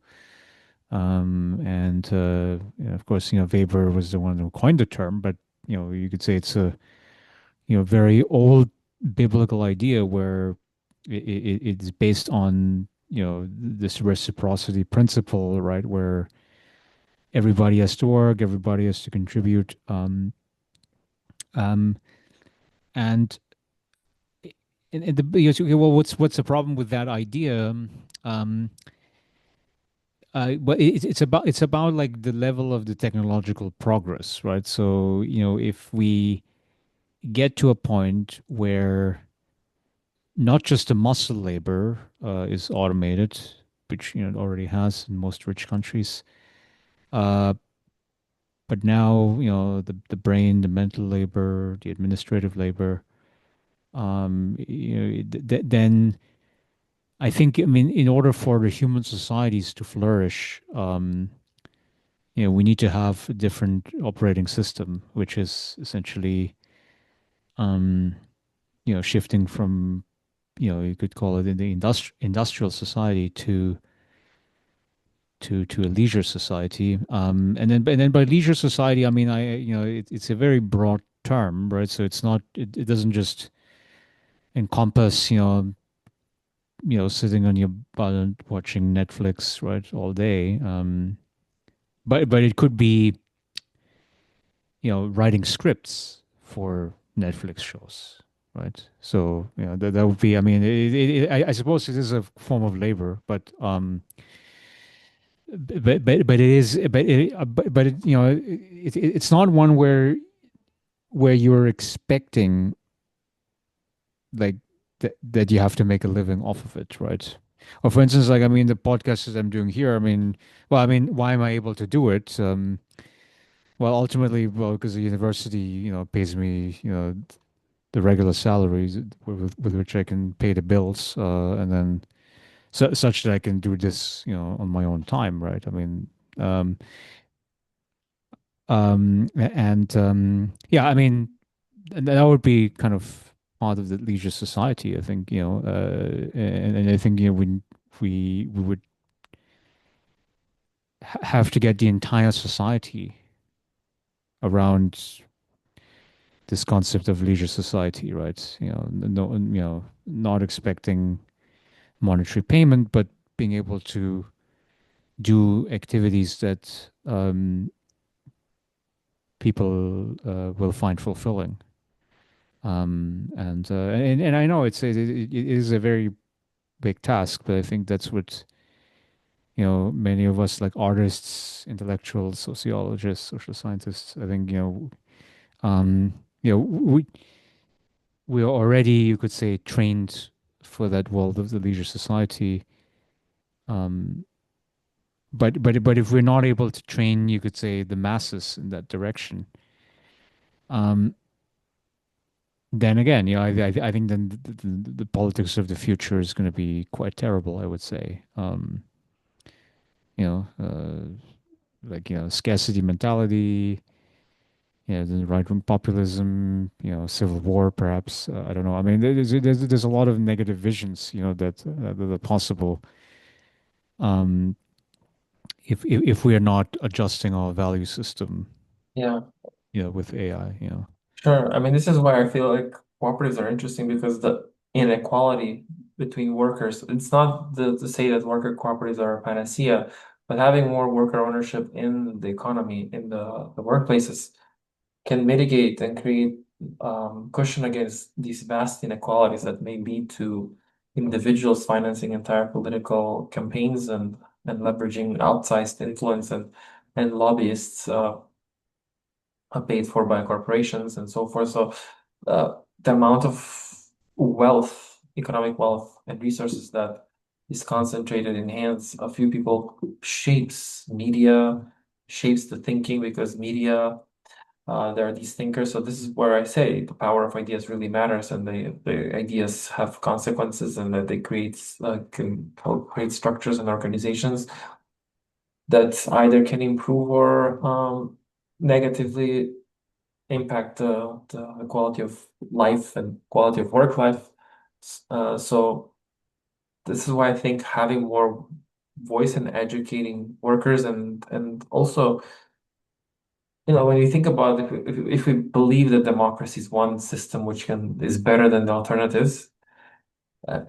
and of course, Weber was the one who coined the term, but you could say it's a very old biblical idea where it's based on this reciprocity principle, right? Where everybody has to work, everybody has to contribute, um, and and okay, well, what's the problem with that idea? Um, but it's about like the level of the technological progress, right? So if we get to a point where not just the muscle labor is automated, which it already has in most rich countries, uh, but now the brain, the mental labor, the administrative labor, then I think, I mean, in order for the human societies to flourish, we need to have a different operating system, which is essentially, um, shifting from, you could call it in the industrial society to a leisure society. And then by leisure society, I mean it's a very broad term, right? So it doesn't just encompass sitting on your butt watching Netflix, right, all day. But it could be writing scripts for Netflix shows, right? So that would be. I mean, I suppose it is a form of labor, but it is, but it, it's not one where you're expecting like that you have to make a living off of it, right? Or for instance, like I mean, the podcast that I'm doing here. I mean, well, I mean, why am I able to do it? Well, ultimately, well, because the university, pays me, the regular salaries with which I can pay the bills, and then such that I can do this, on my own time, right? I mean, um, and yeah, I mean, and that would be kind of part of the leisure society, I think, and I think, we would have to get the entire society around this concept of leisure society, right? No, not expecting monetary payment, but being able to do activities that people will find fulfilling. And I know it is a very big task, but I think that's what many of us, like artists, intellectuals, sociologists, social scientists. I think um, you know we we are already, you could say, trained for that world of the leisure society. Um, but if we're not able to train, you could say, the masses in that direction, um, then again, I think then the politics of the future is going to be quite terrible, I would say. You know, like scarcity mentality, the right wing populism, civil war, perhaps. I don't know. I mean, there's a lot of negative visions, that are possible. Um, if we are not adjusting our value system, Yeah, with AI, sure. I mean, this is why I feel like cooperatives are interesting because the inequality between workers, it's not to say that worker cooperatives are a panacea, but having more worker ownership in the economy, in the workplaces, can mitigate and create cushion against these vast inequalities that may lead to individuals financing entire political campaigns and leveraging outsized influence and lobbyists paid for by corporations and so forth. So the amount of wealth, economic wealth, and resources that is concentrated in hands of few people shapes media, shapes the thinking because media there are these thinkers. So this is where I say the power of ideas really matters, and the ideas have consequences, and that they can help create structures and organizations that either can improve or negatively impact the quality of life and quality of work life. So this is why I think having more voice in educating workers and also when you think about it, if we believe that democracy is one system which can is better than the alternatives, uh,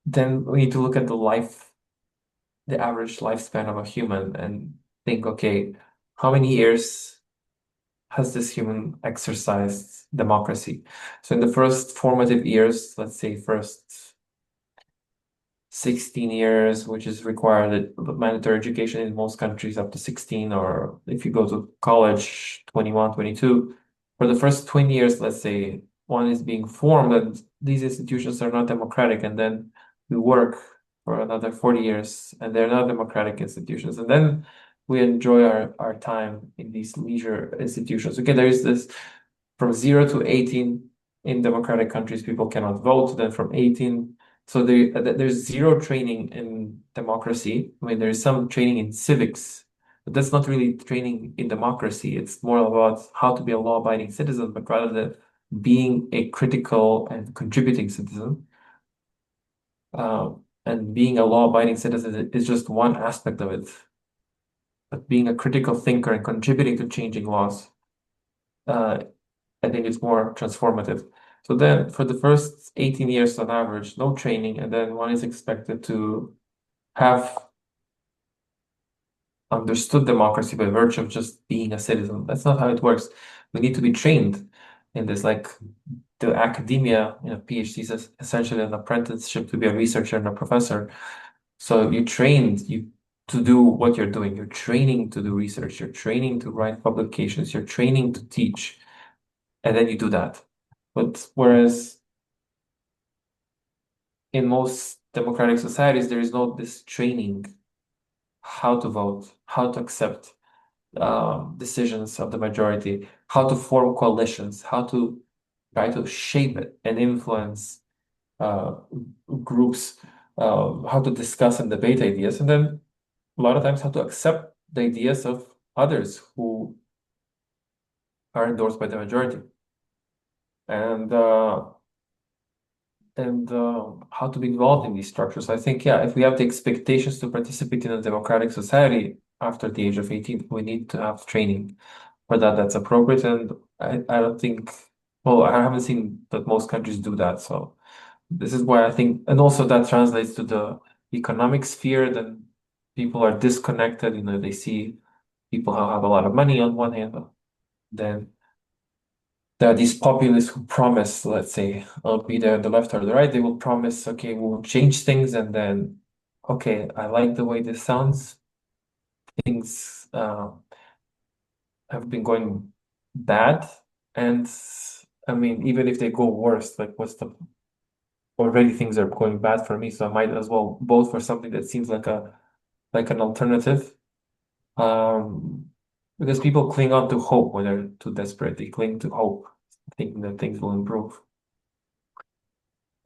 then we need to look at the average lifespan of a human and think, okay, how many years has this human exercised democracy? So in the first formative years, let's say first 16 years, which is required mandatory education in most countries up to 16, or if you go to college, 21, 22. For the first 20 years, let's say one is being formed and these institutions are not democratic, and then we work for another 40 years and they're not democratic institutions. And then we enjoy our time in these leisure institutions. Okay, there is this from 0 to 18 in democratic countries, people cannot vote. Then from 18 so there's zero training in democracy. I mean, there's some training in civics, but that's not really training in democracy. It's more about how to be a law-abiding citizen, but rather than being a critical and contributing citizen. And being a law-abiding citizen is just one aspect of it. But being a critical thinker and contributing to changing laws, uh, I think it's more transformative. So then for the first 18 years on average, no training, and then one is expected to have understood democracy by virtue of just being a citizen. That's not how it works. We need to be trained in this, like the academia, PhD is essentially an apprenticeship to be a researcher and a professor. So you trained you to do what you're doing. You're training to do research. You're training to write publications. You're training to teach, and then you do that. But whereas in most democratic societies, there is no this training how to vote, how to accept decisions of the majority, how to form coalitions, how to try to shape it and influence uh, groups, how to discuss and debate ideas, and then a lot of times how to accept the ideas of others who are endorsed by the majority, and how to be involved in these structures. I think, yeah, if we have the expectations to participate in a democratic society after the age of 18, we need to have training for that that's appropriate. And I don't think, well, I haven't seen that most countries do that. So this is why I think, and also that translates to the economic sphere. Then people are disconnected. They see people who have a lot of money on one hand, then there are these populists who promise, let's say, be there on the left or the right, they will promise, okay, we'll change things, and then, okay, I like the way this sounds. Things have been going bad, and I mean, even if they go worse, like what's the already things are going bad for me, so I might as well vote for something that seems like an alternative. Um, because people cling on to hope when they're too desperate. They cling to hope, thinking that things will improve.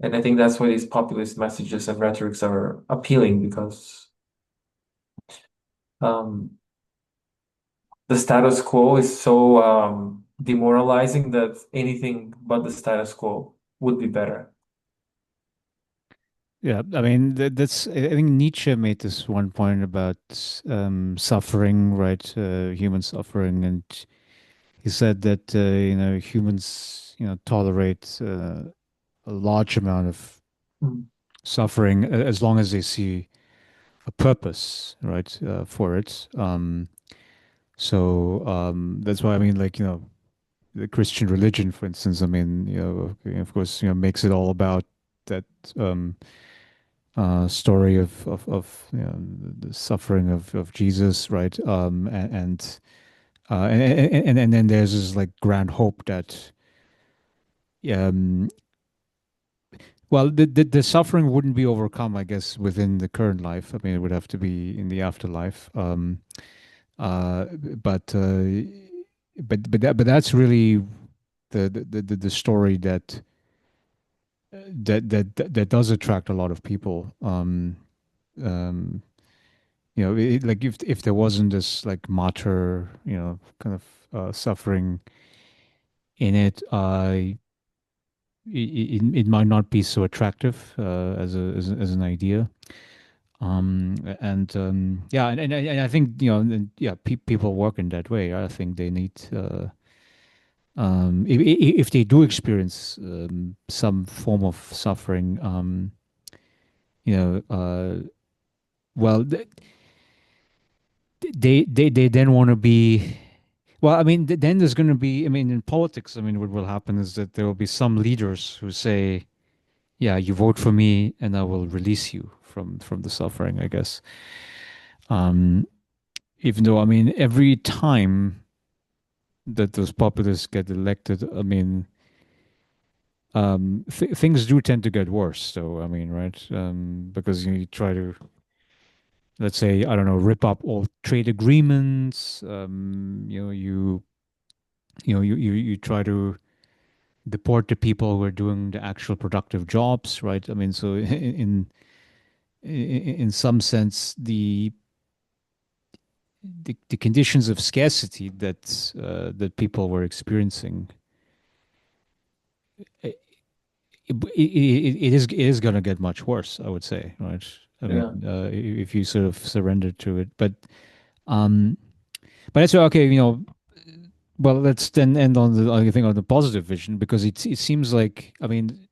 And I think that's why these populist messages and rhetorics are appealing because um, the status quo is so demoralizing that anything but the status quo would be better. Yeah, I mean that's. I think Nietzsche made this one point about suffering, right? Human suffering, and he said that humans tolerate a large amount of Mm. suffering as long as they see a purpose, right, for it. So that's why I mean, like the Christian religion, for instance. I mean, okay, of course, makes it all about that. Story of the suffering of Jesus, right? And then there's this like grand hope that um, well the suffering wouldn't be overcome, I guess, within the current life. I mean, it would have to be in the afterlife. Uh, but uh, but that's really the story that does attract a lot of people. Um, like if there wasn't this like martyr, kind of suffering in it, it might not be so attractive as an idea. And Yeah, and I think yeah, people work in that way. I think they need if they do experience some form of suffering, you know, well, they then want to be. Well, I mean, then there's going to be. I mean, in politics, I mean, what will happen is that there will be some leaders who say, "Yeah, you vote for me, and I will release you from the suffering." I guess. Um, Even though, I mean, every time that those populists get elected, I mean, things do tend to get worse. So, I mean, right? Because you try to, let's say, I don't know, rip up all trade agreements. You try to deport the people who are doing the actual productive jobs, right? I mean, so in some sense, the conditions of scarcity that people were experiencing, it is going to get much worse, I would say, right? I mean, Yeah. if you sort of surrender to it, um, but that's okay. Well, let's then end on the I think on the positive vision because it seems like I mean,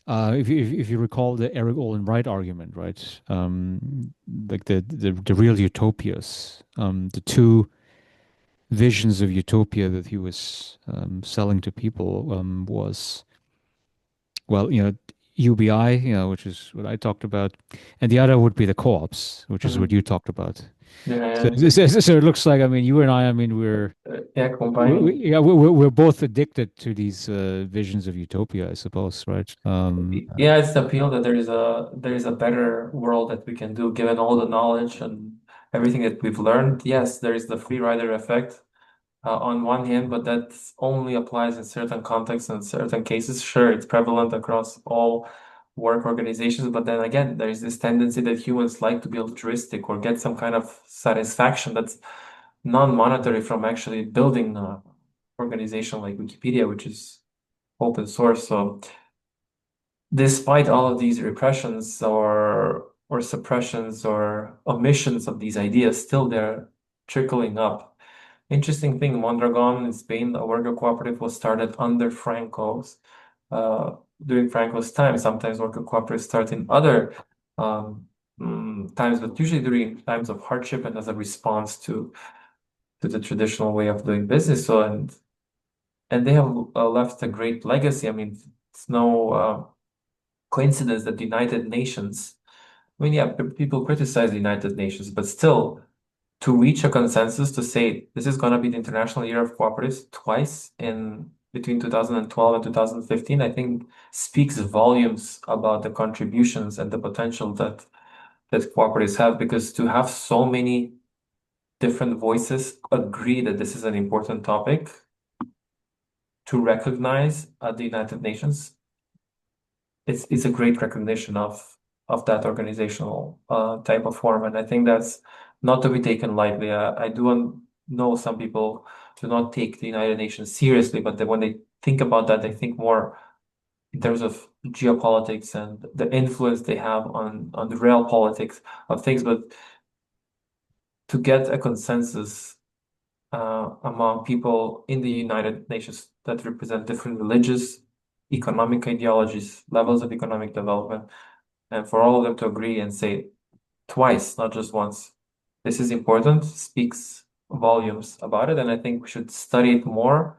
if you recall the Eric Olin Wright argument, right? Like the real utopias, the two visions of utopia that he was selling to people was well, UBI, which is what I talked about, and the other would be the co-ops, which is what Mhm. you talked about. So, Yeah. so it looks like I mean you and I mean Yeah, combining. yeah, we're both addicted to these visions of utopia, I suppose, right? Yeah, it's the appeal that there is a better world that we can do given all the knowledge and everything that we've learned. Yes, there is the free rider effect on one hand, but that only applies in certain contexts and certain cases. Sure, it's prevalent across all work organizations, but then again, there is this tendency that humans like to be altruistic or get some kind of satisfaction that's non-monetary from actually building an organization like Wikipedia, which is open source. So despite all of these repressions or suppressions or omissions of these ideas, still they're trickling up. Interesting thing, Mondragon in Spain, a worker cooperative was started under Franco's uh, during Franco's time. Sometimes worker cooperatives start in other um, times, but usually during times of hardship and as a response to the traditional way of doing business. So and they have left a great legacy. I mean, it's no coincidence that the United Nations. I mean, yeah, people criticize the United Nations, but still, to reach a consensus to say this is going to be the International Year of Cooperatives twice in between 2012 and 2015, I think speaks volumes about the contributions and the potential that cooperatives have. Because to have so many different voices agree that this is an important topic to recognize at the United Nations, it's a great recognition of that organizational type of form, and I think that's not to be taken lightly. I do know some people do not take the United Nations seriously, but when they think about that, they think more in terms of geopolitics and the influence they have on the real politics of things. But to get a consensus among people in the United Nations that represent different religious, economic ideologies, levels of economic development, and for all of them to agree and say twice, not just once, this is important, speaks volumes about it. And I think we should study it more.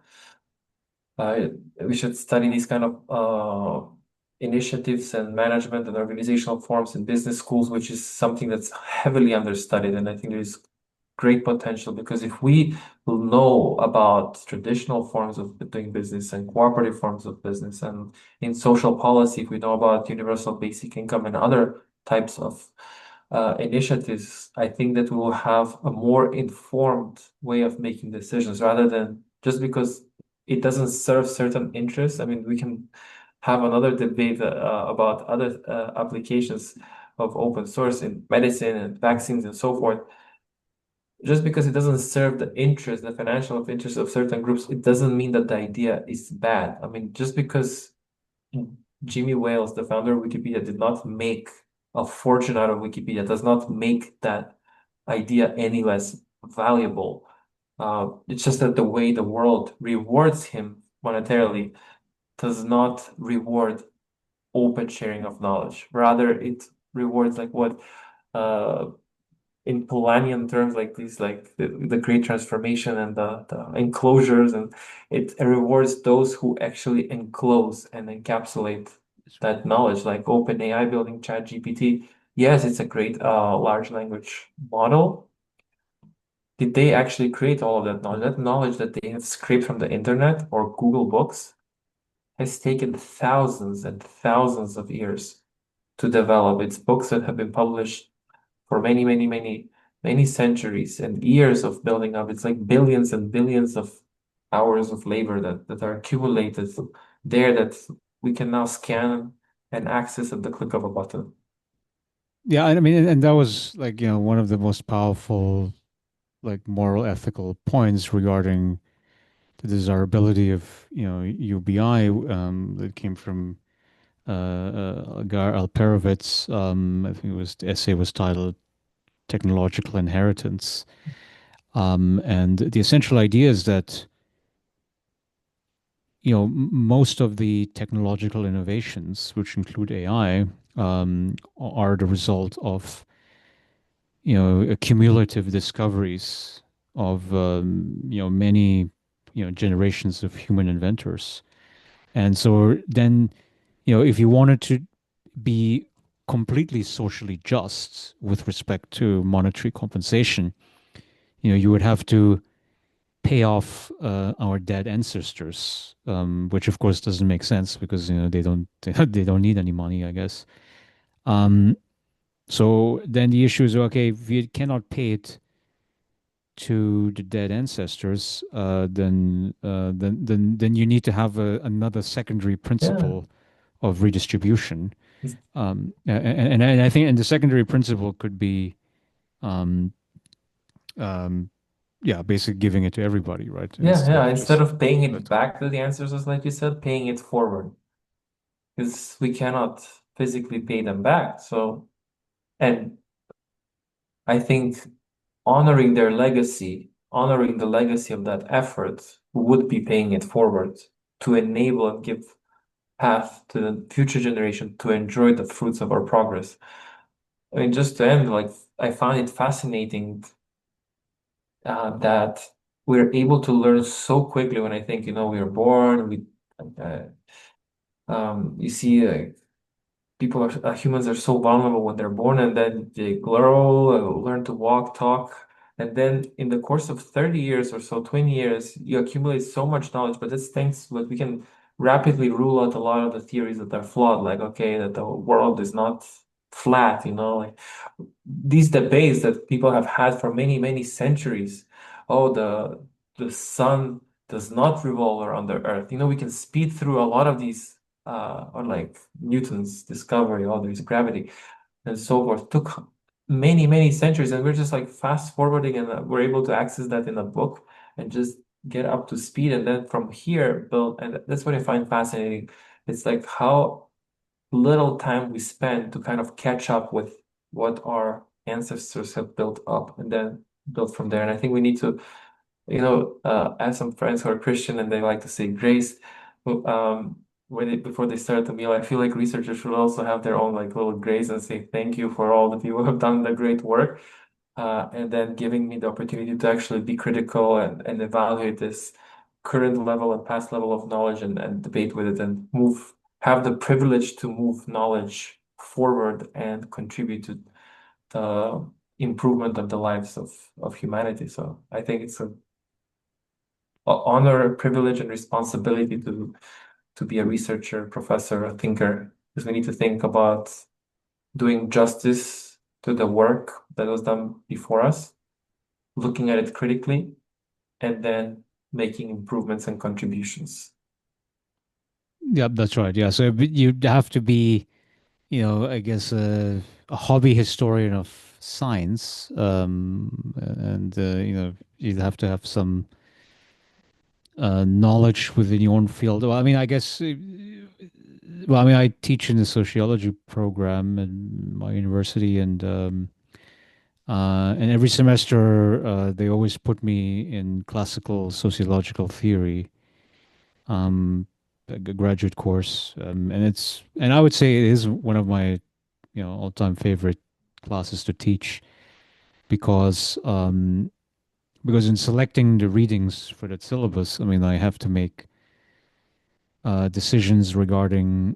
Uh, we should study these kind of initiatives and management and organizational forms in business schools, which is something that's heavily understudied. And I think there's great potential because if we will know about traditional forms of doing business and cooperative forms of business, and in social policy, if we know about universal basic income and other types of initiatives, I think that we will have a more informed way of making decisions rather than just because it doesn't serve certain interests. I mean, we can have another debate about other applications of open source in medicine and vaccines and so forth. Just because it doesn't serve the interest, the financial interest of certain groups, it doesn't mean that the idea is bad. I mean, just because Jimmy Wales, the founder of Wikipedia, did not make a fortune out of Wikipedia, does not make that idea any less valuable. It's just that the way the world rewards him monetarily does not reward open sharing of knowledge. Rather, it rewards like what uh, in Polanyian terms, like these, like the great transformation and the enclosures, and it rewards those who actually enclose and encapsulate that knowledge, like OpenAI building ChatGPT. Yes, it's a great large language model. Did they actually create all of that knowledge? That knowledge that they have scraped from the internet or Google Books has taken thousands and thousands of years to develop. It's books that have been published for many, many, many, many centuries and years of building up. It's like billions and billions of hours of labor that are accumulated there that we can now scan and access at the click of a button. Yeah, I mean, and that was like, one of the most powerful, like moral ethical points regarding the desirability of, UBI that came from. Gar Alperovitz. I think it was the essay was titled "Technological Inheritance," and the essential idea is that most of the technological innovations, which include AI, are the result of cumulative discoveries of many generations of human inventors. And so then if you wanted to be completely socially just with respect to monetary compensation, you would have to pay off our dead ancestors, which of course doesn't make sense because they don't they don't need any money, I guess. Um, so then the issue is, okay, if you cannot pay it to the dead ancestors, then you need to have another secondary Yeah. principle of redistribution. It's- And I think, and the secondary principle could be, um, um, yeah, basically giving it to everybody, right? Yeah, Instead yeah. of Instead just of paying it but back to the ancestors, like you said, paying it forward. Because we cannot physically pay them back. So, and I think honoring their legacy, honoring the legacy of that effort would be paying it forward to enable and give path to the future generation to enjoy the fruits of our progress. I mean, just to end, like I found it fascinating that we're able to learn so quickly when I think, we were born, uh, you see, people humans are so vulnerable when they're born and then they grow, learn to walk, talk. And then in the course of 30 years or so, 20 years, you accumulate so much knowledge, but that's thanks like we can rapidly rule out a lot of the theories that are flawed, like okay, that the world is not flat, like these debates that people have had for many, many centuries. Oh, the sun does not revolve around the earth. We can speed through a lot of these or like Newton's discovery, all there's gravity and so forth, took many, many centuries. And we're just like fast forwarding and we're able to access that in a book and just get up to speed. And then from here, build. And that's what I find fascinating. It's like how little time we spend to kind of catch up with what our ancestors have built up and then build from there. And I think we need to I have some friends who are Christian and they like to say grace. When before they start the meal, I feel like researchers should also have their own like little grace and say thank you for all the people who have done the great work, and then giving me the opportunity to actually be critical and evaluate this current level and past level of knowledge and debate with it and have the privilege to move knowledge forward and contribute to the improvement of the lives of humanity. So I think it's a honor, privilege, and responsibility to be a researcher, professor, a thinker, because we need to think about doing justice to the work that was done before us, looking at it critically, and then making improvements and contributions. yeah, that's right. Yeah, so you have to be, I guess a hobby historian of science, and you'd have to have some knowledge within your own field. Well, I mean, I guess. Well, I mean, I teach in the sociology program in my university, and every semester they always put me in classical sociological theory, a graduate course, and I would say it is one of my all-time favorite classes to teach because because in selecting the readings for that syllabus, I mean, I have to make decisions regarding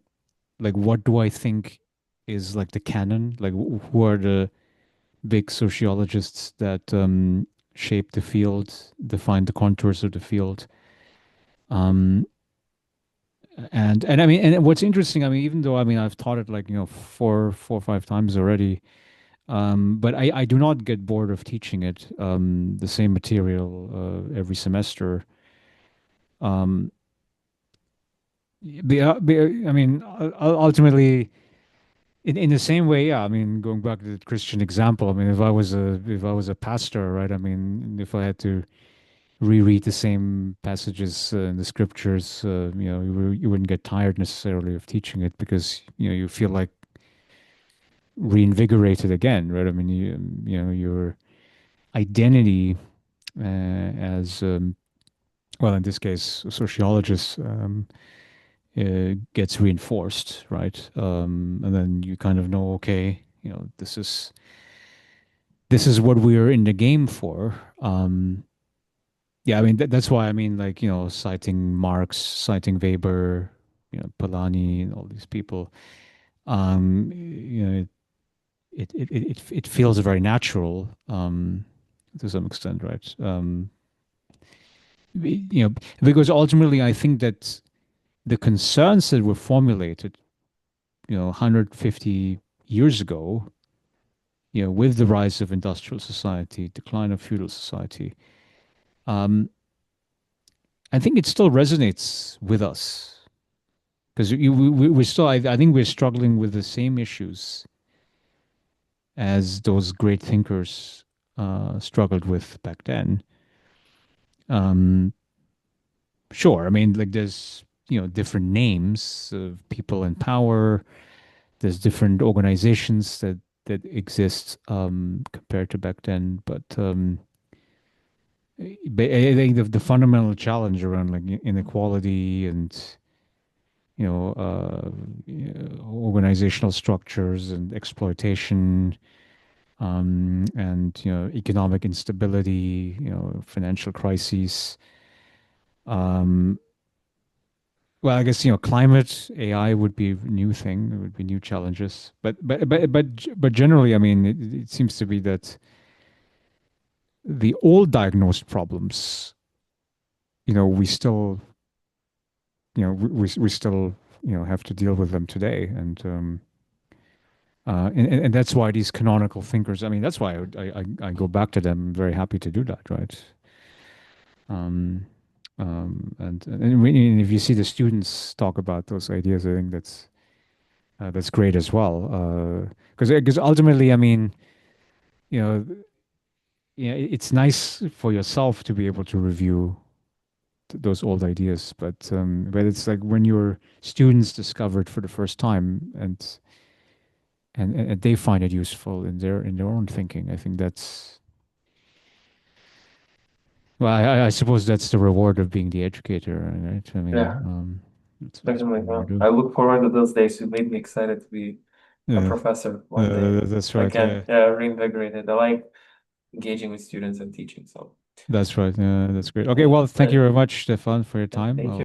like what do I think is like the canon, like who are the big sociologists that shape the field, define the contours of the field. Um, and I mean, and what's interesting, I mean, even though I mean I've taught it like four or five times already, but I do not get bored of teaching it, the same material every semester. Um, I mean, ultimately, in the same way, yeah. I mean, going back to the Christian example, I mean, if I was a pastor, right? I mean, if I had to reread the same passages in the scriptures. You wouldn't get tired necessarily of teaching it because you feel like reinvigorated again, right? I mean, your identity as well, in this case, a sociologist, gets reinforced, right? And then you kind of know, okay, this is what we're in the game for. Yeah, I mean that's why I mean like citing Marx, citing Weber, Polanyi, and all these people. It feels very natural to some extent, right? Because ultimately I think that the concerns that were formulated, 150 years ago, with the rise of industrial society, decline of feudal society, um, I think it still resonates with us because we're still, I think we're struggling with the same issues as those great thinkers struggled with back then. Um, sure, I mean, like there's, different names of people in power. There's different organizations that exist compared to back then, but I think the fundamental challenge around like inequality and organizational structures and exploitation, and economic instability, financial crises. Um, well, I guess climate, AI would be a new thing. It would be new challenges, but generally, I mean, it seems to be that the old diagnosed problems, we still, we still, have to deal with them today, and that's why these canonical thinkers. I mean, that's why I go back to them. I'm very happy to do that, right? Um, and if you see the students talk about those ideas, I think that's great as well. Because ultimately, I mean, you know, it's nice for yourself to be able to review those old ideas, but it's like when your students discover it for the first time and they find it useful in their own thinking. I think that's well, I suppose that's the reward of being the educator, right? I mean, Yeah, that's what definitely. we want to do. I look forward to those days. You made me excited to be a Yeah, professor one day. that's I right. can, Yeah, yeah, reinvigorated. I like engaging with students and teaching. So that's right. That's great. Okay, yeah, well, thank you excited. very much, Stefan, for your Yeah, time. thank you.